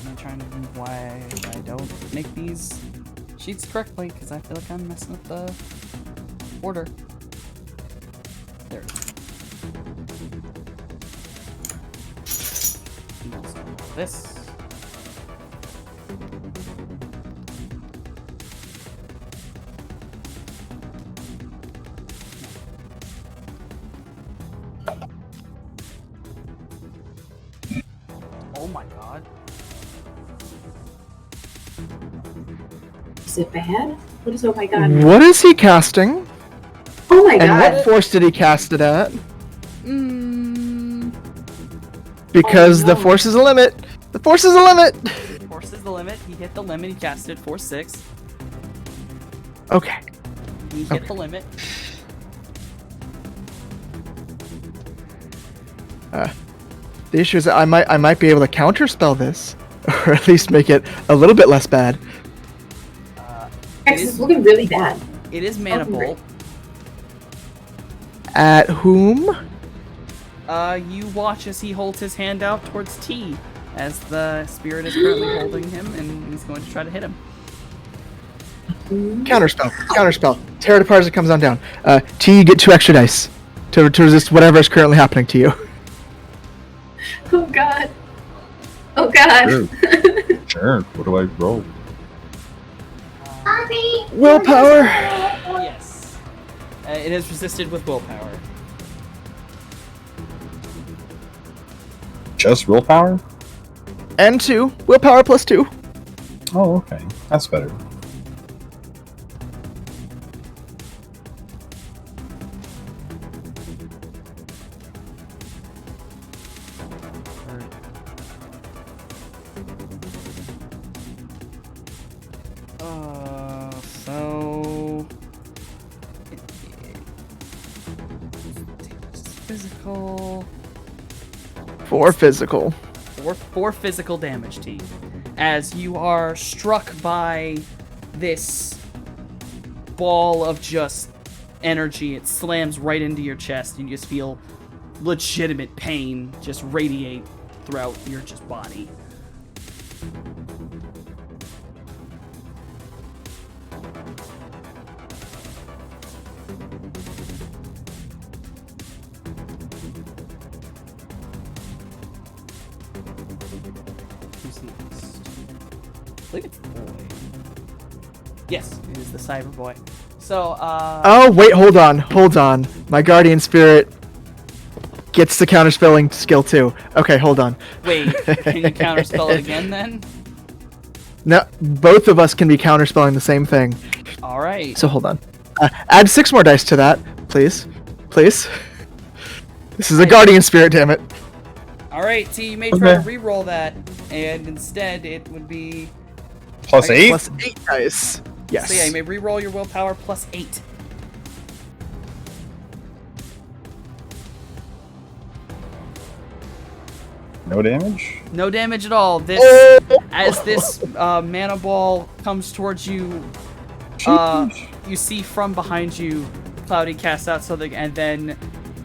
I'm trying to remember why I don't make these sheets correctly, because I feel like I'm messing up the order. There it is. This. Oh my god. Is it bad? What is, oh my god? What is he casting? Oh my And god. what force did he cast it at? Mm, Because Oh, the no. force is a limit. The force is a limit. force is the limit. He hit the limit. He casted 4/6. Okay. He hit the limit. The issue is that I might be able to counterspell this, or at least make it a little bit less bad. X is looking really bad. It is mana Oh, great. bolt. At whom? You watch as he holds his hand out towards T, as the spirit is currently holding him, and he's going to try to hit him. Counterspell. Counterspell. Tear it apart as it comes on down. T, you get 2 extra dice to resist whatever is currently happening to you. Oh god. Oh god. Sure. Sure. What do I roll? Willpower. Yes. It is resisted with willpower. Just willpower? And 2. Willpower plus 2. Oh, okay. That's better. So physical. 4 physical. Four physical damage to you, as you are struck by this ball of just energy. It slams right into your chest, and you just feel legitimate pain just radiate throughout your just body. Who's next? I believe it's the boy. Yes, it is the cyber boy. So, Oh, wait, hold on. My guardian spirit gets the counterspelling skill too. Okay, hold on. wait, can you counterspell it again then? No, both of us can be counterspelling the same thing. Alright. So hold on. Add 6 more dice to that, please. Please. This is a guardian spirit, damn it. All right, T, you may try to Okay. re-roll that, and instead it would be. Plus I- 8? Plus 8 dice. Yes. So yeah, you may re-roll your willpower plus 8. No damage? No damage at all. This, as this mana ball comes towards you, you see from behind you, Cloudy casts out something, and then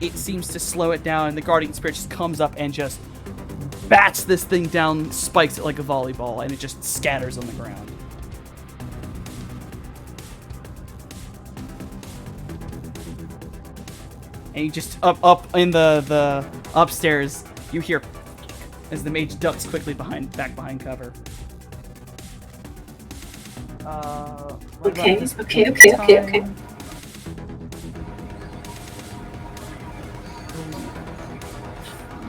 it seems to slow it down, and the Guardian Spirit just comes up and just bats this thing down, spikes it like a volleyball, and it just scatters on the ground. And you just up in the upstairs, you hear as the mage ducks quickly back behind cover. Right Okay, about this okay, point okay, in okay, okay. time-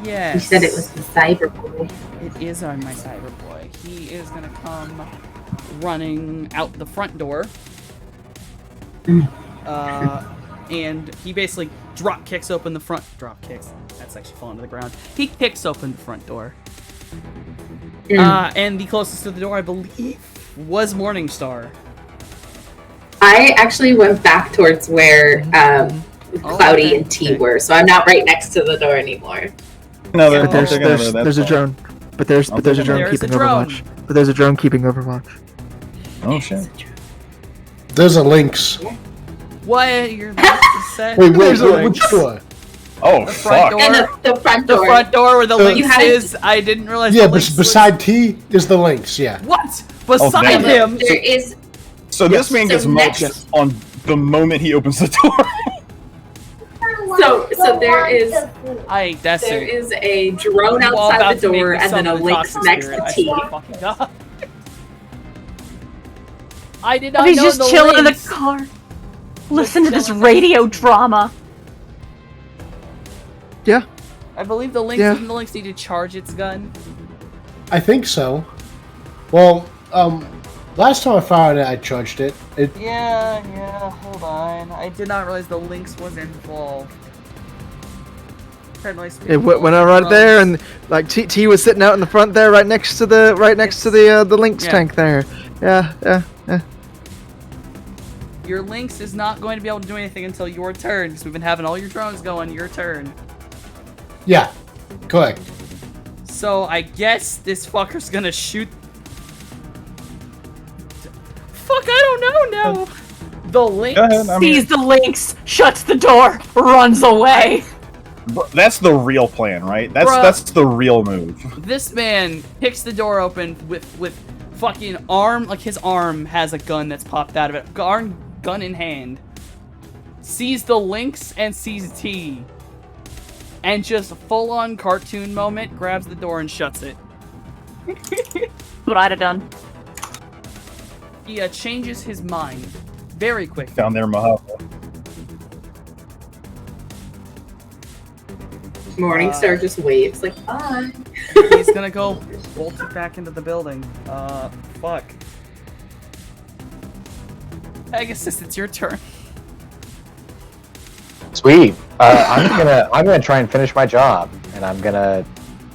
Yes. You said it was the cyber boy. It is on my cyber boy. He is gonna come running out the front door. And he basically drop kicks open the front. Drop kicks. That's actually falling to the ground. He kicks open the front door. And the closest to the door, I believe, was Morningstar. I actually went back towards where Cloudy okay, and T okay. were, so I'm not right next to the door anymore. No, But they're There's taking over, that's there's a fine. drone. But there's a drone There is a keeping drone. Overwatch. But there's a drone keeping Overwatch. Oh shit. There's a Lynx. What? You're set? Wait, There's a which Lynx. door? Oh, The front fuck. door. And the front The door. front door where the So- Lynx You had- is. I didn't realize. Yeah, the Lynx was- beside T is the Lynx. Yeah. What? Beside damn. him? There is. So this man So gets next- mulched on the moment he opens the door. So there is That's there it. is a drone You all outside about the to make door me and then a summon the Lynx toxic next spirit. to I T. swear to fucking God. I did not He's know just the chilling in the Lynx. car. Listen to this chilling. radio drama. Yeah. I believe the Lynx. Yeah. Didn't the Lynx need to charge its gun? I think so. Well, last time I fired it, I charged it. Yeah. Hold on. I did not realize the Lynx was involved. It went on right there, and like T was sitting out in the front there, right next to the Lynx Yeah. tank there. Yeah. Your Lynx is not going to be able to do anything until your turn, because we've been having all your drones go on your turn. Yeah, correct. So I guess this fucker's gonna shoot. Fuck, I don't know now. The Lynx. Go ahead, I'm Sees the Lynx, shuts the door, runs away. That's the real plan, right? Bruh. That's the real move. This man kicks the door open with fucking arm, like his arm has a gun that's popped out of it. Gun in hand. Sees the Lynx and sees T. And just full on cartoon moment, grabs the door and shuts it. What I'd have done. He changes his mind very quickly. Down there, Mahava. Morningstar just waves like bye. He's gonna go bolt it back into the building. Fuck. Pegasus, it's your turn. Sweet. I'm gonna try and finish my job, and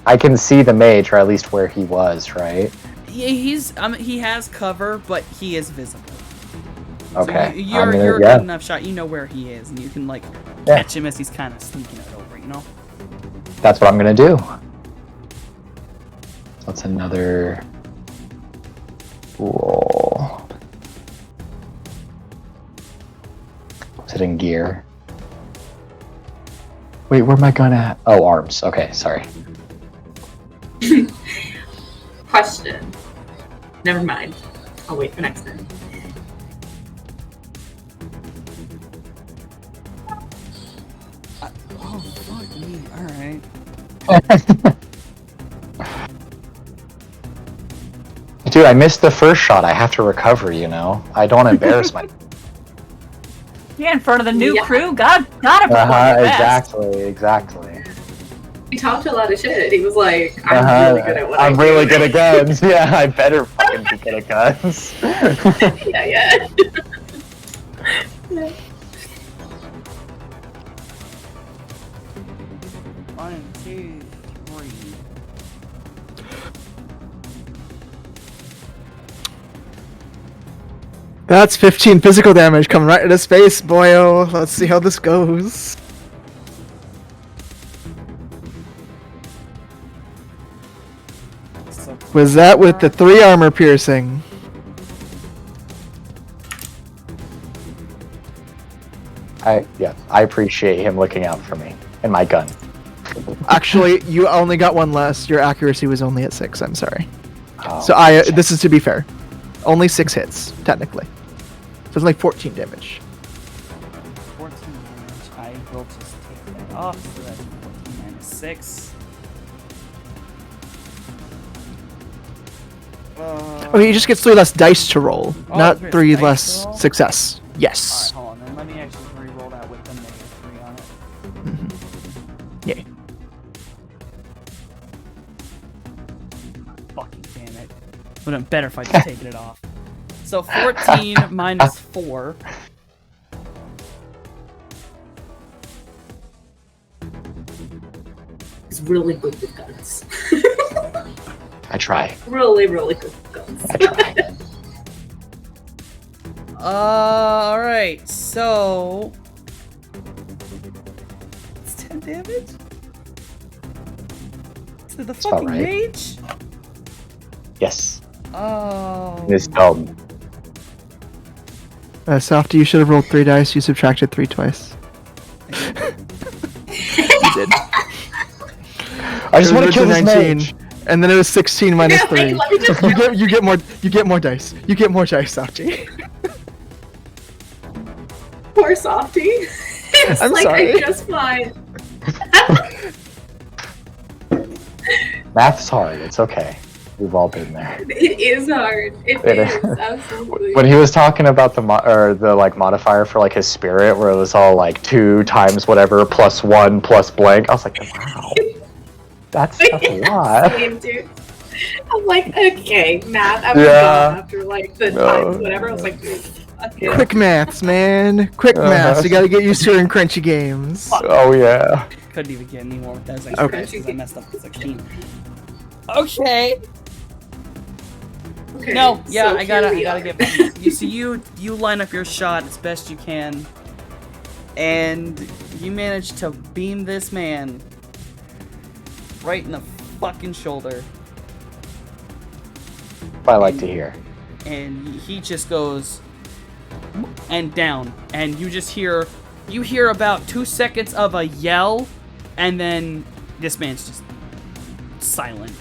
I can see the mage, or at least where he was, right? Yeah, he has cover, but he is visible. Okay. So you're a good enough shot. You know where he is, and you can like Yeah. catch him as he's kind of sneaking it over. You know. That's what I'm gonna do. That's another roll. Is it in gear? Wait, where am I gonna? Oh, arms. Okay, sorry. Question. Never mind. I'll wait for next time. Oh fuck me! All right. Dude, I missed the first shot. I have to recover. You know, I don't embarrass myself. Yeah, in front of the new Yeah. crew. Gotta perform your best. Exactly. He talked a lot of shit. He was like, I'm really good at what I I'm do. really good at guns. Yeah, I better fucking be good at guns. Yeah. 1, 2, 3. That's 15 physical damage coming right into space, boyo. Let's see how this goes. So Was that with the 3 armor piercing? I appreciate him looking out for me and my gun. Actually, you only got one less. Your accuracy was only at 6. I'm sorry. Oh, So this is to be fair. Only 6 hits, technically. So it's only 14 damage. 14 damage. I will just take that off. So that's 14 minus 6. Okay, he just gets 3 less dice to roll, Oh, not 3 3 dice less to roll? success. Alright, Yes. hold on. Then let me actually re-roll that with the -3 on it. Yay. Fucking damn it. Would have been better if I just taken it off. So 14 minus 4. He's really good with guns. I try. Really, really good with guns. I try. Alright, so. It's 10 damage? To the about fucking right. mage? Yes. Oh. This dumb. Softy, you should have rolled 3 dice. You subtracted 3 twice. You did. I just It want to was kill this 19, mage. and then it was 16 minus Yeah, 3. wait, let me just- You get more dice. You get more dice, Softy. Poor Softy. It's I'm like sorry. I'm just fine. Math's hard. It's okay. We've all been there. It is hard. It It is, is. absolutely. When he was talking about the modifier for like his spirit, where it was all like 2 times whatever plus 1 plus blank, I was like, wow, that's a lot. Same, dude. I'm like, okay, math. I was Yeah. gone after like the No. times, whatever. I was like, okay. Quick maths, man. Quick maths. You gotta get used to it in crunchy games. Oh yeah. Couldn't even get any more with those Okay. extra because I messed up the 16. Okay. Okay, No, yeah, so I gotta here we are. get. You see, you line up your shot as best you can, and you manage to beam this man right in the fucking shoulder, I like to hear. and he just goes and down, and you just hear about 2 seconds of a yell, and then this man's just silent.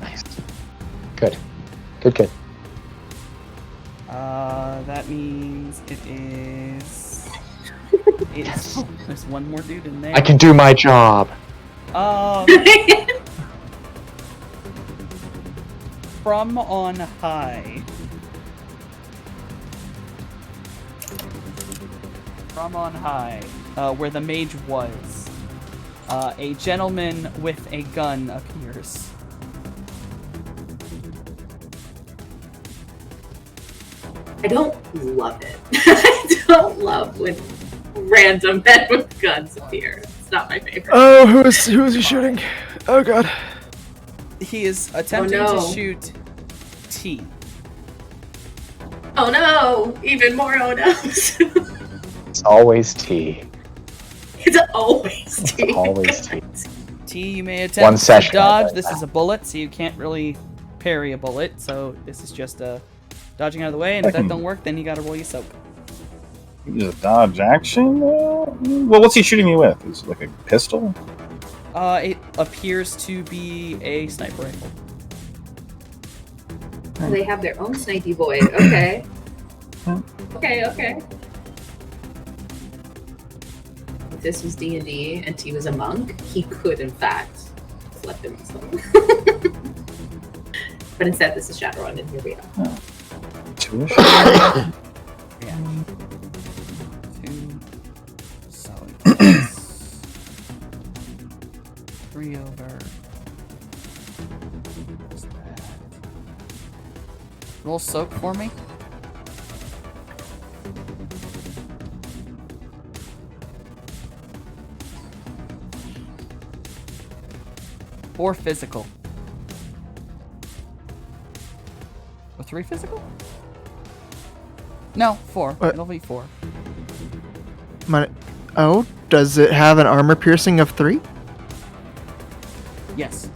Nice. Good. Good. That means it is. It's. There's one more dude in there. I can do my job. From on high. From on high, where the mage was, a gentleman with a gun appears. I don't love it. I don't love when random men with guns appear. It's not my favorite. Oh, who is he shooting? Oh god. He is attempting no. to shoot T. Oh no! Even more oh no's. It's always tea. It's always It's tea. always tea. T, you may One attempt to session, dodge. I This think. is a bullet, so you can't really parry a bullet. So this is just dodging out of the way. And if that don't work, then you gotta roll your soak. Is a dodge action? Well, what's he shooting me with? Is it like a pistol? It appears to be a sniper rifle. They have their own snipey boy. Okay. Okay. If this was D&D and T was a monk, he could, in fact, flip him some. But instead, this is Shadowrun, and here we are. Two-ish? Yeah. 2. So it's 3 over. What's that? Roll soak for me. Or physical. Or 3 physical? No, 4. What? It'll be 4. Oh, does it have an armor piercing of 3? Yes.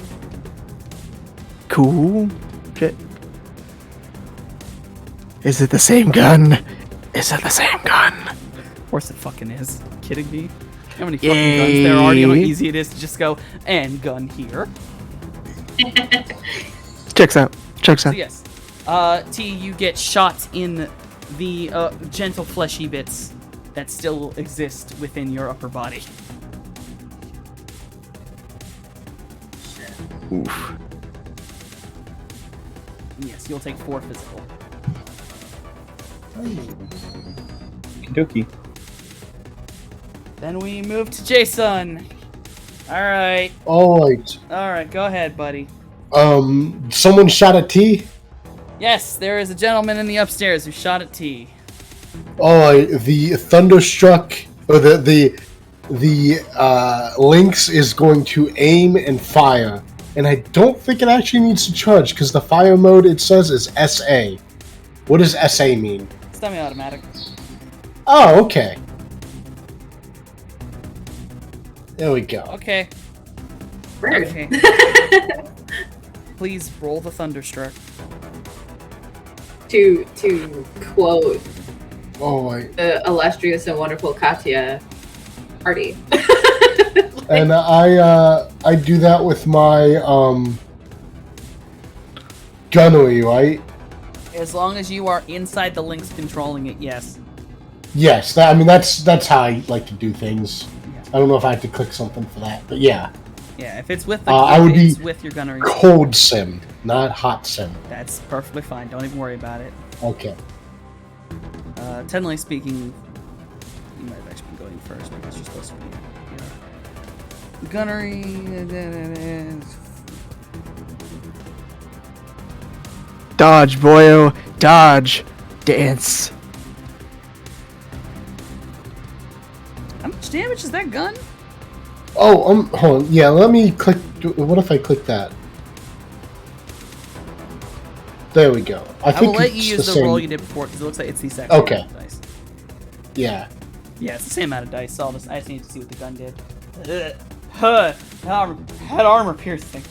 Cool. Shit. Is it the same gun? Is it the same gun? Of course it fucking is. Kidding me? How many fucking guns there are? You know how easy it is to just go, and gun here. Checks out. Checks So out. yes. T, you get shot in the gentle fleshy bits that still exist within your upper body. Oof. Yes, you'll take 4 physical. Okie Then we move to Jason. Alright. Alright. Go ahead, buddy. Someone shot at T? Yes, there is a gentleman in the upstairs who shot at T. Oh, the Thunderstruck, or the Lynx is going to aim and fire. And I don't think it actually needs to charge, because the fire mode it says is SA. What does SA mean? Semi-automatic. Oh, okay. There we go. Okay. Rude. Okay. Please roll the Thunderstruck. to quote Oh, wait. the illustrious and wonderful Katya Hardy. And I do that with my gunnery, right? As long as you are inside the links controlling it, yes. Yes, that's how I like to do things. Yeah. I don't know if I have to click something for that, but yeah. Yeah, if it's with the I would it's be with your gunnery, Cold sim, not hot sim. that's perfectly fine. Don't even worry about it. Okay. Technically speaking, you might have actually been going first because you're supposed to be. Gunnery. Dodge, boyo. Dodge. Dance. How much damage is that gun? Oh, hold on. Yeah, let me click. What if I click that? There we go. I I think will let you it's use the same. roll you did before because it looks like it's the second Okay. amount of dice. Yeah. Yeah, it's the same amount of dice. So I just need to see what the gun did. Huh. Head armor piercing.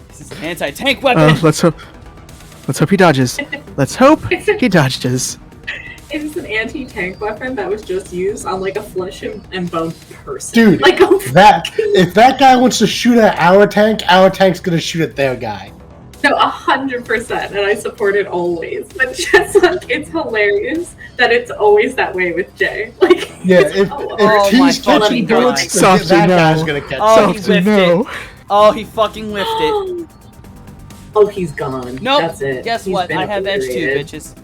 This is an anti-tank weapon. Let's hope he dodges. Let's hope he dodges. It is an anti-tank weapon that was just used on like a flesh and bone person. Dude, like if that guy wants to shoot at our tank's gonna shoot at their guy. No, 100%, and I support it always. But just like it's hilarious that it's always that way with Jay. Like, Yeah, it's- if oh my T's catching fucking bullets, God. then Softy, that no. guy's gonna catch. Oh, he Softy, whiffed no. it. Oh, he fucking whiffed it. Oh, he's gone. Nope. That's it. Guess He's what? been I have edge too, obliterated. bitches.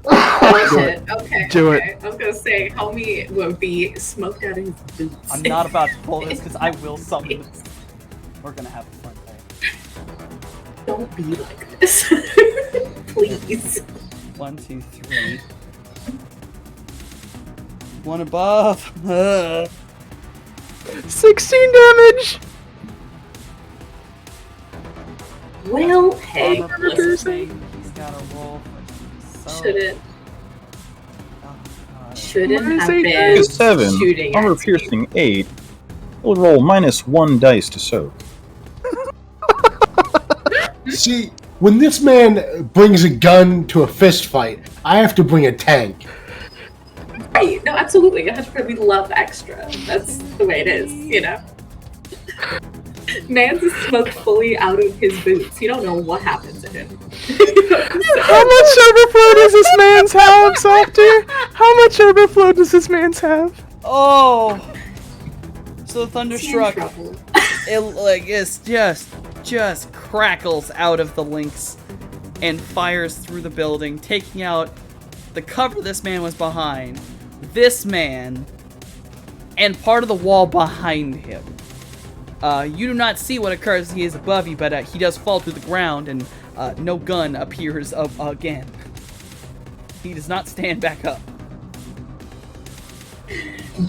Oh, shit. Okay. Do it. okay. I was gonna say, homie would be smoked out of his boots. I'm not about to pull this because I will summon this. We're gonna have a fun day. Don't be like this. Please. 1, 2, 3. One above. 16 damage. Well, hey. Armor piercing. He's got a roll for so. Shouldn't God. shouldn't What is have he been doing? 7. shooting Armor at you. piercing 8. We'll roll -1 dice to soak. See, when this man brings a gun to a fist fight, I have to bring a tank. Right. No, absolutely. We love extra. That's the way it is, you know? Man's is smoked fully out of his boots. You don't know what happened to him. How much overflow does this man's have, Softy? How much overflow does this man's have? Oh. So the He's in thunderstruck. trouble. It like it's just crackles out of the links and fires through the building, taking out the cover this man was behind, this man, and part of the wall behind him. You do not see what occurs. He is above you, but he does fall to the ground, and no gun appears again. He does not stand back up.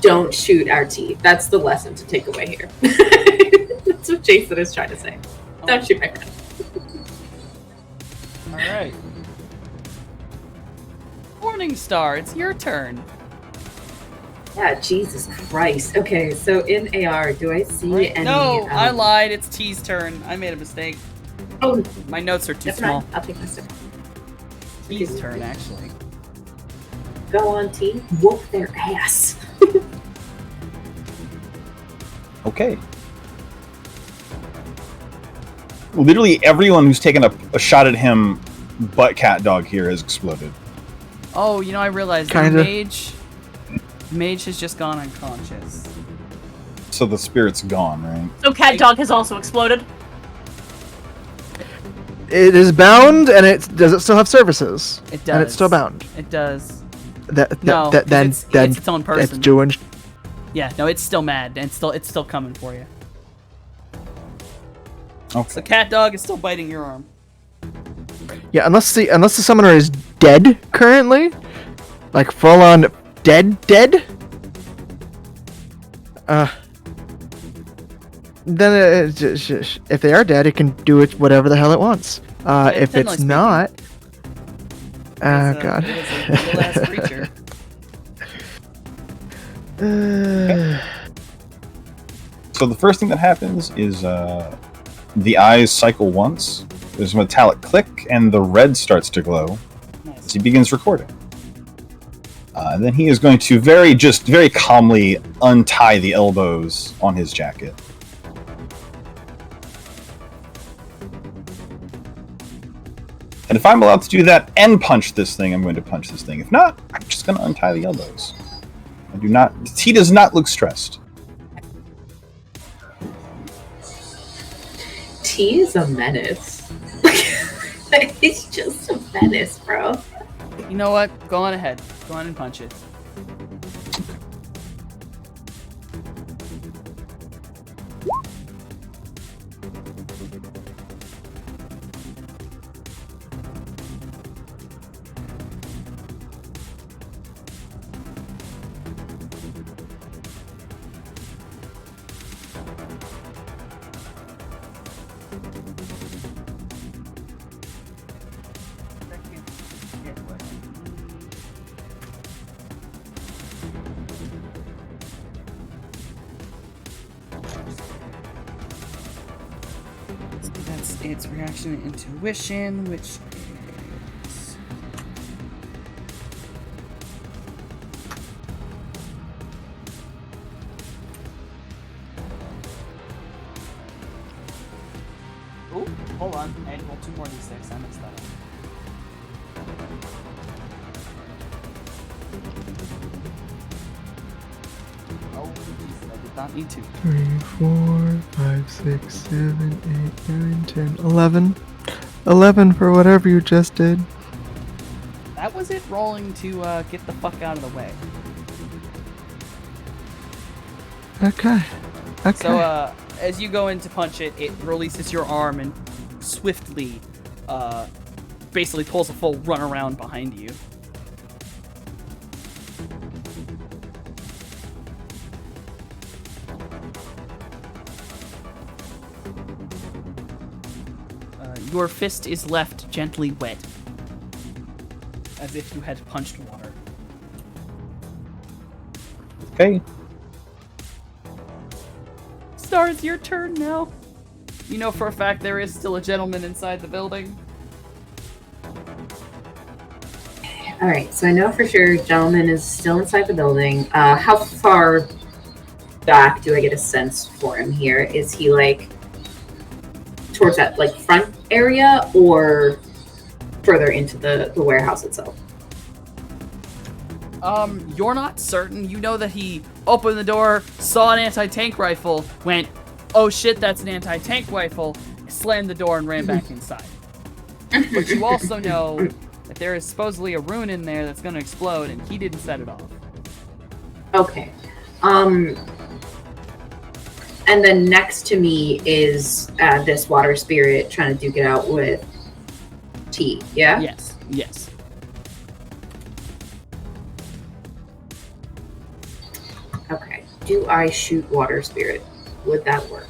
Don't shoot RT. That's the lesson to take away here. That's what Jason is trying to say. Don't shoot my friend. All right. Morningstar, it's your turn. Yeah, Jesus Christ. Okay, so in AR, do I see any? No, I lied. It's T's turn. I made a mistake. Oh, My notes are too that's small. fine. I'll take my stuff. T's turn, actually. Go on, T. Whoop their ass. Okay. Literally everyone who's taken a shot at him, but Cat Dog here, has exploded. Oh, you know, I realized Kinda. the mage has just gone unconscious. So the spirit's gone, right? So Cat Dog has also exploded. It is bound, and does it still have services? It does. And it's still bound. It does. Then it's its own person. it's doing. Yeah, no, it's still mad, and it's still coming for you. Okay. So Cat Dog is still biting your arm. Yeah, unless the summoner is dead currently, like full on dead. Then if they are dead, it can do it whatever the hell it wants. If generally it's speaking. not, It's God. It is a little-ass creature. So the first thing that happens is the eyes cycle once. There's a metallic click, and the red starts to glow as Nice. he begins recording. And then he is going to very calmly untie the elbows on his jacket. And if I'm allowed to do that and punch this thing, I'm going to punch this thing. If not, I'm just going to untie the elbows. He does not look stressed. T is a menace. He's just a menace, bro. You know what? Go on ahead. Go on and punch it. That's its reaction and intuition, which is... Ooh, hold on. I had to roll 2 more d6. I messed that up. Oh, jeez, I did not need to. 3, 4, 5, 6, 7, 8, 9, 10, 11. 11 for whatever you just did. That was it rolling to get the fuck out of the way. Okay. So, as you go in to punch it, it releases your arm and swiftly, basically pulls a full run around behind you. Your fist is left gently wet, as if you had punched water. Okay. Star, it's your turn now. You know for a fact there is still a gentleman inside the building. Alright, so I know for sure gentleman is still inside the building. How far back do I get a sense for him here? Is he like towards that like front area or further into the warehouse itself? You're not certain. You know that he opened the door, saw an anti-tank rifle, went, oh shit, that's an anti-tank rifle, slammed the door and ran back inside. But you also know that there is supposedly a rune in there that's gonna explode, and he didn't set it off. Okay. And then next to me is this water spirit trying to duke it out with T, yeah? Yes, yes. Okay. Do I shoot water spirit? Would that work?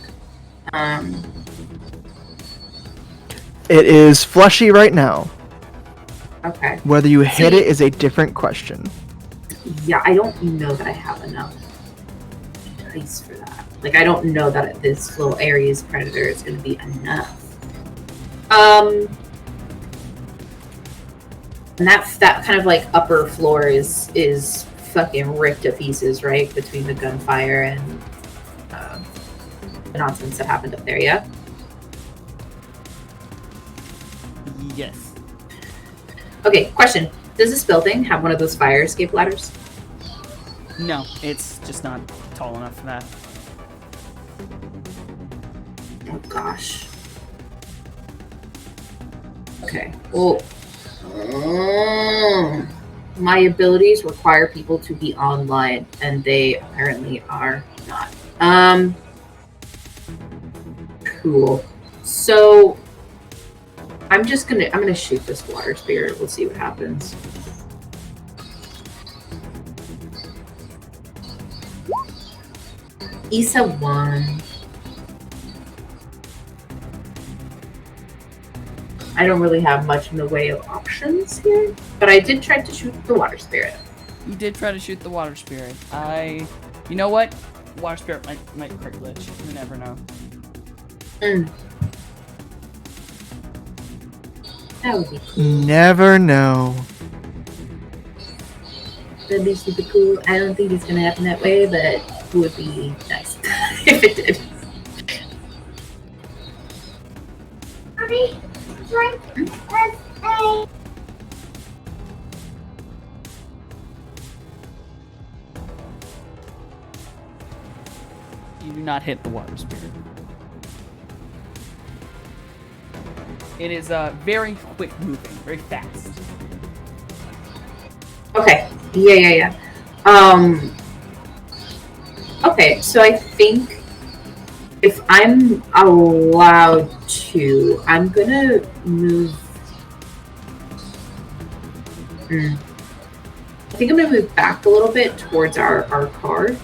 It is fleshy right now. Okay. Whether you hit See- it is a different question. Yeah, I don't know that I have enough dice for that. Like, I don't know that this little Ares predator is going to be enough. And that kind of like upper floor is fucking ripped to pieces, right? Between the gunfire and the nonsense that happened up there, yeah? Yes. Okay, question. Does this building have one of those fire escape ladders? No, it's just not tall enough for that. Oh gosh. Okay, well, my abilities require people to be online, and they apparently are not. Cool. So, I'm gonna shoot this water spirit. We'll see what happens. Isa 1. I don't really have much in the way of options here, but I did try to shoot the water spirit. You did try to shoot the water spirit. You know what? Water spirit might crit glitch. You never know. That would be cool. Never know. That'd be super cool. I don't think it's gonna happen that way, but it would be nice if it did. You do not hit the water spirit. It is very quick moving, very fast. Okay. Yeah. Okay, so I think if I'm allowed to, I'm gonna move. I think I'm gonna move back a little bit towards our car. If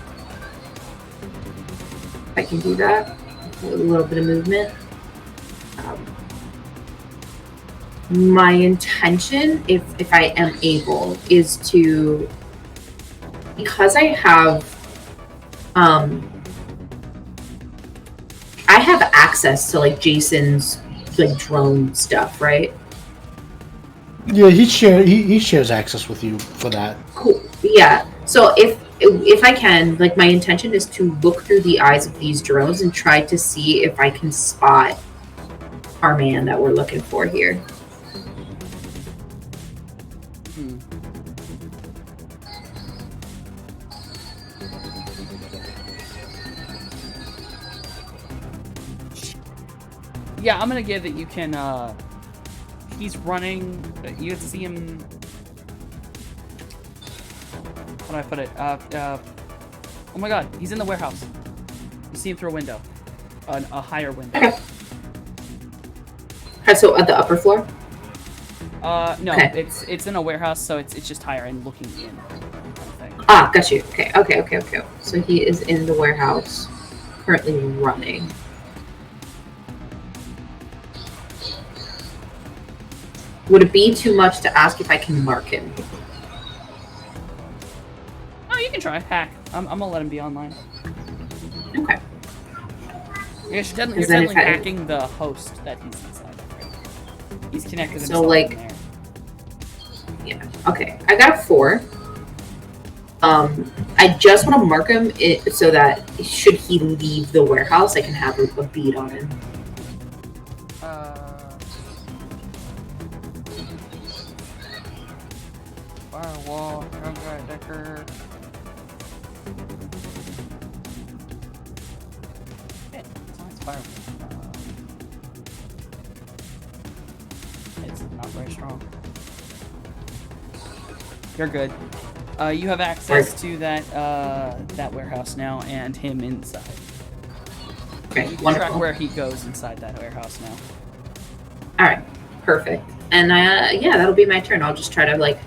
I can do that. A little bit of movement. My intention, if I am able, is to, because I have access to like Jason's like drone stuff, right? Yeah, he shares access with you for that. Cool. Yeah. So if I can, like, my intention is to look through the eyes of these drones and try to see if I can spot our man that we're looking for here. Yeah, I'm gonna give that you can, he's running, you can see him, how do I put it, oh my god, he's in the warehouse. You see him through a window, a higher window. Okay. So at the upper floor? No, Okay. it's in a warehouse, so it's just higher and looking in. Kind of thing. Ah, got you. Okay. So he is in the warehouse, currently running. Would it be too much to ask if I can mark him? Oh, you can try hack. I'm gonna let him be online. Okay. You're then definitely if I- hacking the host that he's inside of. Right? He's connected So, himself like- in there. Yeah. Okay. I got a 4. I just want to mark him so that should he leave the warehouse, I can have a bead on him. Firewall, Drunk Decker. It's firewall. It's not very strong. You're good. You have access to that warehouse now and him inside. Okay, You can wonderful. track where he goes inside that warehouse now. All right, perfect. And yeah, that'll be my turn. I'll just try to like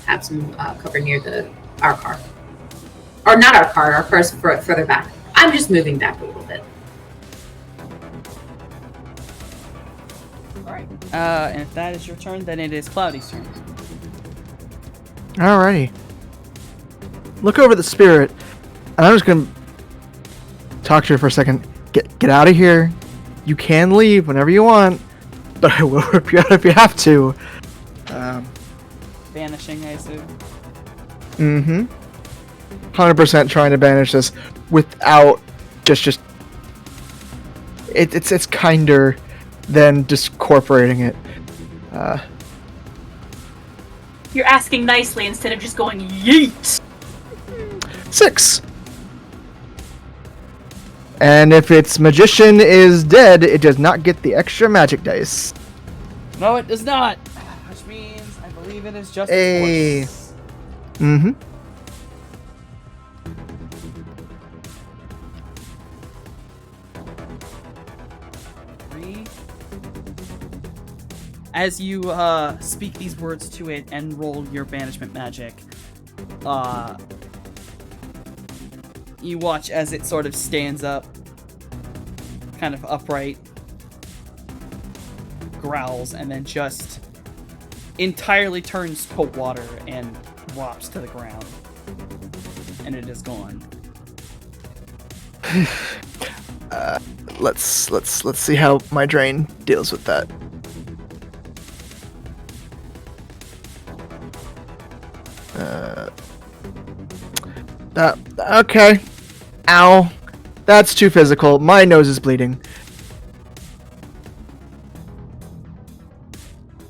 have some cover near our car, or not our car. Our car's further back. I'm just moving back a little bit. Alright. And if that is your turn, then it is Cloudy's turn. Alrighty. Look over the spirit, and I'm just gonna talk to her for a second. Get out of here. You can leave whenever you want, but I will rip you out if you have to. Vanishing, I assume. 100% trying to banish this without just. It's kinder than discorporating it. You're asking nicely instead of just going yeet. 6. And if its magician is dead, it does not get the extra magic dice. No, it does not. Which means I believe it is just Hey. force. Mm-hmm. As you speak these words to it and roll your banishment magic, you watch as it sort of stands up, kind of upright, growls, and then just entirely turns to water and drops to the ground. And it is gone. Let's see how my drain deals with that. Okay. Ow. That's too physical. My nose is bleeding.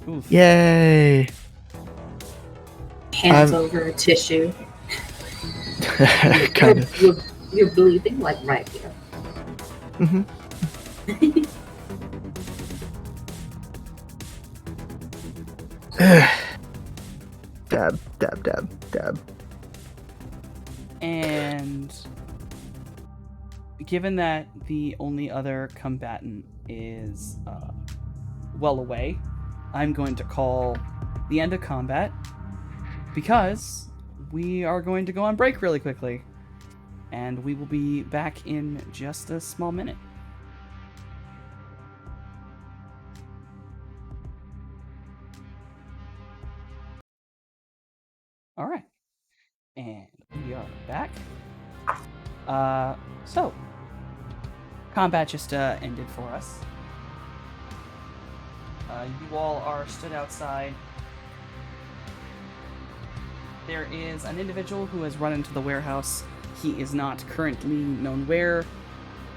Oof. Yay. Hands over a tissue. Kind of. You're bleeding like right here. Mm-hmm. Dab, dab, dab, dab. And given that the only other combatant is well away, I'm going to call the end of combat because we are going to go on break really quickly. And we will be back in just a small minute. All right. And we are back. So, combat just ended for us. You all are stood outside. There is an individual who has run into the warehouse. He is not currently known where.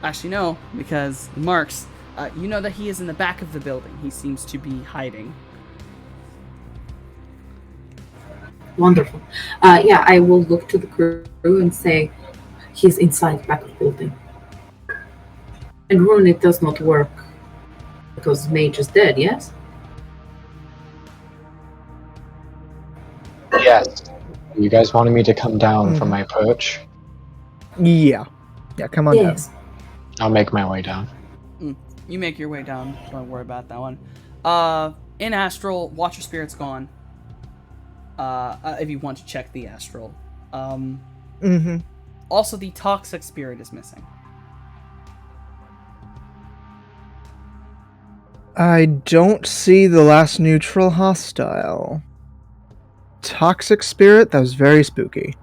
Actually, no, because Marks, you know that he is in the back of the building. He seems to be hiding. Wonderful. Yeah, I will look to the crew and say, he's inside the back of the building. And Rune, it does not work because Mage is dead, yes? Yes. You guys wanted me to come down from my perch? Yeah. Yeah, come on Yes. down. I'll make my way down. You make your way down. Don't worry about that one. In Astral, Watcher Spirit's gone. If you want to check the Astral. Mm-hmm. Also, the Toxic Spirit is missing. I don't see the last neutral hostile. Toxic Spirit? That was very spooky.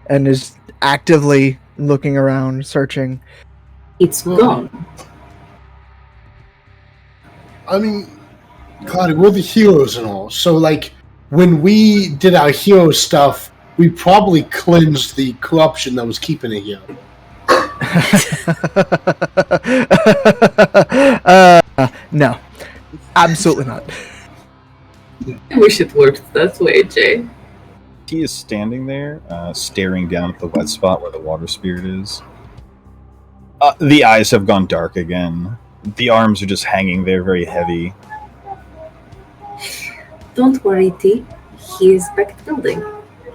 And is actively looking around, searching. It's gone. I mean, God, we're the heroes and all. So, like, when we did our hero stuff, we probably cleansed the corruption that was keeping it here. No. Absolutely not. I wish it worked that way, Jay. He is standing there, staring down at the wet spot where the water spirit is. The eyes have gone dark again. The arms are just hanging there, very heavy. Don't worry, T. He is back at the building.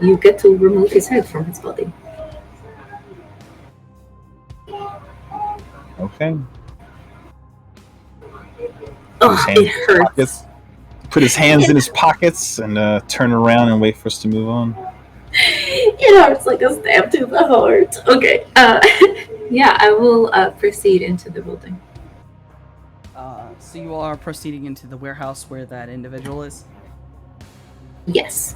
You get to remove his head from his body. Okay. Oh, it hurts. Pockets, put his hands in his pockets and turn around and wait for us to move on. It hurts like a stab to the heart. Okay. Yeah, I will proceed into the building. So you all are proceeding into the warehouse where that individual is? Yes.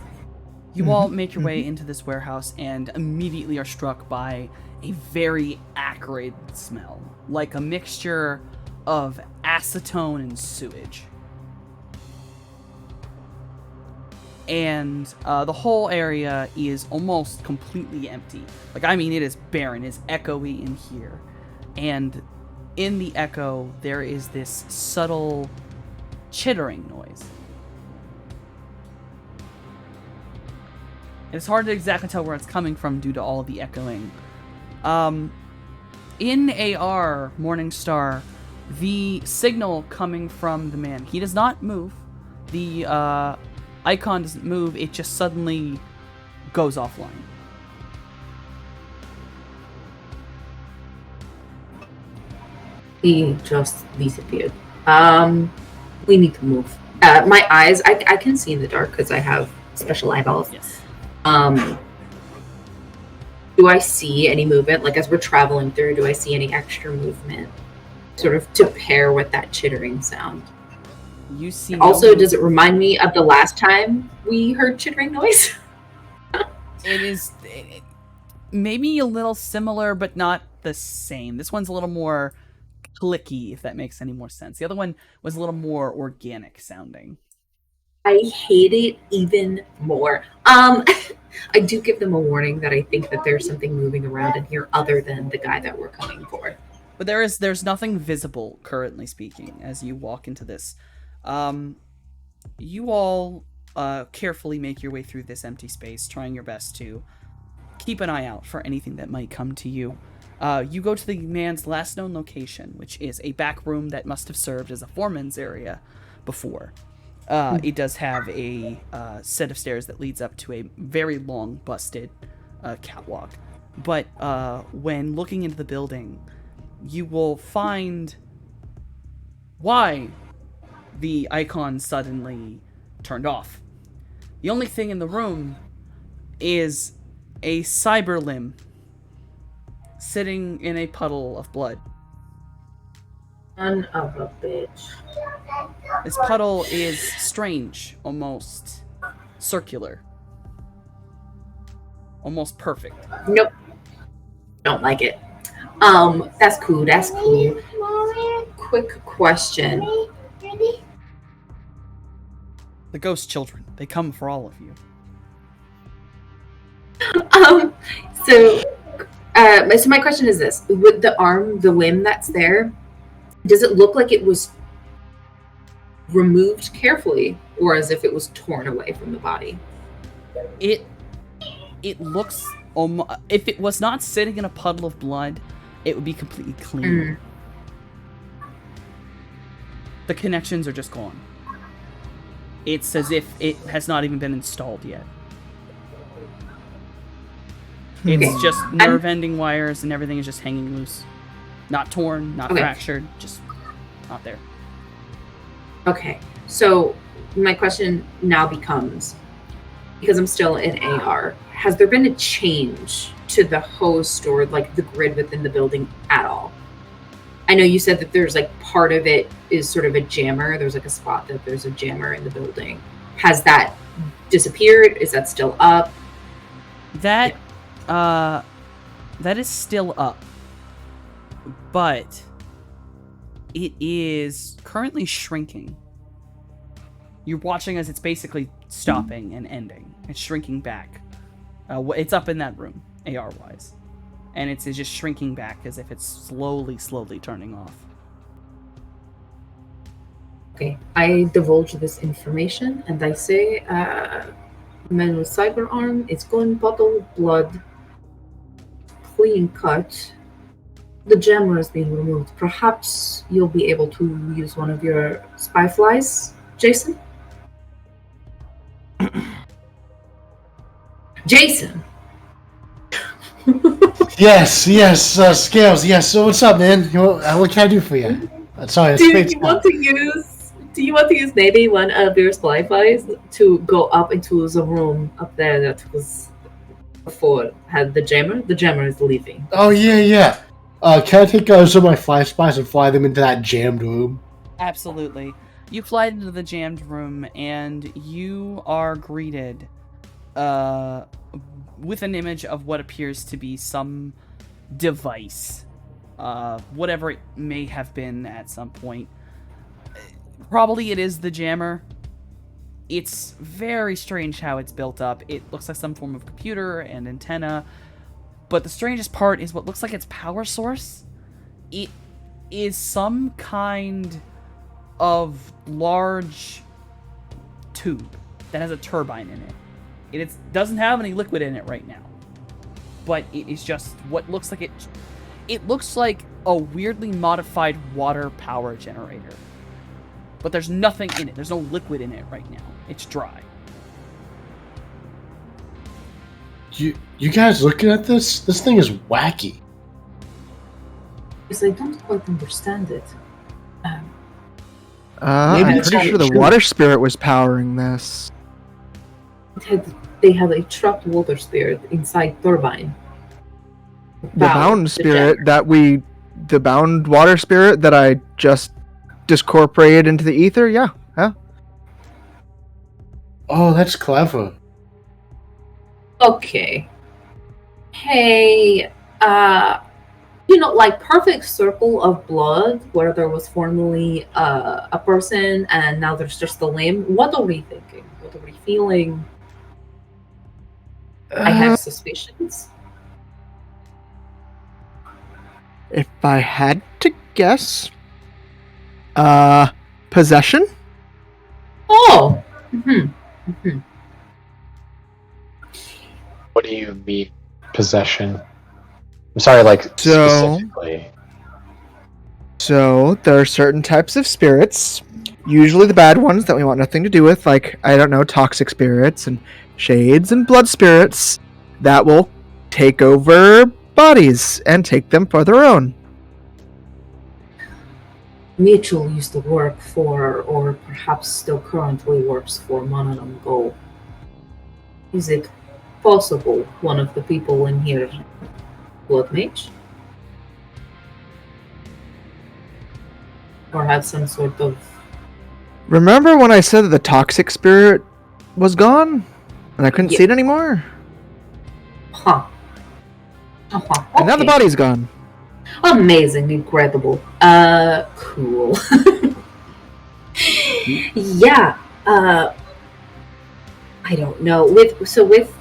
You all make your way into this warehouse and immediately are struck by a very acrid smell, like a mixture of acetone and sewage. And the whole area is almost completely empty. Like, I mean, it is barren, it's echoey in here. And in the echo, there is this subtle chittering noise. It's hard to exactly tell where it's coming from due to all of the echoing. In AR, Morningstar, the signal coming from the man, he does not move. The icon doesn't move, it just suddenly goes offline. He just disappeared. We need to move. My eyes, I can see in the dark because I have special eyeballs. Yes. Do I see any movement? Like, as we're traveling through, do I see any extra movement? Sort of to pair with that chittering sound. You see. Also, does it remind me of the last time we heard chittering noise? It is maybe a little similar, but not the same. This one's a little more clicky, if that makes any more sense. The other one was a little more organic sounding. I hate it even more. I do give them a warning that I think that there's something moving around in here other than the guy that we're coming for. But there's nothing visible, currently speaking, as you walk into this. You all carefully make your way through this empty space, trying your best to keep an eye out for anything that might come to you. You go to the man's last known location, which is a back room that must have served as a foreman's area before. It does have a set of stairs that leads up to a very long, busted catwalk. But when looking into the building, you will find why the icon suddenly turned off. The only thing in the room is a cyber limb sitting in a puddle of blood. Son of a bitch. This puddle is strange, almost circular, almost perfect. Nope. Don't like it. That's cool. That's cool. Quick question. The ghost children, they come for all of you. So my question is this: with the arm, the limb that's there, does it look like it was removed carefully, or as if it was torn away from the body? It looks if it was not sitting in a puddle of blood, it would be completely clean. The connections are just gone. It's as if it has not even been installed yet. It's just nerve ending wires and everything is just hanging loose. Not torn, not fractured, just not there. Okay, so my question now becomes, because I'm still in AR, has there been a change to the host or like the grid within the building at all? I know you said that there's like part of it is sort of a jammer. There's like a spot that there's a jammer in the building. Has that disappeared? Is that still up? That is still up, but it is currently shrinking. You're watching as it's basically stopping and ending. It's shrinking back. It's up in that room, AR-wise. And it's just shrinking back as if it's slowly turning off. Okay, I divulge this information and I say, man with cyber arm, it's going bottle of blood, clean cut. The jammer is being removed. Perhaps you'll be able to use one of your spy flies, Jason? Jason! Yes, Scales, yes. So what's up, man? What can I do for you? Sorry, Do you want to use maybe one of your spy flies to go up into the room up there that was before had the jammer? The jammer is leaving. Oh, yeah. Can I take some of my fly spies and fly them into that jammed room? Absolutely. You fly into the jammed room, and you are greeted with an image of what appears to be some device. Whatever it may have been at some point. Probably it is the jammer. It's very strange how it's built up. It looks like some form of computer and antenna. But the strangest part is what looks like its power source. It is some kind of large tube that has a turbine in it. It doesn't have any liquid in it right now. But it is just what looks like it. It looks like a weirdly modified water power generator. But there's nothing in it. There's no liquid in it right now. It's dry. You guys looking at this? This thing is wacky. Because I don't quite understand it. Maybe I'm it's pretty sure the true. water spirit was powering this. They had a trapped water spirit inside turbine. The bound spirit the bound water spirit that I just discorporated into the ether. Yeah. Oh, that's clever. Okay. Hey, like Perfect Circle of Blood, where there was formerly a person and now there's just a limb. What are we thinking? What are we feeling? I have suspicions. If I had to guess, possession. Oh! What do you mean, possession? I'm sorry, like, specifically. So there are certain types of spirits, usually the bad ones that we want nothing to do with, like, I don't know, toxic spirits and shades and blood spirits that will take over bodies and take them for their own. Mitchell used to work for, or perhaps still currently works for, Mononom Go. Is it possible one of the people in here Blood Mage? Or have some sort of... Remember when I said that the toxic spirit was gone? And I couldn't see it anymore? Huh. And now the body's gone. Amazing, incredible. Cool. Yeah. I don't know. With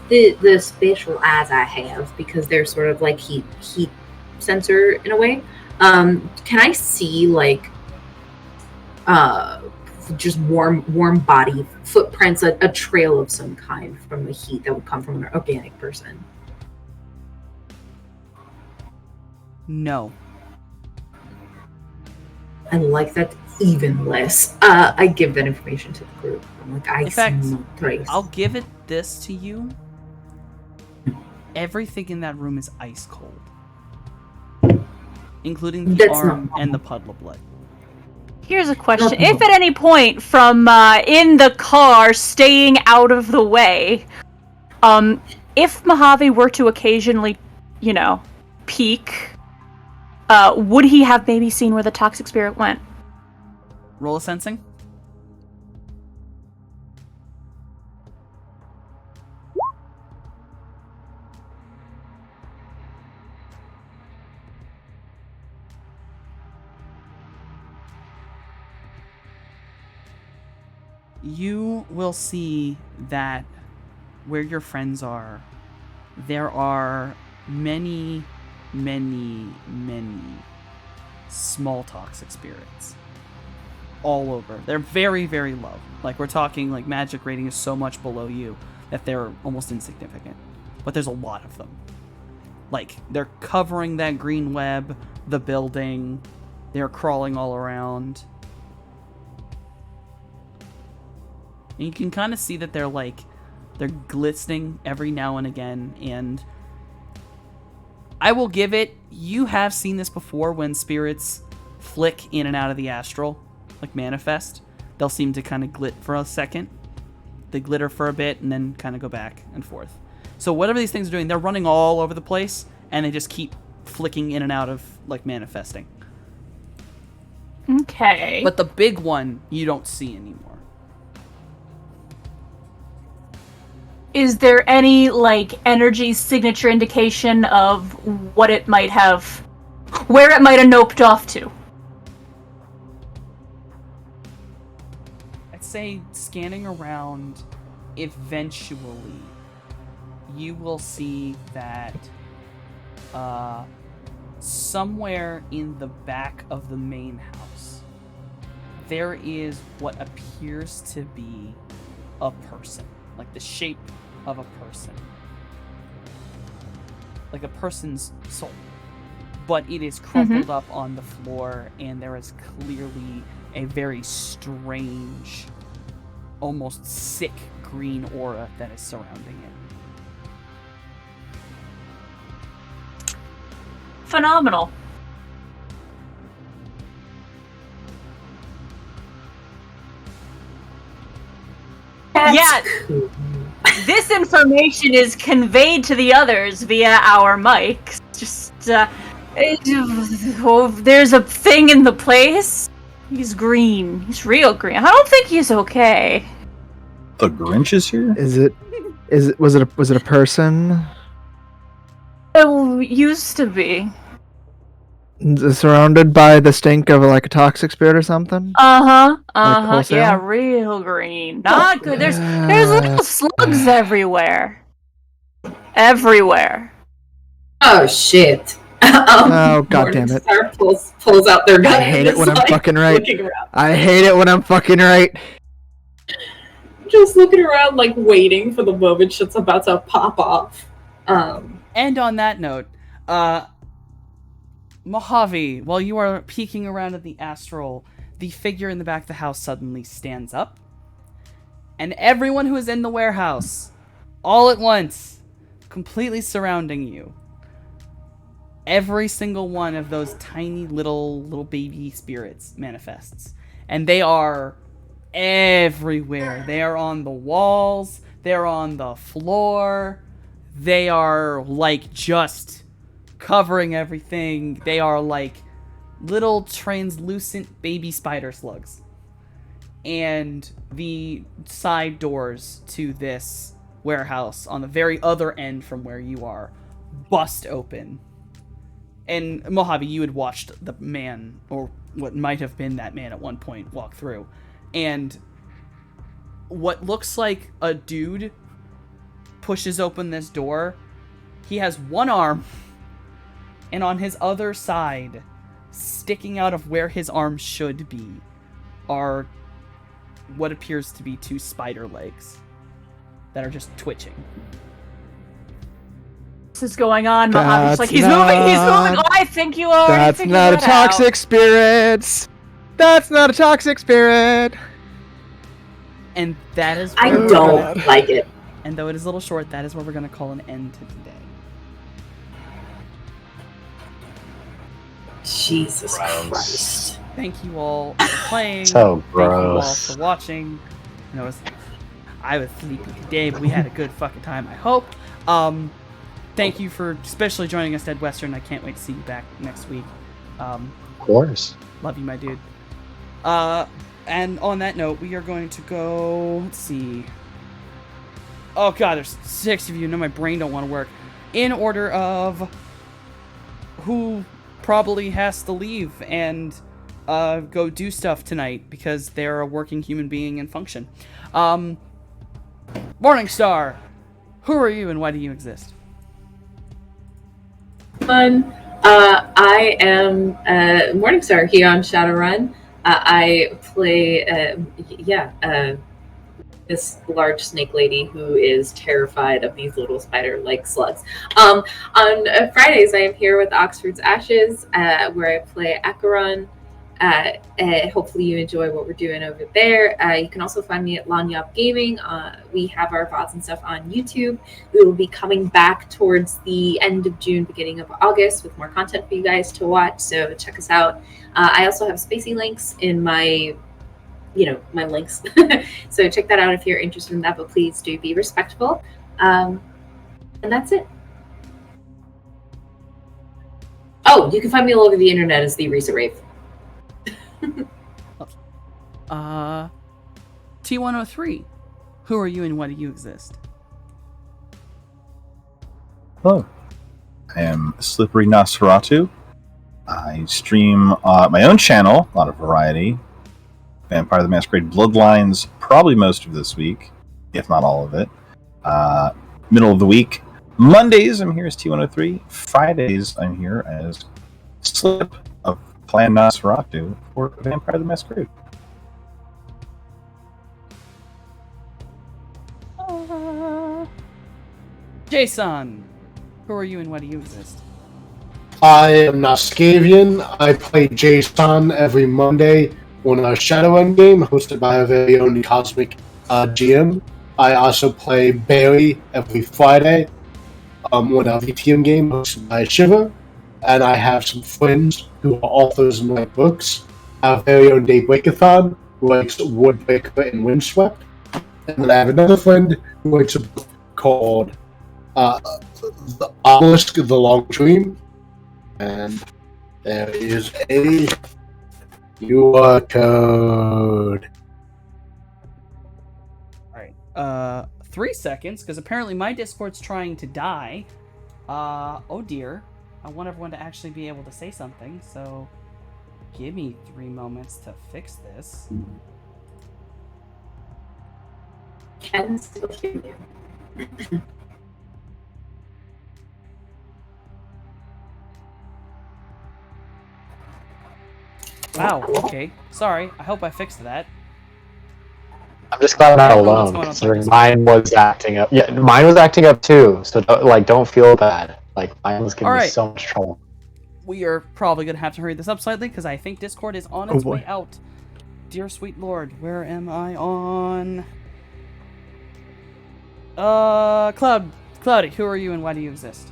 the spatial eyes I have, because they're sort of like heat sensor in a way. Can I see like just warm body footprints, a trail of some kind from the heat that would come from an organic person? No. I like that even less. I give that information to the group. I'm like, I In fact, see no trace. I'll give it this to you. Everything in that room is ice cold. Including the That's not arm and the puddle of blood. Here's a question. Not If at any point from in the car, staying out of the way, if Mojave were to occasionally, peek, would he have maybe seen where the toxic spirit went? Roll a sensing. You will see that where your friends are, there are many, many, many small toxic spirits all over. They're very, very low. Like, we're talking, like, magic rating is so much below you that they're almost insignificant. But there's a lot of them. Like, they're covering that green web, the building, they're crawling all around. And you can kind of see that they're glistening every now and again, and I will give it, you have seen this before when spirits flick in and out of the astral, like manifest. They'll seem to kind of glit for a second. They glitter for a bit and then kind of go back and forth. So whatever these things are doing, they're running all over the place, and they just keep flicking in and out of, like, manifesting. Okay. But the big one you don't see anymore. Is there any, energy signature indication of what it might have... where it might have noped off to? I'd say scanning around, eventually, you will see that somewhere in the back of the main house, there is what appears to be a person. Like the shape of a person. Like a person's soul. But it is crumpled up on the floor, and there is clearly a very strange, almost sick green aura that is surrounding it. Phenomenal. Yeah, this information is conveyed to the others via our mics. Just, there's a thing in the place. He's green. He's real green. I don't think he's okay. The Grinch is here? Was it a person? It used to be. Surrounded by the stink of a toxic spirit or something? wholesale? Yeah, real green. Not good. There's little slugs everywhere. Everywhere. Oh shit. Oh, God damn it. Morningstar pulls out their gun. I hate it when I'm fucking right. Looking around. I hate it when I'm fucking right. Just looking around, waiting for the moment shit's about to pop off. And on that note, Mojave, while you are peeking around at the astral, the figure in the back of the house suddenly stands up. And everyone who is in the warehouse, all at once, completely surrounding you. Every single one of those tiny little baby spirits manifests. And they are everywhere. They are on the walls. They're on the floor. They are just covering everything. They are little translucent baby spider slugs. And the side doors to this warehouse on the very other end from where you are bust open. And Mojave, you had watched the man, or what might have been that man at one point, walk through. And what looks like a dude pushes open this door. He has one arm, and on his other side, sticking out of where his arm should be, are what appears to be two spider legs that are just twitching. This is going on, Mojave's he's moving. Oh, I think you already That's figured not a that toxic out. spirit. That's not a toxic spirit. And that is I where we're don't gonna- like it. And though it is a little short, that is where we're going to call an end to today. Jesus Gross. Christ. Thank you all for playing. So Thank you all gross. for watching. I was sleepy today, but we had a good fucking time, I hope. Thank you for especially joining us, Ed Western. I can't wait to see you back next week. Of course. Love you, my dude. And on that note, we are going to go... Let's see. Oh god, there's 6 of you. No, my brain don't want to work. In order of who probably has to leave and go do stuff tonight because they're a working human being and function. Morningstar, who are you and why do you exist? Fun. I am Morningstar here on Shadowrun. I play, this large snake lady who is terrified of these little spider-like slugs. On Fridays, I am here with Oxford's Ashes, where I play Acheron. Hopefully you enjoy what we're doing over there. You can also find me at Lanyap Gaming. We have our VODs and stuff on YouTube. We will be coming back towards the end of June, beginning of August with more content for you guys to watch, so check us out. I also have Spacey links in my links. So check that out if you're interested in that, but please do be respectful. And that's it. Oh, you can find me all over the internet as the Risa Rave. T103. Who are you and why do you exist? Hello. I am Slippery Nosferatu. I stream my own channel, a lot of variety. Vampire the Masquerade Bloodlines, probably most of this week, if not all of it. Middle of the week. Mondays, I'm here as T103. Fridays, I'm here as Slip of Clan Nosferatu for Vampire the Masquerade. Jason. Who are you and why do you exist? I am Noskavian. I play Jason every Monday on our Shadowrun game, hosted by our very own Cosmic GM. I also play Barry every Friday on our VTM game, hosted by Shiver. And I have some friends who are authors and write books. Our very own Dave Breakathon, who writes Woodbreaker and Windswept. And then I have another friend who writes a book called The Obelisk, The Long Dream. And there is a QR code. Alright. 3 seconds, because apparently my Discord's trying to die. Oh dear. I want everyone to actually be able to say something, so give me 3 moments to fix this. Can still hear you. Wow, okay. Sorry, I hope I fixed that. I'm just glad I'm not I don't know what's alone, going on considering with mine was acting up. Yeah, mine was acting up too, so don't feel bad. Like, mine was giving me Alright. so much trouble. We are probably going to have to hurry this up slightly, because I think Discord is on its boy. way out. Dear sweet lord, where am I on? Cloudy, who are you and why do you exist?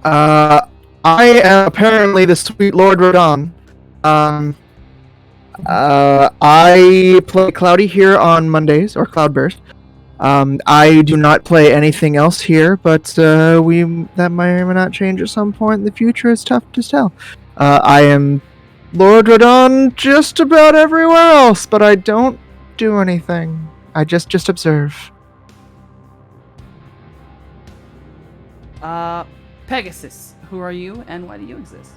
I am apparently the sweet Lord Rodon. I play Cloudy here on Mondays, or Cloudburst. I do not play anything else here, but that may or may not change at some point in the future. It's tough to tell. I am Lord Rodon just about everywhere else, but I don't do anything. I just observe. Pegasus, who are you and why do you exist?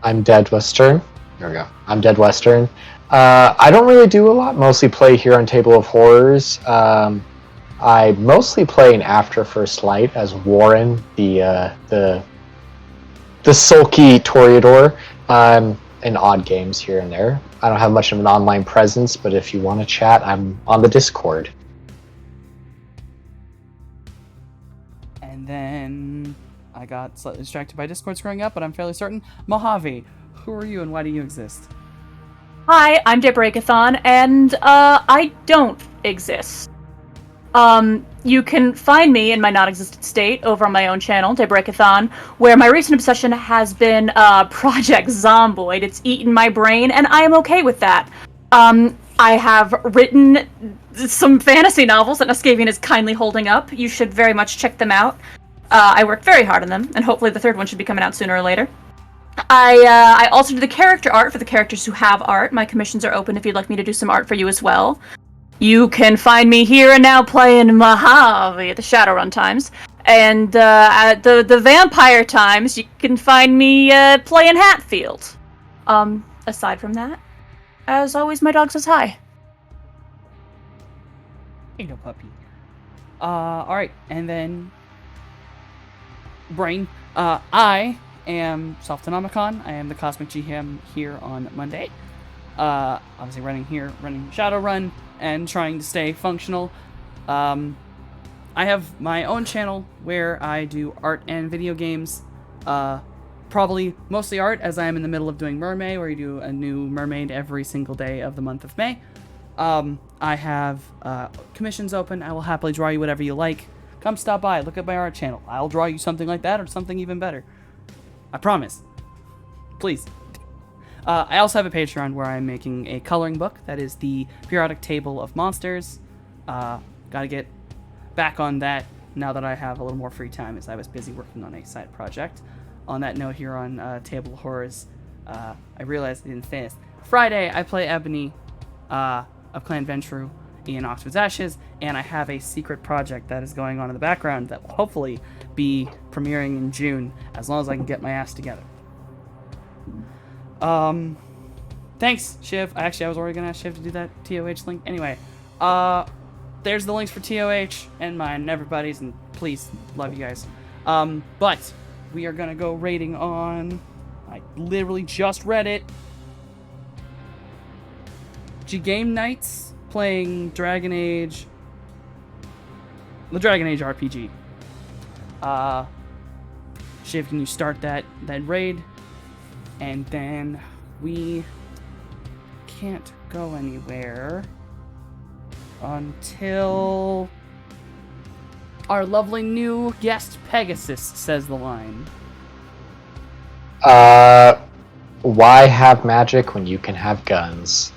I'm Dead Western. There we go. I'm Dead Western. I don't really do a lot. Mostly play here on Table of Horrors. I mostly play in After First Light as Warren, the sulky Toreador. In odd games here and there. I don't have much of an online presence, but if you want to chat, I'm on the Discord. And then I got slightly distracted by Discord screwing up, but I'm fairly certain. Mojave, who are you and why do you exist? Hi, I'm Debreakathon, and I don't exist. You can find me in my non-existent state over on my own channel, Debreakathon, where my recent obsession has been Project Zomboid. It's eaten my brain, and I am okay with that. I have written some fantasy novels that Noskavian is kindly holding up. You should very much check them out. I worked very hard on them, and hopefully the third one should be coming out sooner or later. I also do the character art for the characters who have art. My commissions are open if you'd like me to do some art for you as well. You can find me here and now playing Mojave at the Shadowrun times. And at the Vampire times, you can find me playing Hatfield. Aside from that, as always, my dog says hi. Ain't no puppy. Alright, and then Brain. I am Self-Denomicon. I am the Cosmic GM here on Monday. Obviously running Shadowrun and trying to stay functional. I have my own channel where I do art and video games. Probably mostly art, as I am in the middle of doing Mermaid, where you do a new mermaid every single day of the month of May. I have commissions open. I will happily draw you whatever you like. Come stop by, look at my art channel. I'll draw you something like that or something even better. I promise. Please. I also have a Patreon where I'm making a coloring book that is the Periodic Table of Monsters. Gotta get back on that now that I have a little more free time, as I was busy working on a side project. On that note, here on Table of Horrors, I realized I didn't say this. Friday, I play Ebony of Clan Ventru in Oxford's Ashes, and I have a secret project that is going on in the background that will hopefully be premiering in June, as long as I can get my ass together. Thanks, Shiv. Actually, I was already gonna ask Shiv to do that TOH link. Anyway, there's the links for TOH and mine and everybody's, and please, love you guys. But we are gonna go rating on, I literally just read it, G-Game Knights playing Dragon Age, the Dragon Age RPG. Shiv, can you start that raid? And then we can't go anywhere until our lovely new guest Pegasus says the line. Why have magic when you can have guns?